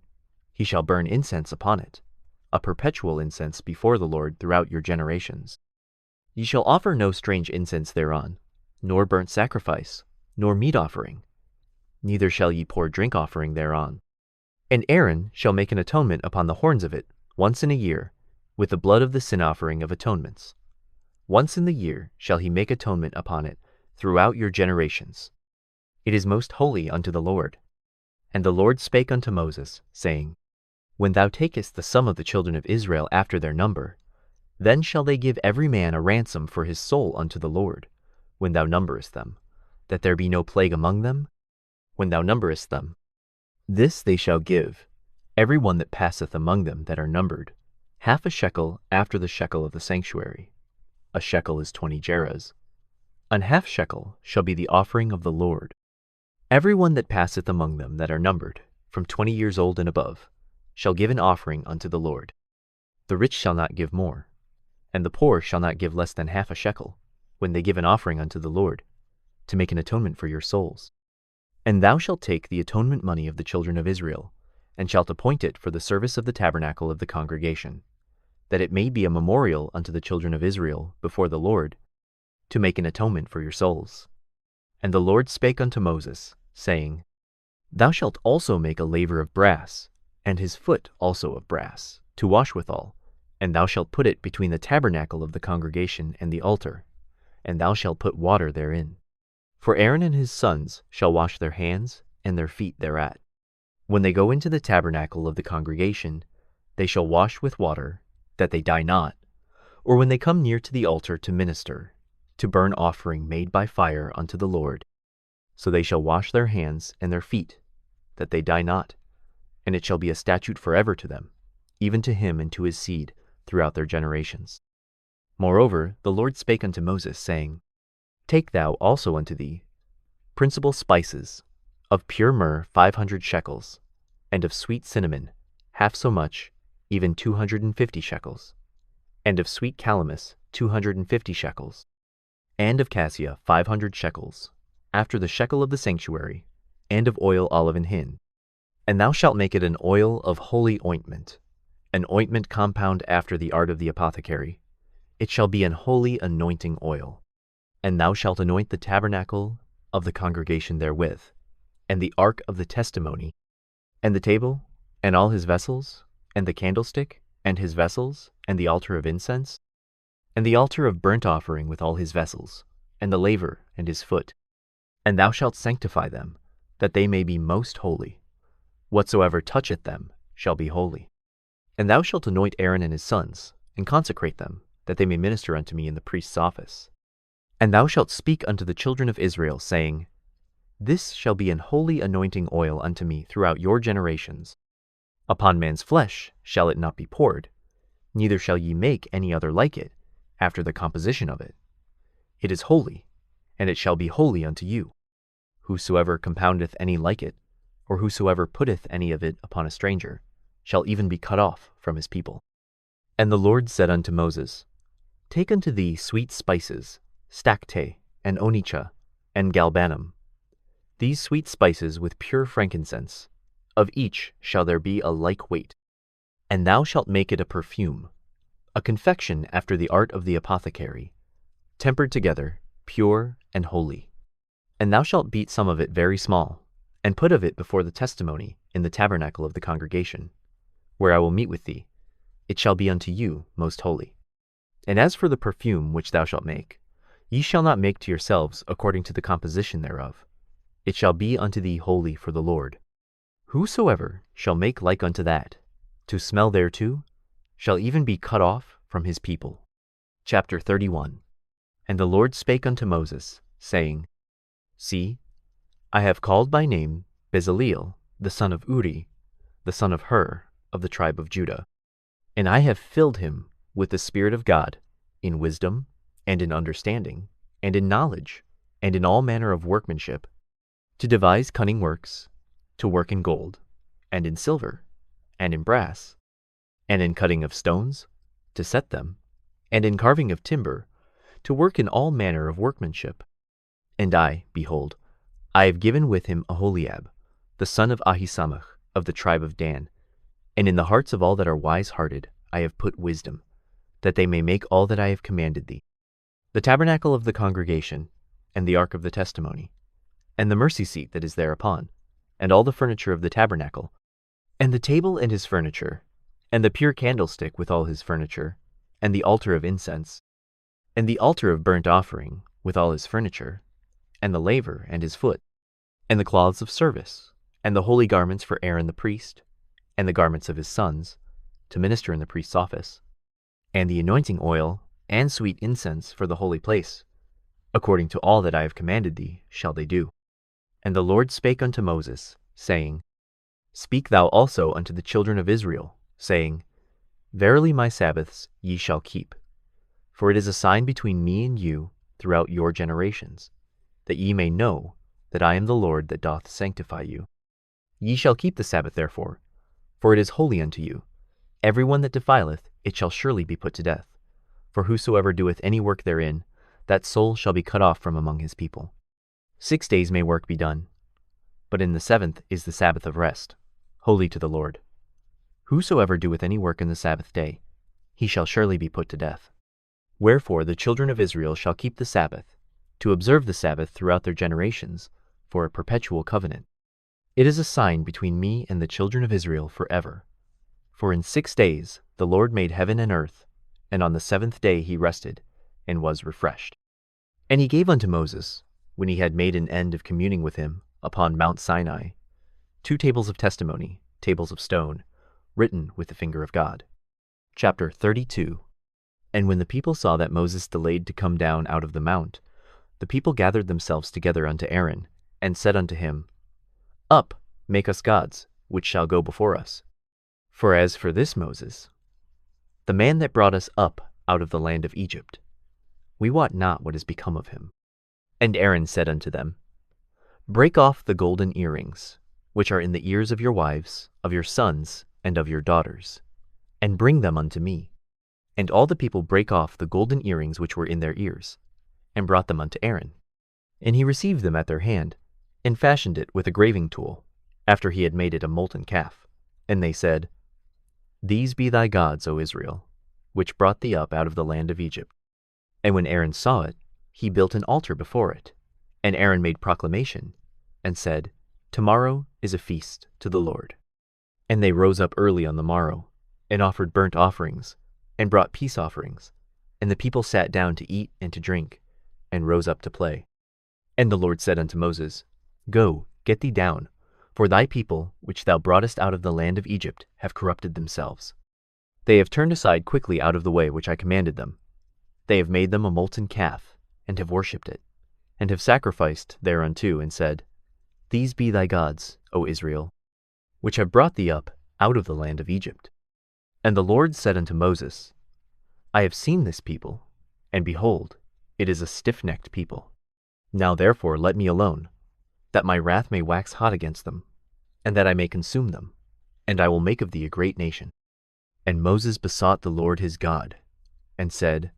[SPEAKER 1] he shall burn incense upon it, a perpetual incense before the Lord throughout your generations. Ye shall offer no strange incense thereon, nor burnt sacrifice, nor meat offering, neither shall ye pour drink offering thereon. And Aaron shall make an atonement upon the horns of it once in a year, with the blood of the sin offering of atonements. Once in the year shall he make atonement upon it throughout your generations. It is most holy unto the Lord. And the Lord spake unto Moses, saying, When thou takest the sum of the children of Israel after their number, then shall they give every man a ransom for his soul unto the Lord, when thou numberest them, that there be no plague among them, when thou numberest them. This they shall give, every one that passeth among them that are numbered, half a shekel after the shekel of the sanctuary. A shekel is 20 gerahs. An half shekel shall be the offering of the Lord. Every one that passeth among them that are numbered, from 20 years old and above, shall give an offering unto the Lord. The rich shall not give more, and the poor shall not give less than half a shekel, when they give an offering unto the Lord, to make an atonement for your souls. And thou shalt take the atonement money of the children of Israel, and shalt appoint it for the service of the tabernacle of the congregation, that it may be a memorial unto the children of Israel before the Lord, to make an atonement for your souls. And the Lord spake unto Moses, saying, Thou shalt also make a laver of brass, and his foot also of brass, to wash withal, and thou shalt put it between the tabernacle of the congregation and the altar, and thou shalt put water therein. For Aaron and his sons shall wash their hands and their feet thereat. When they go into the tabernacle of the congregation, they shall wash with water, that they die not, or when they come near to the altar to minister, to burn offering made by fire unto the Lord. So they shall wash their hands and their feet, that they die not, and it shall be a statute forever to them, even to him and to his seed throughout their generations. Moreover, the Lord spake unto Moses, saying, Take thou also unto thee principal spices, of pure myrrh 500 shekels, and of sweet cinnamon half so much, even 250 shekels, and of sweet calamus 250 shekels, and of cassia 500 shekels, after the shekel of the sanctuary, and of oil olive and hin. And thou shalt make it an oil of holy ointment, an ointment compound after the art of the apothecary. It shall be an holy anointing oil. And thou shalt anoint the tabernacle of the congregation therewith, and the ark of the testimony, and the table, and all his vessels, and the candlestick, and his vessels, and the altar of incense, and the altar of burnt offering with all his vessels, and the laver and his foot. And thou shalt sanctify them, that they may be most holy. Whatsoever toucheth them shall be holy. And thou shalt anoint Aaron and his sons, and consecrate them, that they may minister unto me in the priest's office. And thou shalt speak unto the children of Israel, saying, This shall be an holy anointing oil unto me throughout your generations. Upon man's flesh shall it not be poured, neither shall ye make any other like it, after the composition of it. It is holy, and it shall be holy unto you. Whosoever compoundeth any like it, or whosoever putteth any of it upon a stranger, shall even be cut off from his people. And the Lord said unto Moses, Take unto thee sweet spices, stacte, and onycha, and galbanum, these sweet spices with pure frankincense, of each shall there be a like weight. And thou shalt make it a perfume, a confection after the art of the apothecary, tempered together, pure and holy. And thou shalt beat some of it very small, and put of it before the testimony in the tabernacle of the congregation, where I will meet with thee. It shall be unto you most holy. And as for the perfume which thou shalt make, ye shall not make to yourselves according to the composition thereof. It shall be unto thee holy for the Lord. Whosoever shall make like unto that, to smell thereto, shall even be cut off from his people. Chapter 31. And the Lord spake unto Moses, saying, See, I have called by name Bezaleel, the son of Uri, the son of Hur, of the tribe of Judah. And I have filled him with the Spirit of God, in wisdom, and in understanding, and in knowledge, and in all manner of workmanship, to devise cunning works, to work in gold, and in silver, and in brass, and in cutting of stones, to set them, and in carving of timber, to work in all manner of workmanship. And I, behold, I have given with him Aholiab, the son of Ahisamach, of the tribe of Dan, and in the hearts of all that are wise-hearted I have put wisdom, that they may make all that I have commanded thee, the tabernacle of the congregation, and the ark of the testimony, and the mercy seat that is thereupon, and all the furniture of the tabernacle, and the table and his furniture, and the pure candlestick with all his furniture, and the altar of incense, and the altar of burnt offering with all his furniture, and the laver and his foot, and the cloths of service, and the holy garments for Aaron the priest, and the garments of his sons, to minister in the priest's office, and the anointing oil and sweet incense for the holy place. According to all that I have commanded thee shall they do. And the Lord spake unto Moses, saying, Speak thou also unto the children of Israel, saying, Verily my Sabbaths ye shall keep. For it is a sign between me and you throughout your generations, that ye may know that I am the Lord that doth sanctify you. Ye shall keep the Sabbath therefore, for it is holy unto you. Every one that defileth it shall surely be put to death. For whosoever doeth any work therein, that soul shall be cut off from among his people. 6 days may work be done, but in the 7th is the Sabbath of rest, holy to the Lord. Whosoever doeth any work in the Sabbath day, he shall surely be put to death. Wherefore the children of Israel shall keep the Sabbath, to observe the Sabbath throughout their generations, for a perpetual covenant. It is a sign between me and the children of Israel forever. For in 6 days the Lord made heaven and earth, and on the 7th day he rested, and was refreshed. And he gave unto Moses, when he had made an end of communing with him upon Mount Sinai, 2 tables of testimony, tables of stone, written with the finger of God. Chapter 32. And when the people saw that Moses delayed to come down out of the mount, the people gathered themselves together unto Aaron, and said unto him, Up, make us gods, which shall go before us. For as for this Moses, the man that brought us up out of the land of Egypt, we wot not what is become of him. And Aaron said unto them, Break off the golden earrings, which are in the ears of your wives, of your sons, and of your daughters, and bring them unto me. And all the people brake off the golden earrings which were in their ears, and brought them unto Aaron. And he received them at their hand, and fashioned it with a graving tool, after he had made it a molten calf. And they said, These be thy gods, O Israel, which brought thee up out of the land of Egypt. And when Aaron saw it, he built an altar before it. And Aaron made proclamation, and said, Tomorrow is a feast to the Lord. And they rose up early on the morrow, and offered burnt offerings, and brought peace offerings. And the people sat down to eat and to drink, and rose up to play. And the Lord said unto Moses, Go, get thee down, for thy people, which thou broughtest out of the land of Egypt, have corrupted themselves. They have turned aside quickly out of the way which I commanded them. They have made them a molten calf, and have worshipped it, and have sacrificed thereunto, and said, These be thy gods, O Israel, which have brought thee up out of the land of Egypt. And the Lord said unto Moses, I have seen this people, and behold, it is a stiff-necked people. Now therefore let me alone, that my wrath may wax hot against them, and that I may consume them, and I will make of thee a great nation. And Moses besought the Lord his God, and said,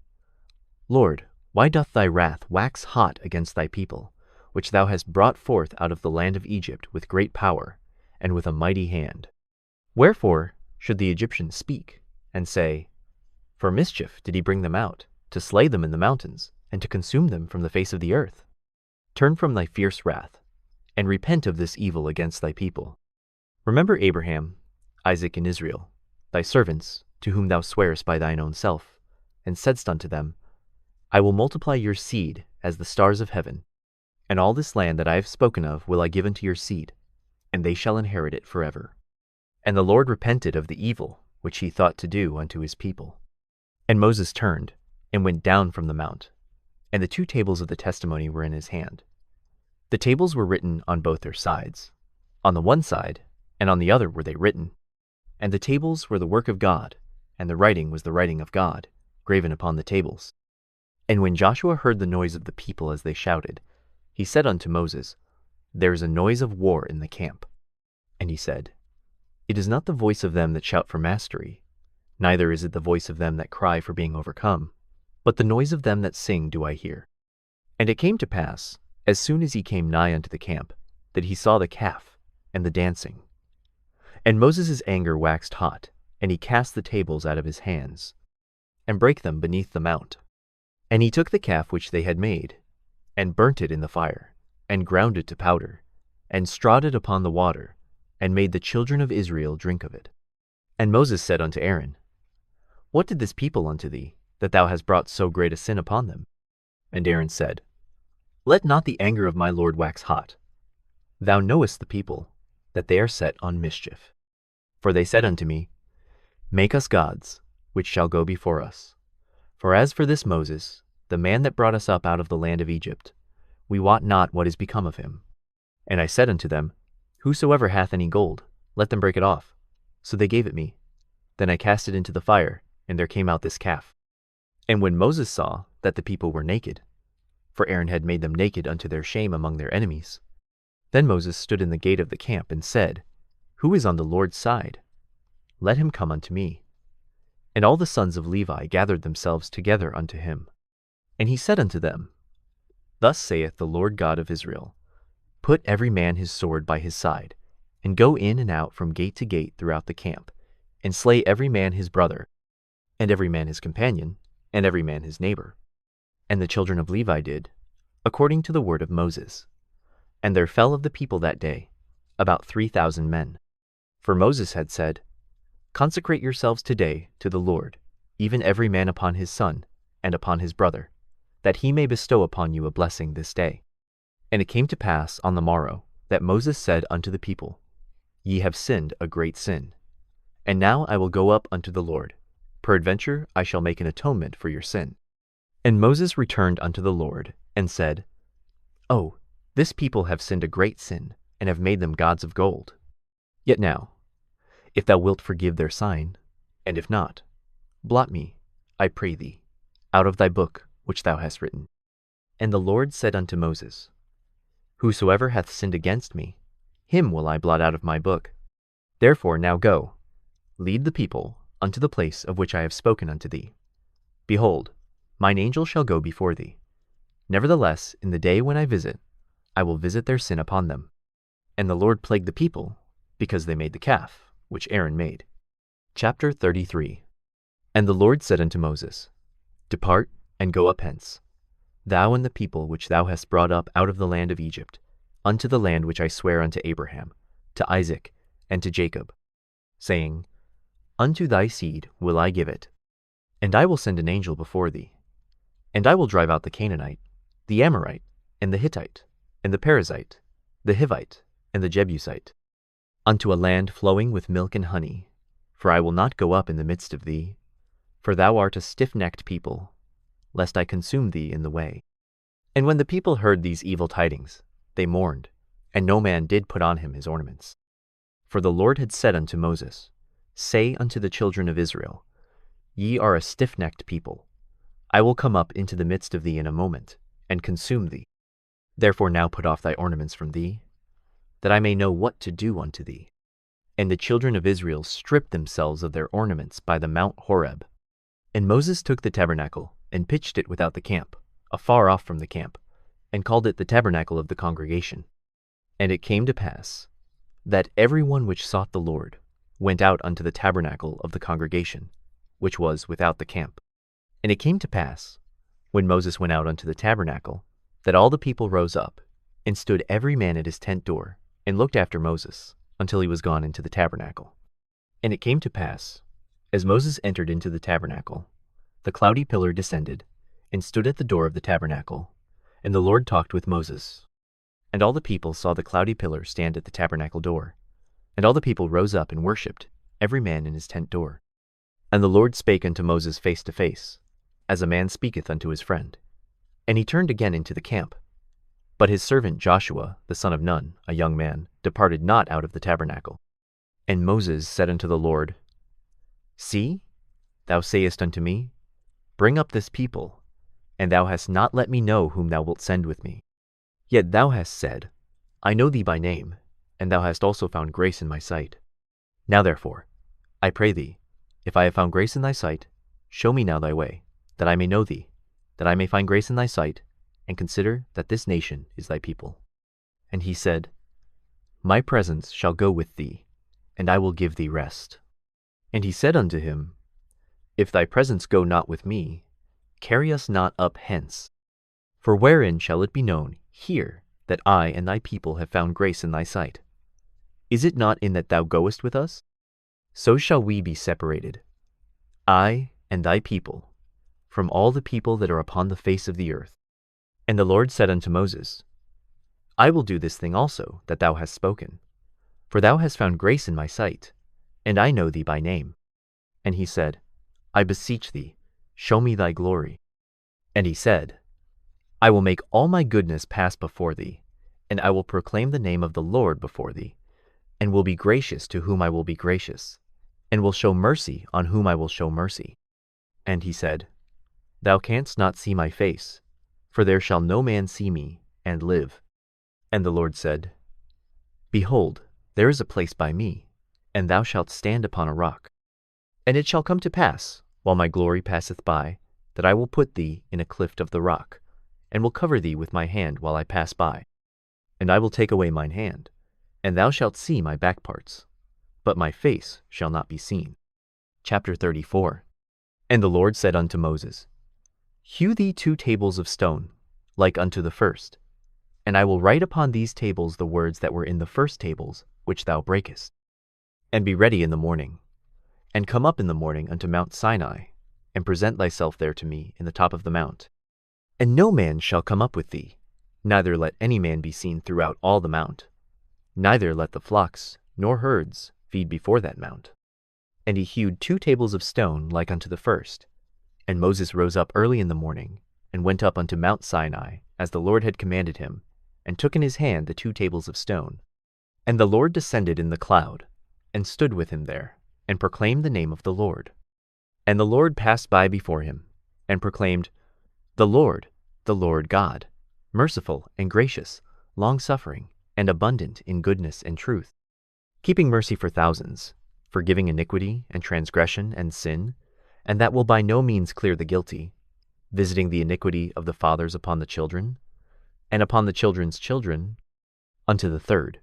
[SPEAKER 1] Lord, why doth thy wrath wax hot against thy people, which thou hast brought forth out of the land of Egypt with great power, and with a mighty hand? Wherefore should the Egyptians speak, and say, For mischief did he bring them out, to slay them in the mountains, and to consume them from the face of the earth? Turn from thy fierce wrath, and repent of this evil against thy people. Remember Abraham, Isaac, and Israel, thy servants, to whom thou swarest by thine own self, and saidst unto them, I will multiply your seed as the stars of heaven, and all this land that I have spoken of will I give unto your seed, and they shall inherit it forever. And the Lord repented of the evil which he thought to do unto his people. And Moses turned, and went down from the mount, and the 2 tables of the testimony were in his hand. The tables were written on both their sides. On the one side, and on the other were they written. And the tables were the work of God, and the writing was the writing of God, graven upon the tables. And when Joshua heard the noise of the people as they shouted, he said unto Moses, There is a noise of war in the camp. And he said, It is not the voice of them that shout for mastery, neither is it the voice of them that cry for being overcome, but the noise of them that sing do I hear. And it came to pass, as soon as he came nigh unto the camp, that he saw the calf, and the dancing. And Moses' anger waxed hot, and he cast the tables out of his hands, and brake them beneath the mount. And he took the calf which they had made, and burnt it in the fire, and ground it to powder, and strawed it upon the water, and made the children of Israel drink of it. And Moses said unto Aaron, What did this people unto thee, that thou hast brought so great a sin upon them? And Aaron said, Let not the anger of my Lord wax hot. Thou knowest the people, that they are set on mischief. For they said unto me, Make us gods, which shall go before us. For as for this Moses, the man that brought us up out of the land of Egypt, we wot not what is become of him. And I said unto them, Whosoever hath any gold, let them break it off. So they gave it me. Then I cast it into the fire, and there came out this calf. And when Moses saw that the people were naked, for Aaron had made them naked unto their shame among their enemies, then Moses stood in the gate of the camp and said, Who is on the Lord's side? Let him come unto me. And all the sons of Levi gathered themselves together unto him. And he said unto them, Thus saith the Lord God of Israel, Put every man his sword by his side, and go in and out from gate to gate throughout the camp, and slay every man his brother, and every man his companion, and every man his neighbor. And the children of Levi did, according to the word of Moses. And there fell of the people that day about 3,000 men. For Moses had said, Consecrate yourselves today to the Lord, even every man upon his son, and upon his brother, that he may bestow upon you a blessing this day. And it came to pass on the morrow, that Moses said unto the people, Ye have sinned a great sin. And now I will go up unto the Lord. Peradventure I shall make an atonement for your sin. And Moses returned unto the Lord, and said, Oh, this people have sinned a great sin, and have made them gods of gold. Yet now, if thou wilt forgive their sign, and if not, blot me, I pray thee, out of thy book which thou hast written. And the Lord said unto Moses, Whosoever hath sinned against me, him will I blot out of my book. Therefore now go, lead the people unto the place of which I have spoken unto thee. Behold, mine angel shall go before thee. Nevertheless, in the day when I visit, I will visit their sin upon them. And the Lord plagued the people, because they made the calf, which Aaron made. Chapter 33. And the Lord said unto Moses, Depart, and go up hence, thou and the people which thou hast brought up out of the land of Egypt, unto the land which I swear unto Abraham, to Isaac, and to Jacob, saying, Unto thy seed will I give it. And I will send an angel before thee. And I will drive out the Canaanite, the Amorite, and the Hittite, and the Perizzite, the Hivite, and the Jebusite, unto a land flowing with milk and honey. For I will not go up in the midst of thee, for thou art a stiff-necked people, lest I consume thee in the way. And when the people heard these evil tidings, they mourned, and no man did put on him his ornaments. For the Lord had said unto Moses, Say unto the children of Israel, Ye are a stiff-necked people. I will come up into the midst of thee in a moment, and consume thee. Therefore now put off thy ornaments from thee, that I may know what to do unto thee. And the children of Israel stripped themselves of their ornaments by the Mount Horeb. And Moses took the tabernacle, and pitched it without the camp, afar off from the camp, and called it the tabernacle of the congregation. And it came to pass, that every one which sought the Lord went out unto the tabernacle of the congregation, which was without the camp. And it came to pass, when Moses went out unto the tabernacle, that all the people rose up, and stood every man at his tent door, and looked after Moses, until he was gone into the tabernacle. And it came to pass, as Moses entered into the tabernacle, the cloudy pillar descended, and stood at the door of the tabernacle, and the Lord talked with Moses. And all the people saw the cloudy pillar stand at the tabernacle door. And all the people rose up and worshipped, every man in his tent door. And the Lord spake unto Moses face to face, as a man speaketh unto his friend. And he turned again into the camp. But his servant Joshua, the son of Nun, a young man, departed not out of the tabernacle. And Moses said unto the Lord, See, thou sayest unto me, Bring up this people, and thou hast not let me know whom thou wilt send with me. Yet thou hast said, I know thee by name, and thou hast also found grace in my sight. Now therefore, I pray thee, if I have found grace in thy sight, show me now thy way, that I may know thee, that I may find grace in thy sight, and consider that this nation is thy people. And he said, My presence shall go with thee, and I will give thee rest. And he said unto him, If thy presence go not with me, carry us not up hence. For wherein shall it be known here that I and thy people have found grace in thy sight? Is it not in that thou goest with us? So shall we be separated, I and thy people, from all the people that are upon the face of the earth. And the Lord said unto Moses, I will do this thing also that thou hast spoken, for thou hast found grace in my sight, and I know thee by name. And he said, I beseech thee, show me thy glory. And he said, I will make all my goodness pass before thee, and I will proclaim the name of the Lord before thee, and will be gracious to whom I will be gracious, and will show mercy on whom I will show mercy. And he said, Thou canst not see my face, for there shall no man see me and live. And the Lord said, Behold, there is a place by me, and thou shalt stand upon a rock. And it shall come to pass, while my glory passeth by, that I will put thee in a cleft of the rock, and will cover thee with my hand while I pass by. And I will take away mine hand, and thou shalt see my back parts, but my face shall not be seen. Chapter 34. And the Lord said unto Moses, Hew thee 2 tables of stone, like unto the first, and I will write upon these tables the words that were in the first tables, which thou breakest. And be ready in the morning, and come up in the morning unto Mount Sinai, and present thyself there to me in the top of the mount. And no man shall come up with thee, neither let any man be seen throughout all the mount, neither let the flocks nor herds feed before that mount. And he hewed 2 tables of stone like unto the first. And Moses rose up early in the morning, and went up unto Mount Sinai, as the Lord had commanded him, and took in his hand the 2 tables of stone. And the Lord descended in the cloud, and stood with him there, and proclaimed the name of the Lord. And the Lord passed by before him, and proclaimed, the Lord God, merciful and gracious, long-suffering, and abundant in goodness and truth, keeping mercy for thousands, forgiving iniquity and transgression and sin, and that will by no means clear the guilty, visiting the iniquity of the fathers upon the children, and upon the children's children, unto the 3rd,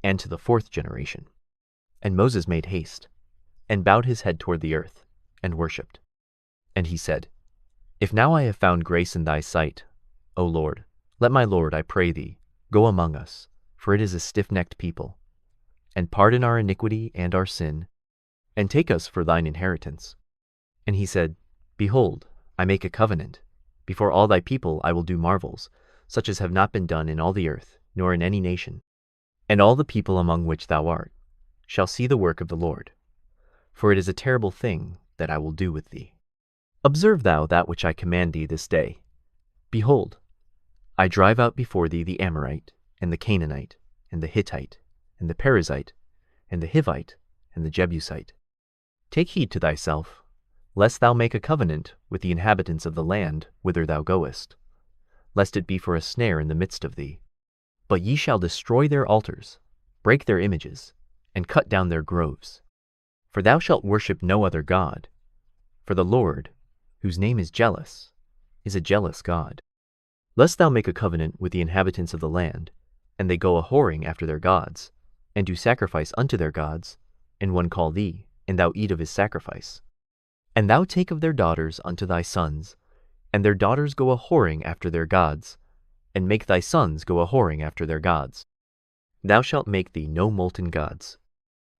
[SPEAKER 1] and to the 4th generation. And Moses made haste, and bowed his head toward the earth, and worshipped. And he said, If now I have found grace in thy sight, O Lord, let my Lord, I pray thee, go among us, for it is a stiff-necked people, and pardon our iniquity and our sin, and take us for thine inheritance. And he said, Behold, I make a covenant. Before all thy people I will do marvels, such as have not been done in all the earth, nor in any nation. And all the people among which thou art shall see the work of the Lord. For it is a terrible thing that I will do with thee. Observe thou that which I command thee this day. Behold, I drive out before thee the Amorite, and the Canaanite, and the Hittite, and the Perizzite, and the Hivite, and the Jebusite. Take heed to thyself, lest thou make a covenant with the inhabitants of the land whither thou goest, lest it be for a snare in the midst of thee. But ye shall destroy their altars, break their images, and cut down their groves. For thou shalt worship no other God, for the Lord, whose name is jealous, is a jealous God. Lest thou make a covenant with the inhabitants of the land, and they go a-whoring after their gods, and do sacrifice unto their gods, and one call thee, and thou eat of his sacrifice. And thou take of their daughters unto thy sons, and their daughters go a-whoring after their gods, and make thy sons go a-whoring after their gods. Thou shalt make thee no molten gods.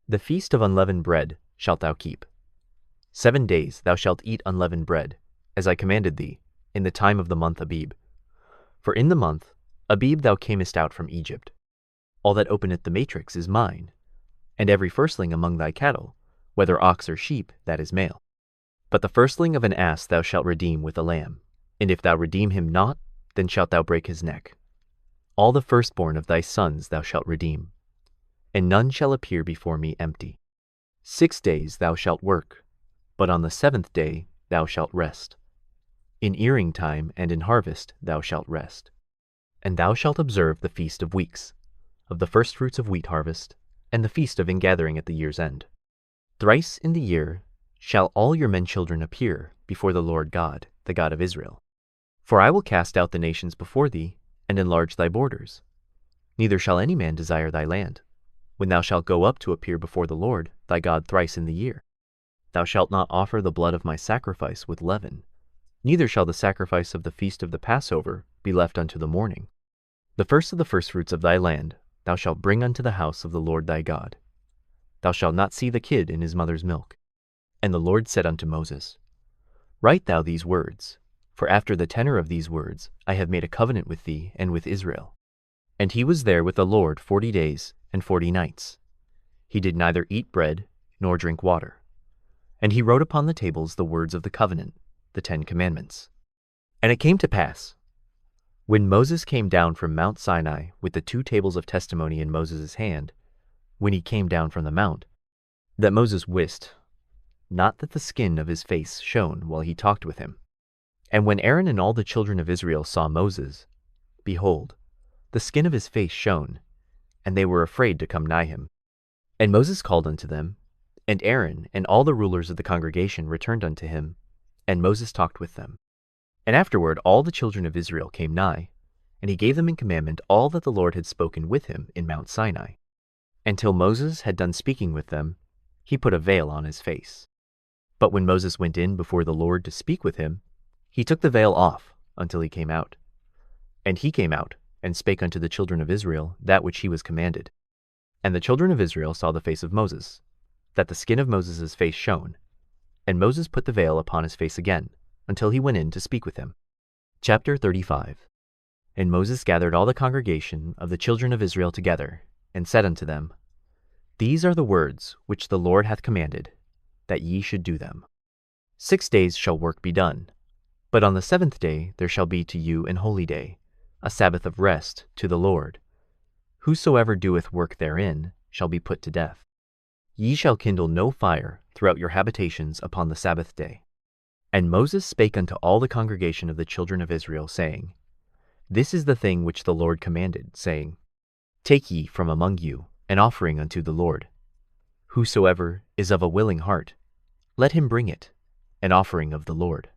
[SPEAKER 1] The feast of unleavened bread shalt thou keep. 7 days thou shalt eat unleavened bread, as I commanded thee, in the time of the month Abib. For in the month Abib thou camest out from Egypt. All that openeth the matrix is mine, and every firstling among thy cattle, whether ox or sheep, that is male. But the firstling of an ass thou shalt redeem with a lamb, and if thou redeem him not, then shalt thou break his neck. All the firstborn of thy sons thou shalt redeem, and none shall appear before me empty. 6 days thou shalt work, but on the 7th day thou shalt rest. In earing time and in harvest thou shalt rest. And thou shalt observe the feast of weeks, of the firstfruits of wheat harvest, and the feast of ingathering at the year's end. Thrice in the year shall all your men-children appear before the Lord God, the God of Israel. For I will cast out the nations before thee, and enlarge thy borders. Neither shall any man desire thy land, when thou shalt go up to appear before the Lord thy God thrice in the year. Thou shalt not offer the blood of my sacrifice with leaven, neither shall the sacrifice of the feast of the Passover be left unto the morning. The first of the firstfruits of thy land thou shalt bring unto the house of the Lord thy God. thou shalt not see the kid in his mother's milk. And the Lord said unto Moses, Write thou these words, for after the tenor of these words I have made a covenant with thee and with Israel. And he was there with the Lord 40 days and 40 nights. He did neither eat bread nor drink water. And he wrote upon the tables the words of the covenant, the 10 commandments. And it came to pass, when Moses came down from Mount Sinai with the 2 tables of testimony in Moses' hand, when he came down from the mount, that Moses wist not that the skin of his face shone while he talked with him. And when Aaron and all the children of Israel saw Moses, behold, the skin of his face shone, and they were afraid to come nigh him. And Moses called unto them, and Aaron and all the rulers of the congregation returned unto him, and Moses talked with them. And afterward all the children of Israel came nigh, and he gave them in commandment all that the Lord had spoken with him in Mount Sinai. Until Moses had done speaking with them, he put a veil on his face. But when Moses went in before the Lord to speak with him, he took the veil off until he came out. And he came out, and spake unto the children of Israel that which he was commanded. And the children of Israel saw the face of Moses, that the skin of Moses' face shone. And Moses put the veil upon his face again, until he went in to speak with him. Chapter 35. And Moses gathered all the congregation of the children of Israel together, and said unto them, These are the words which the Lord hath commanded, that ye should do them. 6 days shall work be done, but on the 7th day there shall be to you an holy day, a Sabbath of rest to the Lord. Whosoever doeth work therein shall be put to death. Ye shall kindle no fire throughout your habitations upon the Sabbath day. And Moses spake unto all the congregation of the children of Israel, saying, This is the thing which the Lord commanded, saying, Take ye from among you an offering unto the Lord. Whosoever is of a willing heart, let him bring it, an offering of the Lord.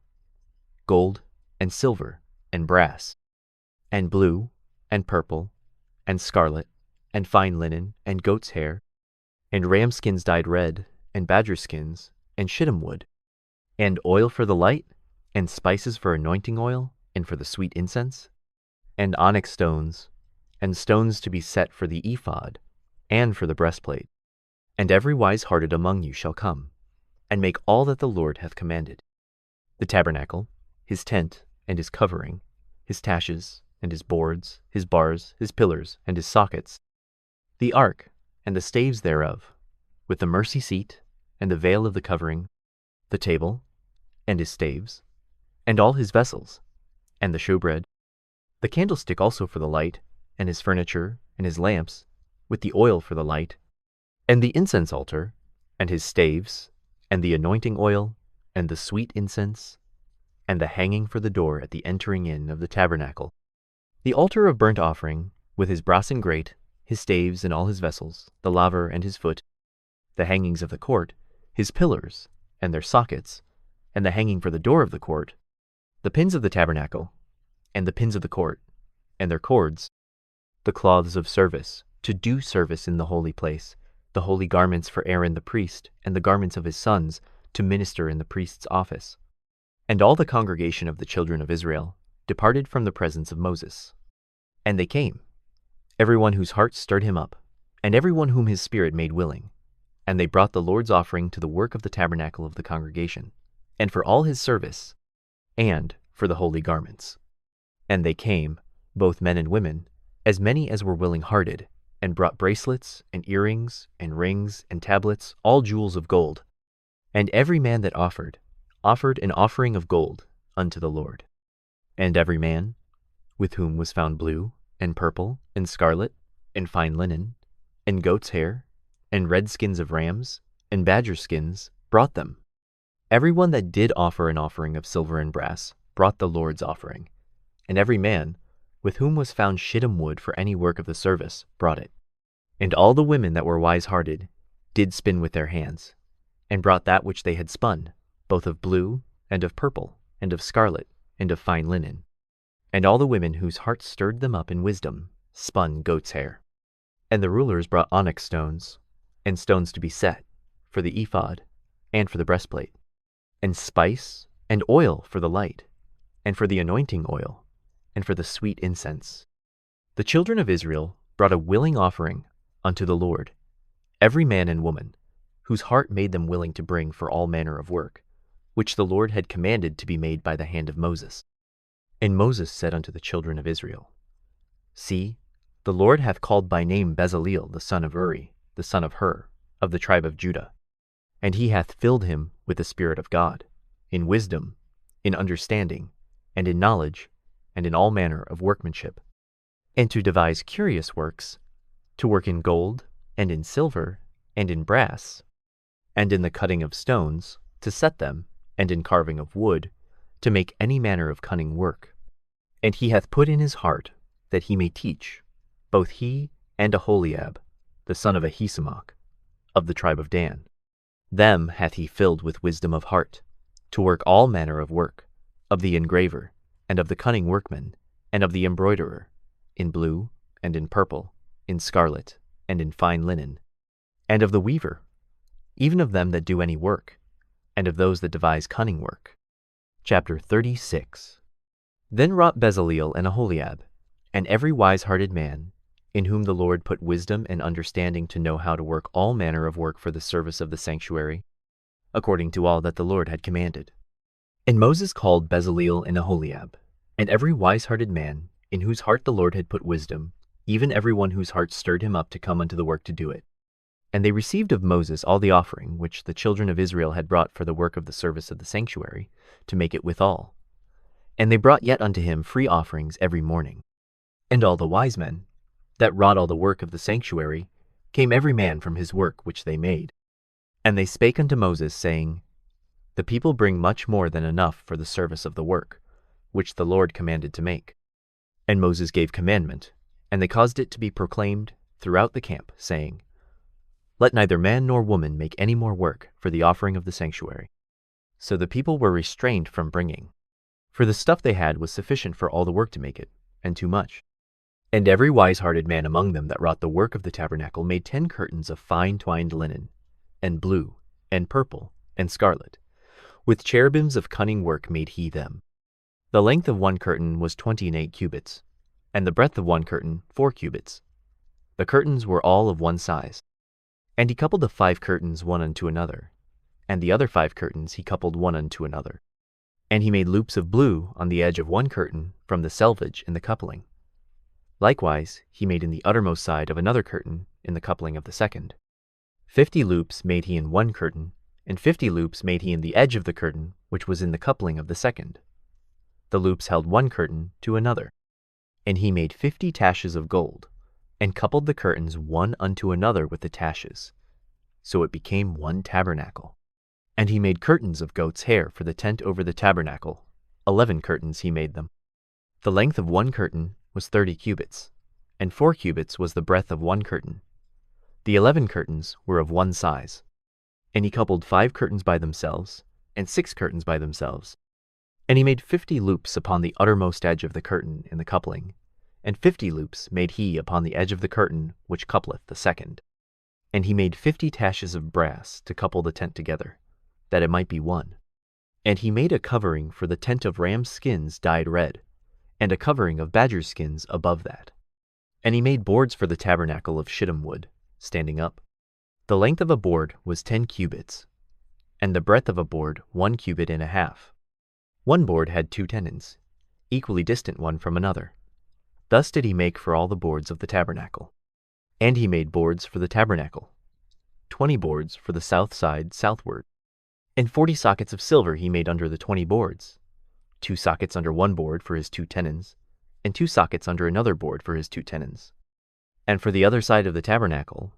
[SPEAKER 1] Gold, and silver, and brass, and blue, and purple, and scarlet, and fine linen, and goat's hair, and ram skins dyed red, and badger skins, and shittim wood, and oil for the light, and spices for anointing oil, and for the sweet incense, and onyx stones, and stones to be set for the ephod, and for the breastplate. And every wise-hearted among you shall come, and make all that the Lord hath commanded. The tabernacle, his tent, and his covering, his taches, and his boards, his bars, his pillars, and his sockets, the ark, and the staves thereof, with the mercy seat, and the veil of the covering, the table, and his staves, and all his vessels, and the showbread, the candlestick also for the light, and his furniture, and his lamps, with the oil for the light, and the incense altar, and his staves, and the anointing oil, and the sweet incense, and the hanging for the door at the entering in of the tabernacle, the altar of burnt offering, with his brassen grate, his staves and all his vessels, the laver and his foot, the hangings of the court, his pillars, and their sockets, and the hanging for the door of the court, the pins of the tabernacle, and the pins of the court, and their cords, the cloths of service, to do service in the holy place, the holy garments for Aaron the priest, and the garments of his sons, to minister in the priest's office. And all the congregation of the children of Israel departed from the presence of Moses. And they came, every one whose heart stirred him up, and every one whom his spirit made willing. And they brought the Lord's offering to the work of the tabernacle of the congregation, and for all his service, and for the holy garments. And they came, both men and women, as many as were willing-hearted, and brought bracelets, and earrings, and rings, and tablets, all jewels of gold. And every man that offered an offering of gold unto the Lord. And every man, with whom was found blue, and purple, and scarlet, and fine linen, and goat's hair, and red skins of rams, and badger skins, brought them. Every one that did offer an offering of silver and brass brought the Lord's offering. And every man, with whom was found shittim wood for any work of the service, brought it. And all the women that were wise-hearted did spin with their hands, and brought that which they had spun, both of blue, and of purple, and of scarlet, and of fine linen. And all the women whose hearts stirred them up in wisdom spun goat's hair. And the rulers brought onyx stones, and stones to be set, for the ephod, and for the breastplate, and spice, and oil for the light, and for the anointing oil, and for the sweet incense. The children of Israel brought a willing offering unto the Lord, every man and woman, whose heart made them willing to bring for all manner of work, which the Lord had commanded to be made by the hand of Moses. And Moses said unto the children of Israel, See, the Lord hath called by name Bezaleel the son of Uri, the son of Hur, of the tribe of Judah, and he hath filled him with the Spirit of God, in wisdom, in understanding, and in knowledge, and in all manner of workmanship, and to devise curious works, to work in gold, and in silver, and in brass, and in the cutting of stones, to set them, and in carving of wood, to make any manner of cunning work. And he hath put in his heart that he may teach, both he and Aholiab, the son of Ahisamach, of the tribe of Dan. Them hath he filled with wisdom of heart, to work all manner of work, of the engraver, and of the cunning workman, and of the embroiderer, in blue, and in purple, in scarlet, and in fine linen, and of the weaver, even of them that do any work, and of those that devise cunning work. Chapter 36. Then wrought Bezaleel and Aholiab, and every wise-hearted man, in whom the Lord put wisdom and understanding to know how to work all manner of work for the service of the sanctuary, according to all that the Lord had commanded. And Moses called Bezaleel and Aholiab, and every wise-hearted man, in whose heart the Lord had put wisdom, even every one whose heart stirred him up to come unto the work to do it. And they received of Moses all the offering which the children of Israel had brought for the work of the service of the sanctuary, to make it withal. And they brought yet unto him free offerings every morning. And all the wise men, that wrought all the work of the sanctuary, came every man from his work which they made. And they spake unto Moses, saying, The people bring much more than enough for the service of the work, which the Lord commanded to make. And Moses gave commandment, and they caused it to be proclaimed throughout the camp, saying, Let neither man nor woman make any more work for the offering of the sanctuary. So the people were restrained from bringing, for the stuff they had was sufficient for all the work to make it, and too much. And every wise-hearted man among them that wrought the work of the tabernacle made 10 curtains of fine twined linen, and blue, and purple, and scarlet. With cherubims of cunning work made he them. The length of one curtain was 28 cubits, and the breadth of one curtain 4 cubits. The curtains were all of one size. And he coupled the 5 curtains one unto another, and the other 5 curtains he coupled one unto another. And he made loops of blue on the edge of one curtain from the selvage in the coupling. Likewise he made in the uttermost side of another curtain in the coupling of the second. 50 loops made he in one curtain, and 50 loops made he in the edge of the curtain which was in the coupling of the second. The loops held one curtain to another. And he made 50 taches of gold, and coupled the curtains one unto another with the taches. So it became one tabernacle. And he made curtains of goat's hair for the tent over the tabernacle. 11 curtains he made them. The length of one curtain was 30 cubits, and 4 cubits was the breadth of one curtain. The 11 curtains were of one size. And he coupled 5 curtains by themselves, and 6 curtains by themselves. And he made 50 loops upon the uttermost edge of the curtain in the coupling, and 50 loops made he upon the edge of the curtain which coupleth the second. And he made 50 taches of brass to couple the tent together, that it might be one. And he made a covering for the tent of ram's skins dyed red, and a covering of badger's skins above that. And he made boards for the tabernacle of shittim wood, standing up. The length of a board was 10 cubits, and the breadth of a board 1 cubit and a half. One board had 2 tenons, equally distant one from another. Thus did he make for all the boards of the tabernacle. And he made boards for the tabernacle, 20 boards for the south side southward. And 40 sockets of silver he made under the 20 boards, 2 sockets under one board for his 2 tenons, and 2 sockets under another board for his 2 tenons. And for the other side of the tabernacle,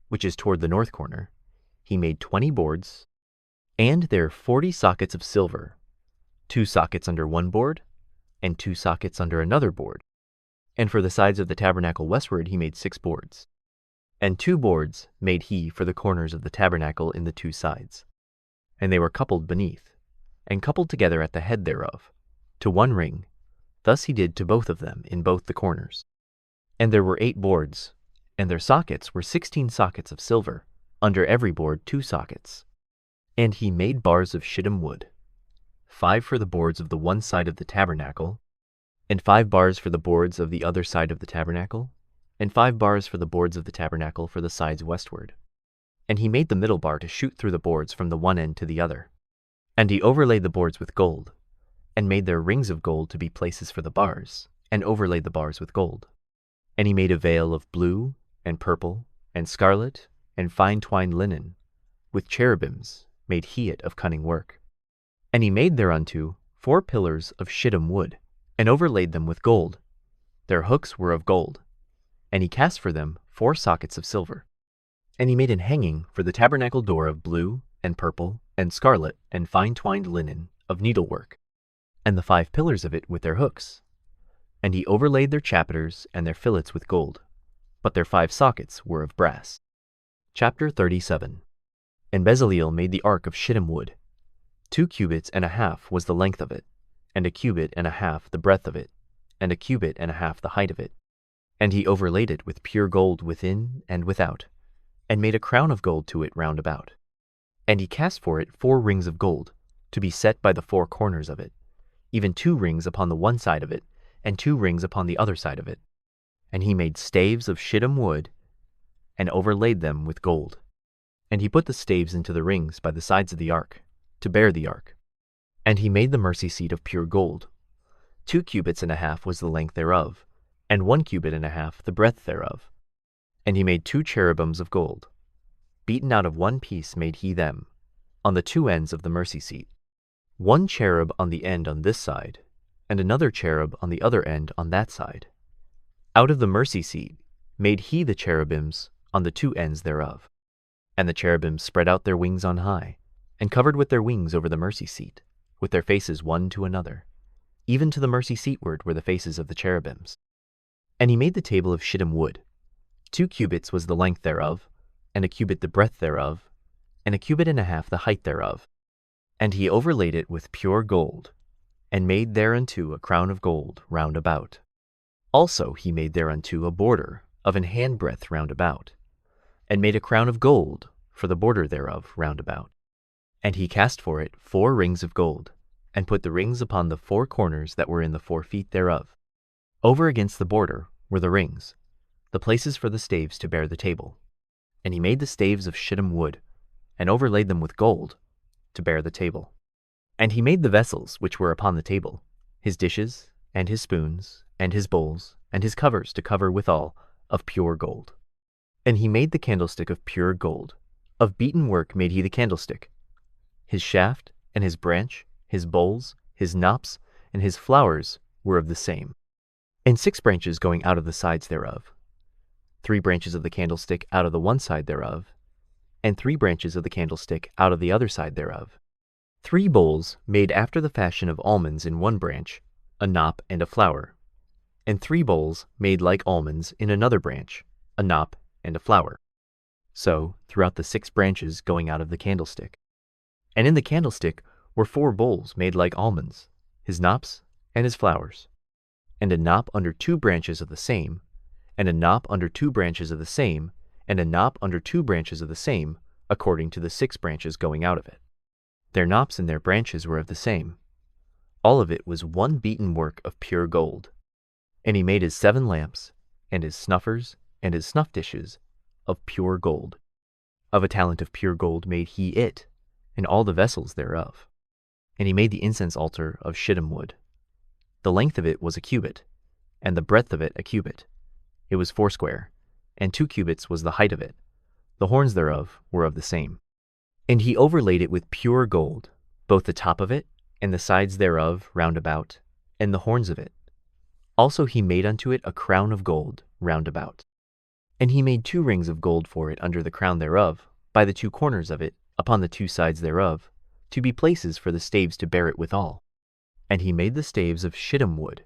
[SPEAKER 1] which is toward the north corner, he made 20 boards, and there 40 sockets of silver, 2 sockets under one board, and 2 sockets under another board. And for the sides of the tabernacle westward he made 6 boards. And 2 boards made he for the corners of the tabernacle in the 2 sides. And they were coupled beneath, and coupled together at the head thereof, to one ring. Thus he did to both of them in both the corners. And there were 8 boards, and their sockets were 16 sockets of silver, under every board 2 sockets. And he made bars of shittim wood, 5 for the boards of the one side of the tabernacle, and 5 bars for the boards of the other side of the tabernacle, and 5 bars for the boards of the tabernacle for the sides westward. And he made the middle bar to shoot through the boards from the one end to the other. And he overlaid the boards with gold, and made their rings of gold to be places for the bars, and overlaid the bars with gold. And he made a veil of blue, and purple, and scarlet, and fine twined linen. With cherubims made he it of cunning work. And he made thereunto 4 pillars of shittim wood, and overlaid them with gold. Their hooks were of gold. And he cast for them 4 sockets of silver. And he made an hanging for the tabernacle door of blue, and purple, and scarlet, and fine twined linen, of needlework, and the 5 pillars of it with their hooks. And he overlaid their chapiters and their fillets with gold, but their 5 sockets were of brass. Chapter 37. And Bezaleel made the ark of shittim wood. 2 cubits and a half was the length of it, and a cubit and a half the breadth of it, and a cubit and a half the height of it. And he overlaid it with pure gold within and without, and made a crown of gold to it round about. And he cast for it 4 rings of gold, to be set by the 4 corners of it, even 2 rings upon the one side of it, and 2 rings upon the other side of it. And he made staves of shittim wood, and overlaid them with gold. And he put the staves into the rings by the sides of the ark, to bear the ark. And he made the mercy seat of pure gold. 2 cubits and a half was the length thereof, and 1 cubit and a half the breadth thereof. And he made 2 cherubims of gold. Beaten out of one piece made he them, on the 2 ends of the mercy seat, 1 cherub on the end on this side, and another cherub on the other end on that side. Out of the mercy seat made he the cherubims on the 2 ends thereof. And the cherubims spread out their wings on high, and covered with their wings over the mercy seat, with their faces one to another. Even to the mercy seatward were the faces of the cherubims. And he made the table of shittim wood. 2 cubits was the length thereof, and a cubit the breadth thereof, and a cubit and a half the height thereof. And he overlaid it with pure gold, and made thereunto a crown of gold round about. Also he made thereunto a border of an handbreadth round about, and made a crown of gold for the border thereof round about. And he cast for it 4 rings of gold, and put the rings upon the 4 corners that were in the 4 feet thereof. Over against the border were the rings, the places for the staves to bear the table. And he made the staves of shittim wood, and overlaid them with gold, to bear the table. And he made the vessels which were upon the table, his dishes, and his spoons, and his bowls, and his covers to cover withal, of pure gold. And he made the candlestick of pure gold. Of beaten work made he the candlestick. His shaft, and his branch, his bowls, his knops, and his flowers were of the same. And 6 branches going out of the sides thereof. 3 branches of the candlestick out of the one side thereof, and 3 branches of the candlestick out of the other side thereof. 3 bowls made after the fashion of almonds in one branch, a knop and a flower, and 3 bowls made like almonds in another branch, a knop and a flower. So throughout the 6 branches going out of the candlestick. And in the candlestick were 4 bowls made like almonds, his knops and his flowers, and a knop under 2 branches of the same, and a knop under 2 branches of the same, and a knop under 2 branches of the same, according to the 6 branches going out of it. Their knops and their branches were of the same. All of it was one beaten work of pure gold. And he made his 7 lamps, and his snuffers, and his snuff dishes, of pure gold. Of a talent of pure gold made he it, and all the vessels thereof. And he made the incense altar of shittim wood. The length of it was a cubit, and the breadth of it a cubit. It was foursquare, and 2 cubits was the height of it. The horns thereof were of the same. And he overlaid it with pure gold, both the top of it, and the sides thereof round about, and the horns of it. Also he made unto it a crown of gold round about. And he made 2 rings of gold for it under the crown thereof, by the 2 corners of it, upon the 2 sides thereof, to be places for the staves to bear it withal. And he made the staves of shittim wood,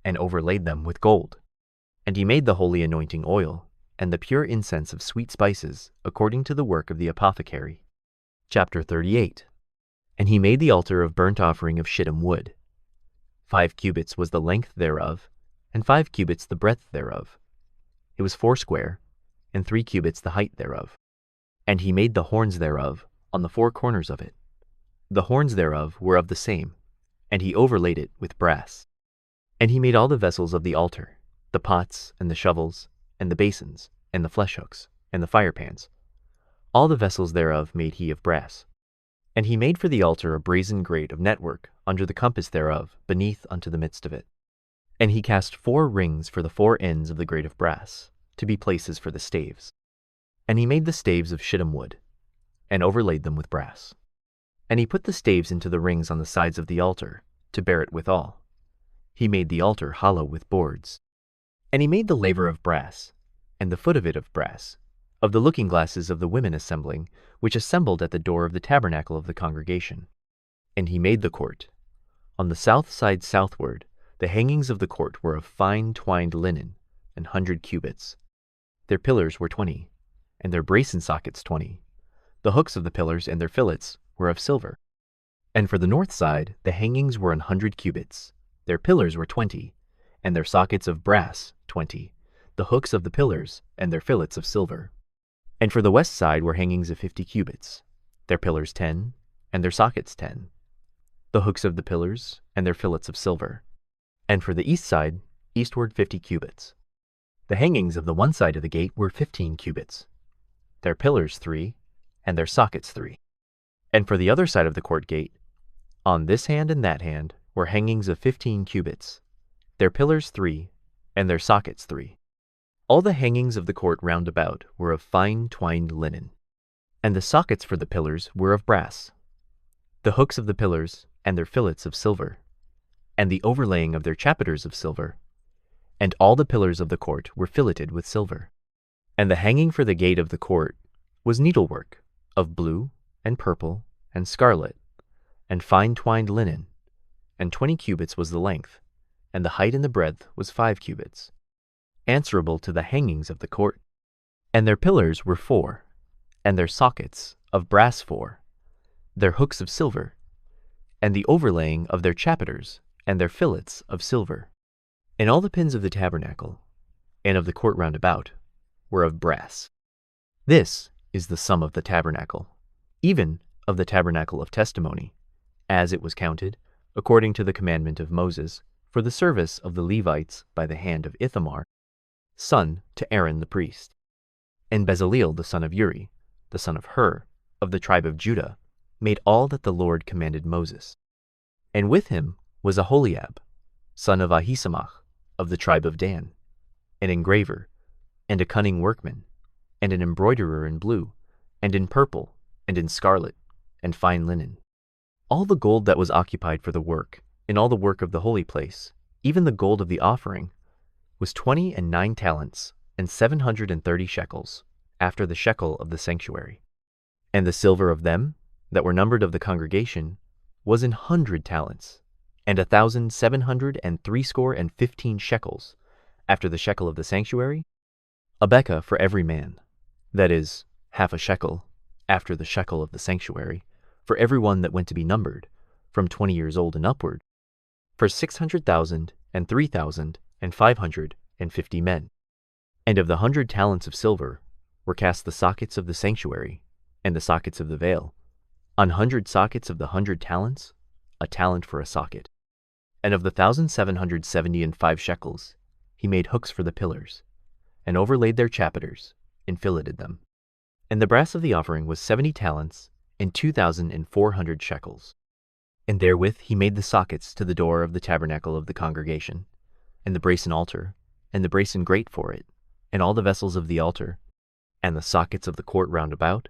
[SPEAKER 1] and overlaid them with gold. And he made the holy anointing oil, and the pure incense of sweet spices, according to the work of the apothecary. Chapter 38. And he made the altar of burnt offering of shittim wood. 5 cubits was the length thereof, and 5 cubits the breadth thereof. It was foursquare, and 3 cubits the height thereof. And he made the horns thereof on the 4 corners of it. The horns thereof were of the same, and he overlaid it with brass. And he made all the vessels of the altar, the pots, and the shovels, and the basins, and the flesh hooks, and the firepans. All the vessels thereof made he of brass. And he made for the altar a brazen grate of network under the compass thereof, beneath unto the midst of it. And he cast 4 rings for the 4 ends of the grate of brass, to be places for the staves. And he made the staves of shittim wood, and overlaid them with brass. And he put the staves into the rings on the sides of the altar, to bear it withal. He made the altar hollow with boards. And he made the laver of brass, and the foot of it of brass, of the looking glasses of the women assembling, which assembled at the door of the tabernacle of the congregation. And he made the court. On the south side southward, the hangings of the court were of fine twined linen, 100 cubits. Their pillars were 20, and their brazen sockets 20. The hooks of the pillars and their fillets were of silver. And for the north side, the hangings were 100 cubits. Their pillars were 20, and their sockets of brass 20. The hooks of the pillars and their fillets of silver. And for the west side were hangings of 50 cubits. Their pillars 10, and their sockets 10. The hooks of the pillars and their fillets of silver. And for the east side, eastward 50 cubits. The hangings of the one side of the gate were 15 cubits. Their pillars 3, and their sockets 3. And for the other side of the court gate, on this hand and that hand, were hangings of 15 cubits. Their pillars 3, and their sockets 3. All the hangings of the court round about were of fine twined linen. And the sockets for the pillars were of brass. The hooks of the pillars and their fillets of silver, and the overlaying of their chapiters of silver. And all the pillars of the court were filleted with silver. And the hanging for the gate of the court was needlework, of blue, and purple, and scarlet, and fine twined linen, and 20 cubits was the length, and the height and the breadth was 5 cubits, answerable to the hangings of the court. And their pillars were 4, and their sockets of brass 4, their hooks of silver, and the overlaying of their chapiters and their fillets of silver. And all the pins of the tabernacle, and of the court round about, were of brass. This is the sum of the tabernacle, even of the tabernacle of testimony, as it was counted, according to the commandment of Moses, for the service of the Levites by the hand of Ithamar, son to Aaron the priest. And Bezaleel the son of Uri, the son of Hur, of the tribe of Judah, made all that the Lord commanded Moses. And with him was Aholiab, son of Ahisamach, of the tribe of Dan, an engraver, and a cunning workman, and an embroiderer in blue, and in purple, and in scarlet, and fine linen. All the gold that was occupied for the work, in all the work of the holy place, even the gold of the offering, was 29 talents, and 730 shekels, after the shekel of the sanctuary. And the silver of them, that were numbered of the congregation, was 100 talents, and 1,760 shekels, after the shekel of the sanctuary, a bekah for every man, that is, half a shekel, after the shekel of the sanctuary, for every one that went to be numbered, from 20 years old and upward, for 600,000 and 3,550 men. And of the 100 talents of silver were cast the sockets of the sanctuary, and the sockets of the veil, 100 sockets of the 100 talents, a talent for a socket. And of the 1,775 shekels, he made hooks for the pillars, and overlaid their chapiters, and filleted them. And the brass of the offering was 70 talents, and 2,400 shekels. And therewith he made the sockets to the door of the tabernacle of the congregation, and the brazen altar, and the brazen grate for it, and all the vessels of the altar, and the sockets of the court round about,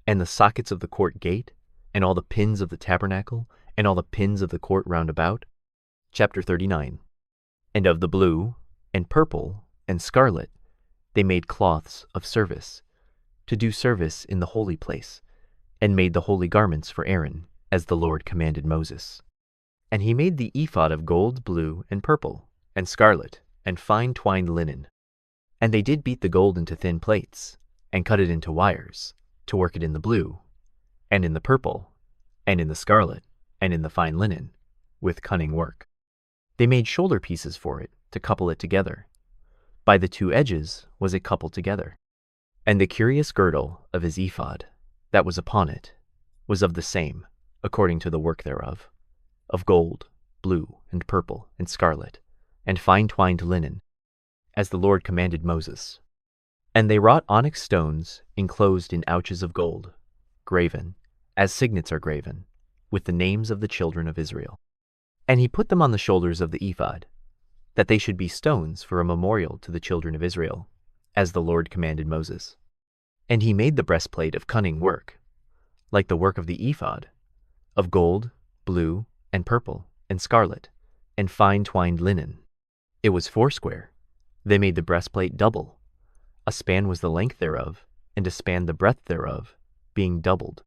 [SPEAKER 1] and the sockets of the court gate, and all the pins of the tabernacle, and all the pins of the court round about. Chapter 39. And of the blue, and purple, and scarlet, they made cloths of service, to do service in the holy place, and made the holy garments for Aaron, as the Lord commanded Moses. And he made the ephod of gold, blue, and purple, and scarlet, and fine twined linen. And they did beat the gold into thin plates, and cut it into wires, to work it in the blue, and in the purple, and in the scarlet, and in the fine linen, with cunning work. They made shoulder pieces for it, to couple it together. By the 2 edges was it coupled together. And the curious girdle of his ephod, that was upon it, was of the same, according to the work thereof, of gold, blue, and purple, and scarlet, and fine twined linen, as the Lord commanded Moses. And they wrought onyx stones enclosed in ouches of gold, graven, as signets are graven, with the names of the children of Israel. And he put them on the shoulders of the ephod, that they should be stones for a memorial to the children of Israel, as the Lord commanded Moses. And he made the breastplate of cunning work, like the work of the ephod, of gold, blue, and purple, and scarlet, and fine twined linen. It was foursquare. They made the breastplate double. A span was the length thereof, and a span the breadth thereof, being doubled.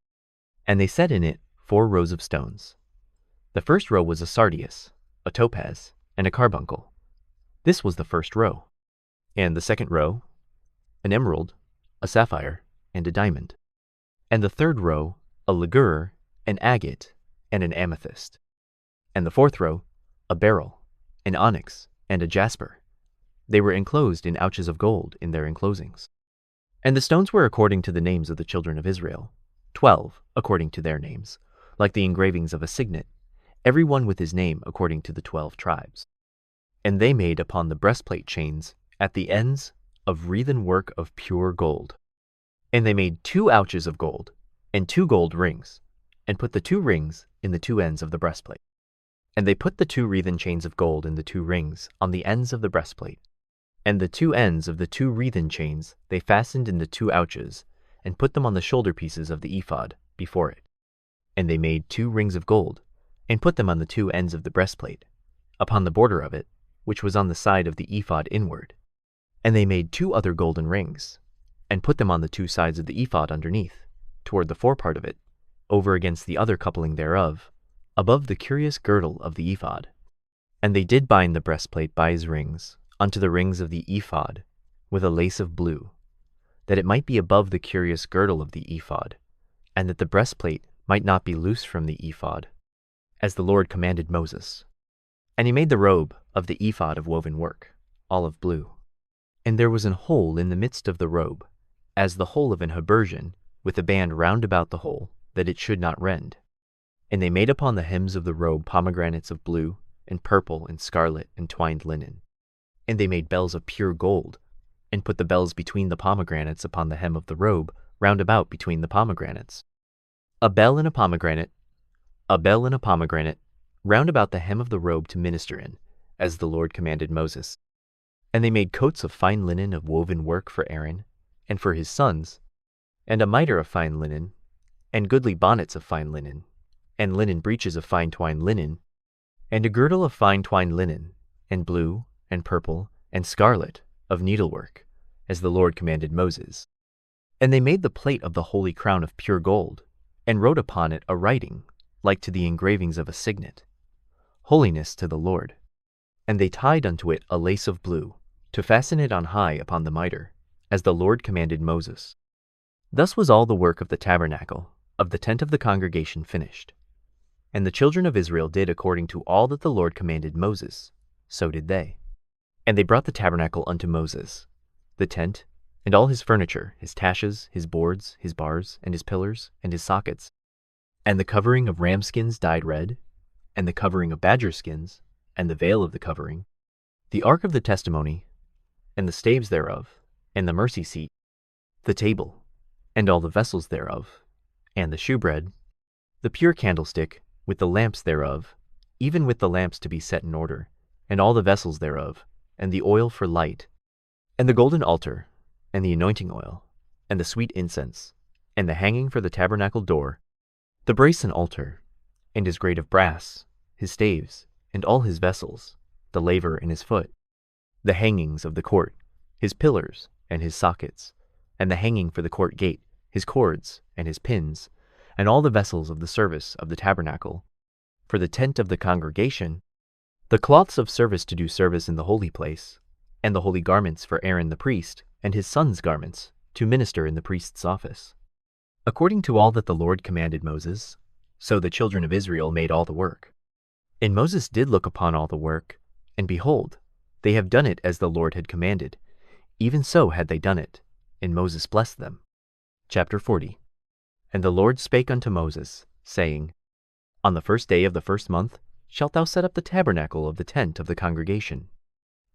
[SPEAKER 1] And they set in it 4 rows of stones. The first row was a sardius, a topaz, and a carbuncle. This was the first row. And the second row, an emerald, a sapphire, and a diamond. And the third row, a ligure, an agate, and an amethyst. And the fourth row, a beryl, an onyx, and a jasper. They were enclosed in ouches of gold in their enclosings. And the stones were according to the names of the children of Israel, 12 according to their names, like the engravings of a signet, every one with his name according to the 12 tribes. And they made upon the breastplate chains at the ends of wreathen work of pure gold. And they made 2 ouches of gold, and 2 gold rings, and put the 2 rings in the 2 ends of the breastplate. And they put the 2 wreathen chains of gold in the 2 rings on the ends of the breastplate. And the 2 ends of the 2 wreathen chains they fastened in the 2 ouches, and put them on the shoulder pieces of the ephod before it. And they made 2 rings of gold, and put them on the 2 ends of the breastplate, upon the border of it, which was on the side of the ephod inward. And they made 2 other golden rings, and put them on the 2 sides of the ephod underneath, toward the forepart of it, over against the other coupling thereof, above the curious girdle of the ephod. And they did bind the breastplate by his rings unto the rings of the ephod with a lace of blue, that it might be above the curious girdle of the ephod, and that the breastplate might not be loose from the ephod, as the Lord commanded Moses. And he made the robe of the ephod of woven work, olive blue. And there was an hole in the midst of the robe, as the hole of an habergeon, with a band round about the hole, that it should not rend. And they made upon the hems of the robe pomegranates of blue, and purple, and scarlet, and twined linen. And they made bells of pure gold, and put the bells between the pomegranates upon the hem of the robe, round about between the pomegranates. A bell and a pomegranate, round about the hem of the robe to minister in, as the Lord commanded Moses. And they made coats of fine linen of woven work for Aaron, and for his sons, and a mitre of fine linen, and goodly bonnets of fine linen, and linen breeches of fine twined linen, and a girdle of fine twined linen, and blue, and purple, and scarlet, of needlework, as the Lord commanded Moses. And they made the plate of the holy crown of pure gold, and wrote upon it a writing, like to the engravings of a signet, Holiness to the Lord. And they tied unto it a lace of blue, to fasten it on high upon the mitre, as the Lord commanded Moses. Thus was all the work of the tabernacle, of the tent of the congregation finished. And the children of Israel did according to all that the Lord commanded Moses, so did they. And they brought the tabernacle unto Moses, the tent, and all his furniture, his taches, his boards, his bars, and his pillars, and his sockets, and the covering of ram skins dyed red, and the covering of badger skins, and the veil of the covering, the ark of the testimony, and the staves thereof, and the mercy seat, the table, and all the vessels thereof, and the shewbread, the pure candlestick, with the lamps thereof, even with the lamps to be set in order, and all the vessels thereof, and the oil for light, and the golden altar, and the anointing oil, and the sweet incense, and the hanging for the tabernacle door, the brasen altar, and his grate of brass, his staves, and all his vessels, the laver in his foot, the hangings of the court, his pillars, and his sockets, and the hanging for the court gate, his cords, and his pins, and all the vessels of the service of the tabernacle, for the tent of the congregation, the cloths of service to do service in the holy place, and the holy garments for Aaron the priest, and his sons' garments, to minister in the priest's office. According to all that the Lord commanded Moses, so the children of Israel made all the work. And Moses did look upon all the work, and behold, they have done it as the Lord had commanded. Even so had they done it, and Moses blessed them. Chapter 40. And the Lord spake unto Moses, saying, On the first day of the first month shalt thou set up the tabernacle of the tent of the congregation.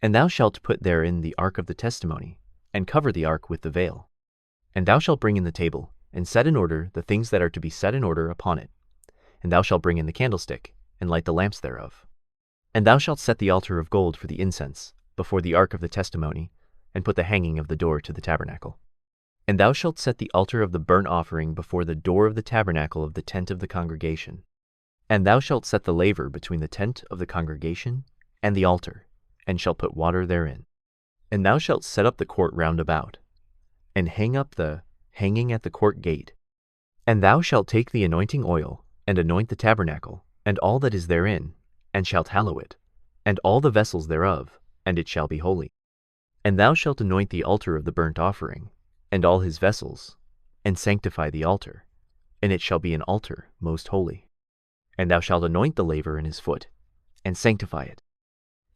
[SPEAKER 1] And thou shalt put therein the ark of the testimony, and cover the ark with the veil. And thou shalt bring in the table, and set in order the things that are to be set in order upon it. And thou shalt bring in the candlestick, and light the lamps thereof. And thou shalt set the altar of gold for the incense, before the ark of the testimony, and put the hanging of the door to the tabernacle. And thou shalt set the altar of the burnt offering before the door of the tabernacle of the tent of the congregation. And thou shalt set the laver between the tent of the congregation and the altar, and shalt put water therein. And thou shalt set up the court round about, and hang up the hanging at the court gate. And thou shalt take the anointing oil, and anoint the tabernacle, and all that is therein, and shalt hallow it, and all the vessels thereof, and it shall be holy. And thou shalt anoint the altar of the burnt offering, and all his vessels, and sanctify the altar, and it shall be an altar most holy. And thou shalt anoint the laver in his foot, and sanctify it.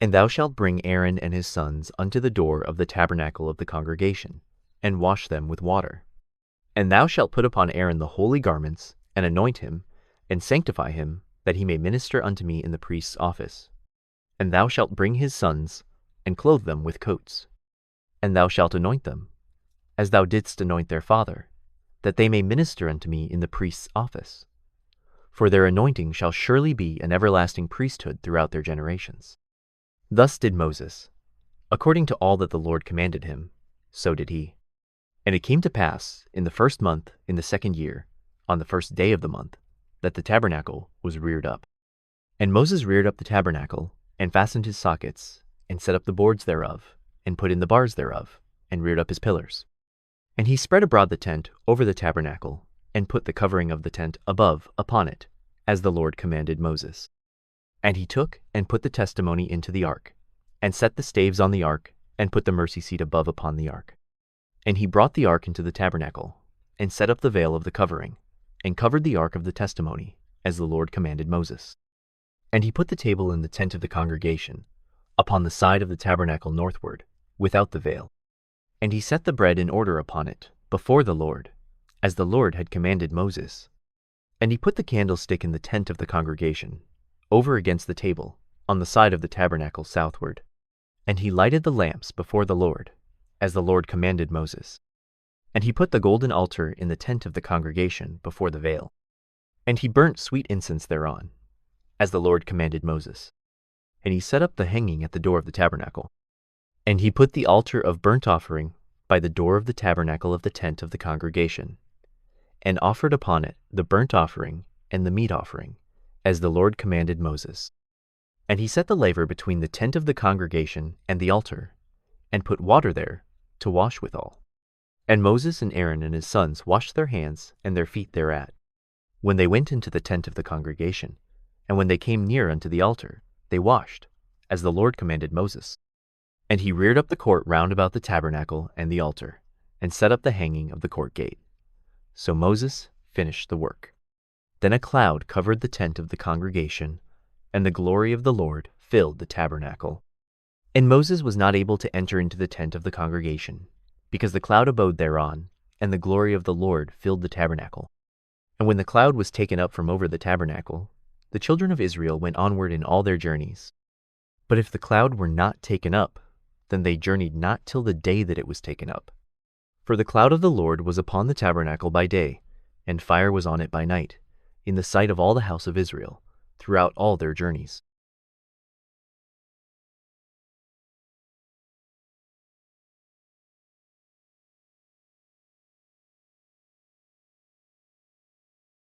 [SPEAKER 1] And thou shalt bring Aaron and his sons unto the door of the tabernacle of the congregation, and wash them with water. And thou shalt put upon Aaron the holy garments, and anoint him, and sanctify him, that he may minister unto me in the priest's office. And thou shalt bring his sons, and clothe them with coats. And thou shalt anoint them, as thou didst anoint their father, that they may minister unto me in the priest's office. For their anointing shall surely be an everlasting priesthood throughout their generations. Thus did Moses. According to all that the Lord commanded him, so did he. And it came to pass, in the 1st month, in the 2nd year, on the 1st day of the month, that the tabernacle was reared up. And Moses reared up the tabernacle, and fastened his sockets, and set up the boards thereof, and put in the bars thereof, and reared up his pillars. And he spread abroad the tent over the tabernacle, and put the covering of the tent above upon it, as the Lord commanded Moses. And he took and put the testimony into the ark, and set the staves on the ark, and put the mercy seat above upon the ark. And he brought the ark into the tabernacle, and set up the veil of the covering, and covered the ark of the testimony, as the Lord commanded Moses. And he put the table in the tent of the congregation, upon the side of the tabernacle northward, without the veil. And he set the bread in order upon it, before the Lord, as the Lord had commanded Moses. And he put the candlestick in the tent of the congregation, over against the table, on the side of the tabernacle southward. And he lighted the lamps before the Lord, as the Lord commanded Moses. And he put the golden altar in the tent of the congregation before the veil. And he burnt sweet incense thereon, as the Lord commanded Moses. And he set up the hanging at the door of the tabernacle. And he put the altar of burnt offering by the door of the tabernacle of the tent of the congregation, and offered upon it the burnt offering and the meat offering, as the Lord commanded Moses. And he set the laver between the tent of the congregation and the altar, and put water there to wash withal. And Moses and Aaron and his sons washed their hands and their feet thereat, when they went into the tent of the congregation, and when they came near unto the altar, they washed, as the Lord commanded Moses. And he reared up the court round about the tabernacle and the altar, and set up the hanging of the court gate. So Moses finished the work. Then a cloud covered the tent of the congregation, and the glory of the Lord filled the tabernacle. And Moses was not able to enter into the tent of the congregation, because the cloud abode thereon, and the glory of the Lord filled the tabernacle. And when the cloud was taken up from over the tabernacle, the children of Israel went onward in all their journeys. But if the cloud were not taken up, then they journeyed not till the day that it was taken up. For the cloud of the Lord was upon the tabernacle by day, and fire was on it by night, in the sight of all the house of Israel, throughout all their journeys.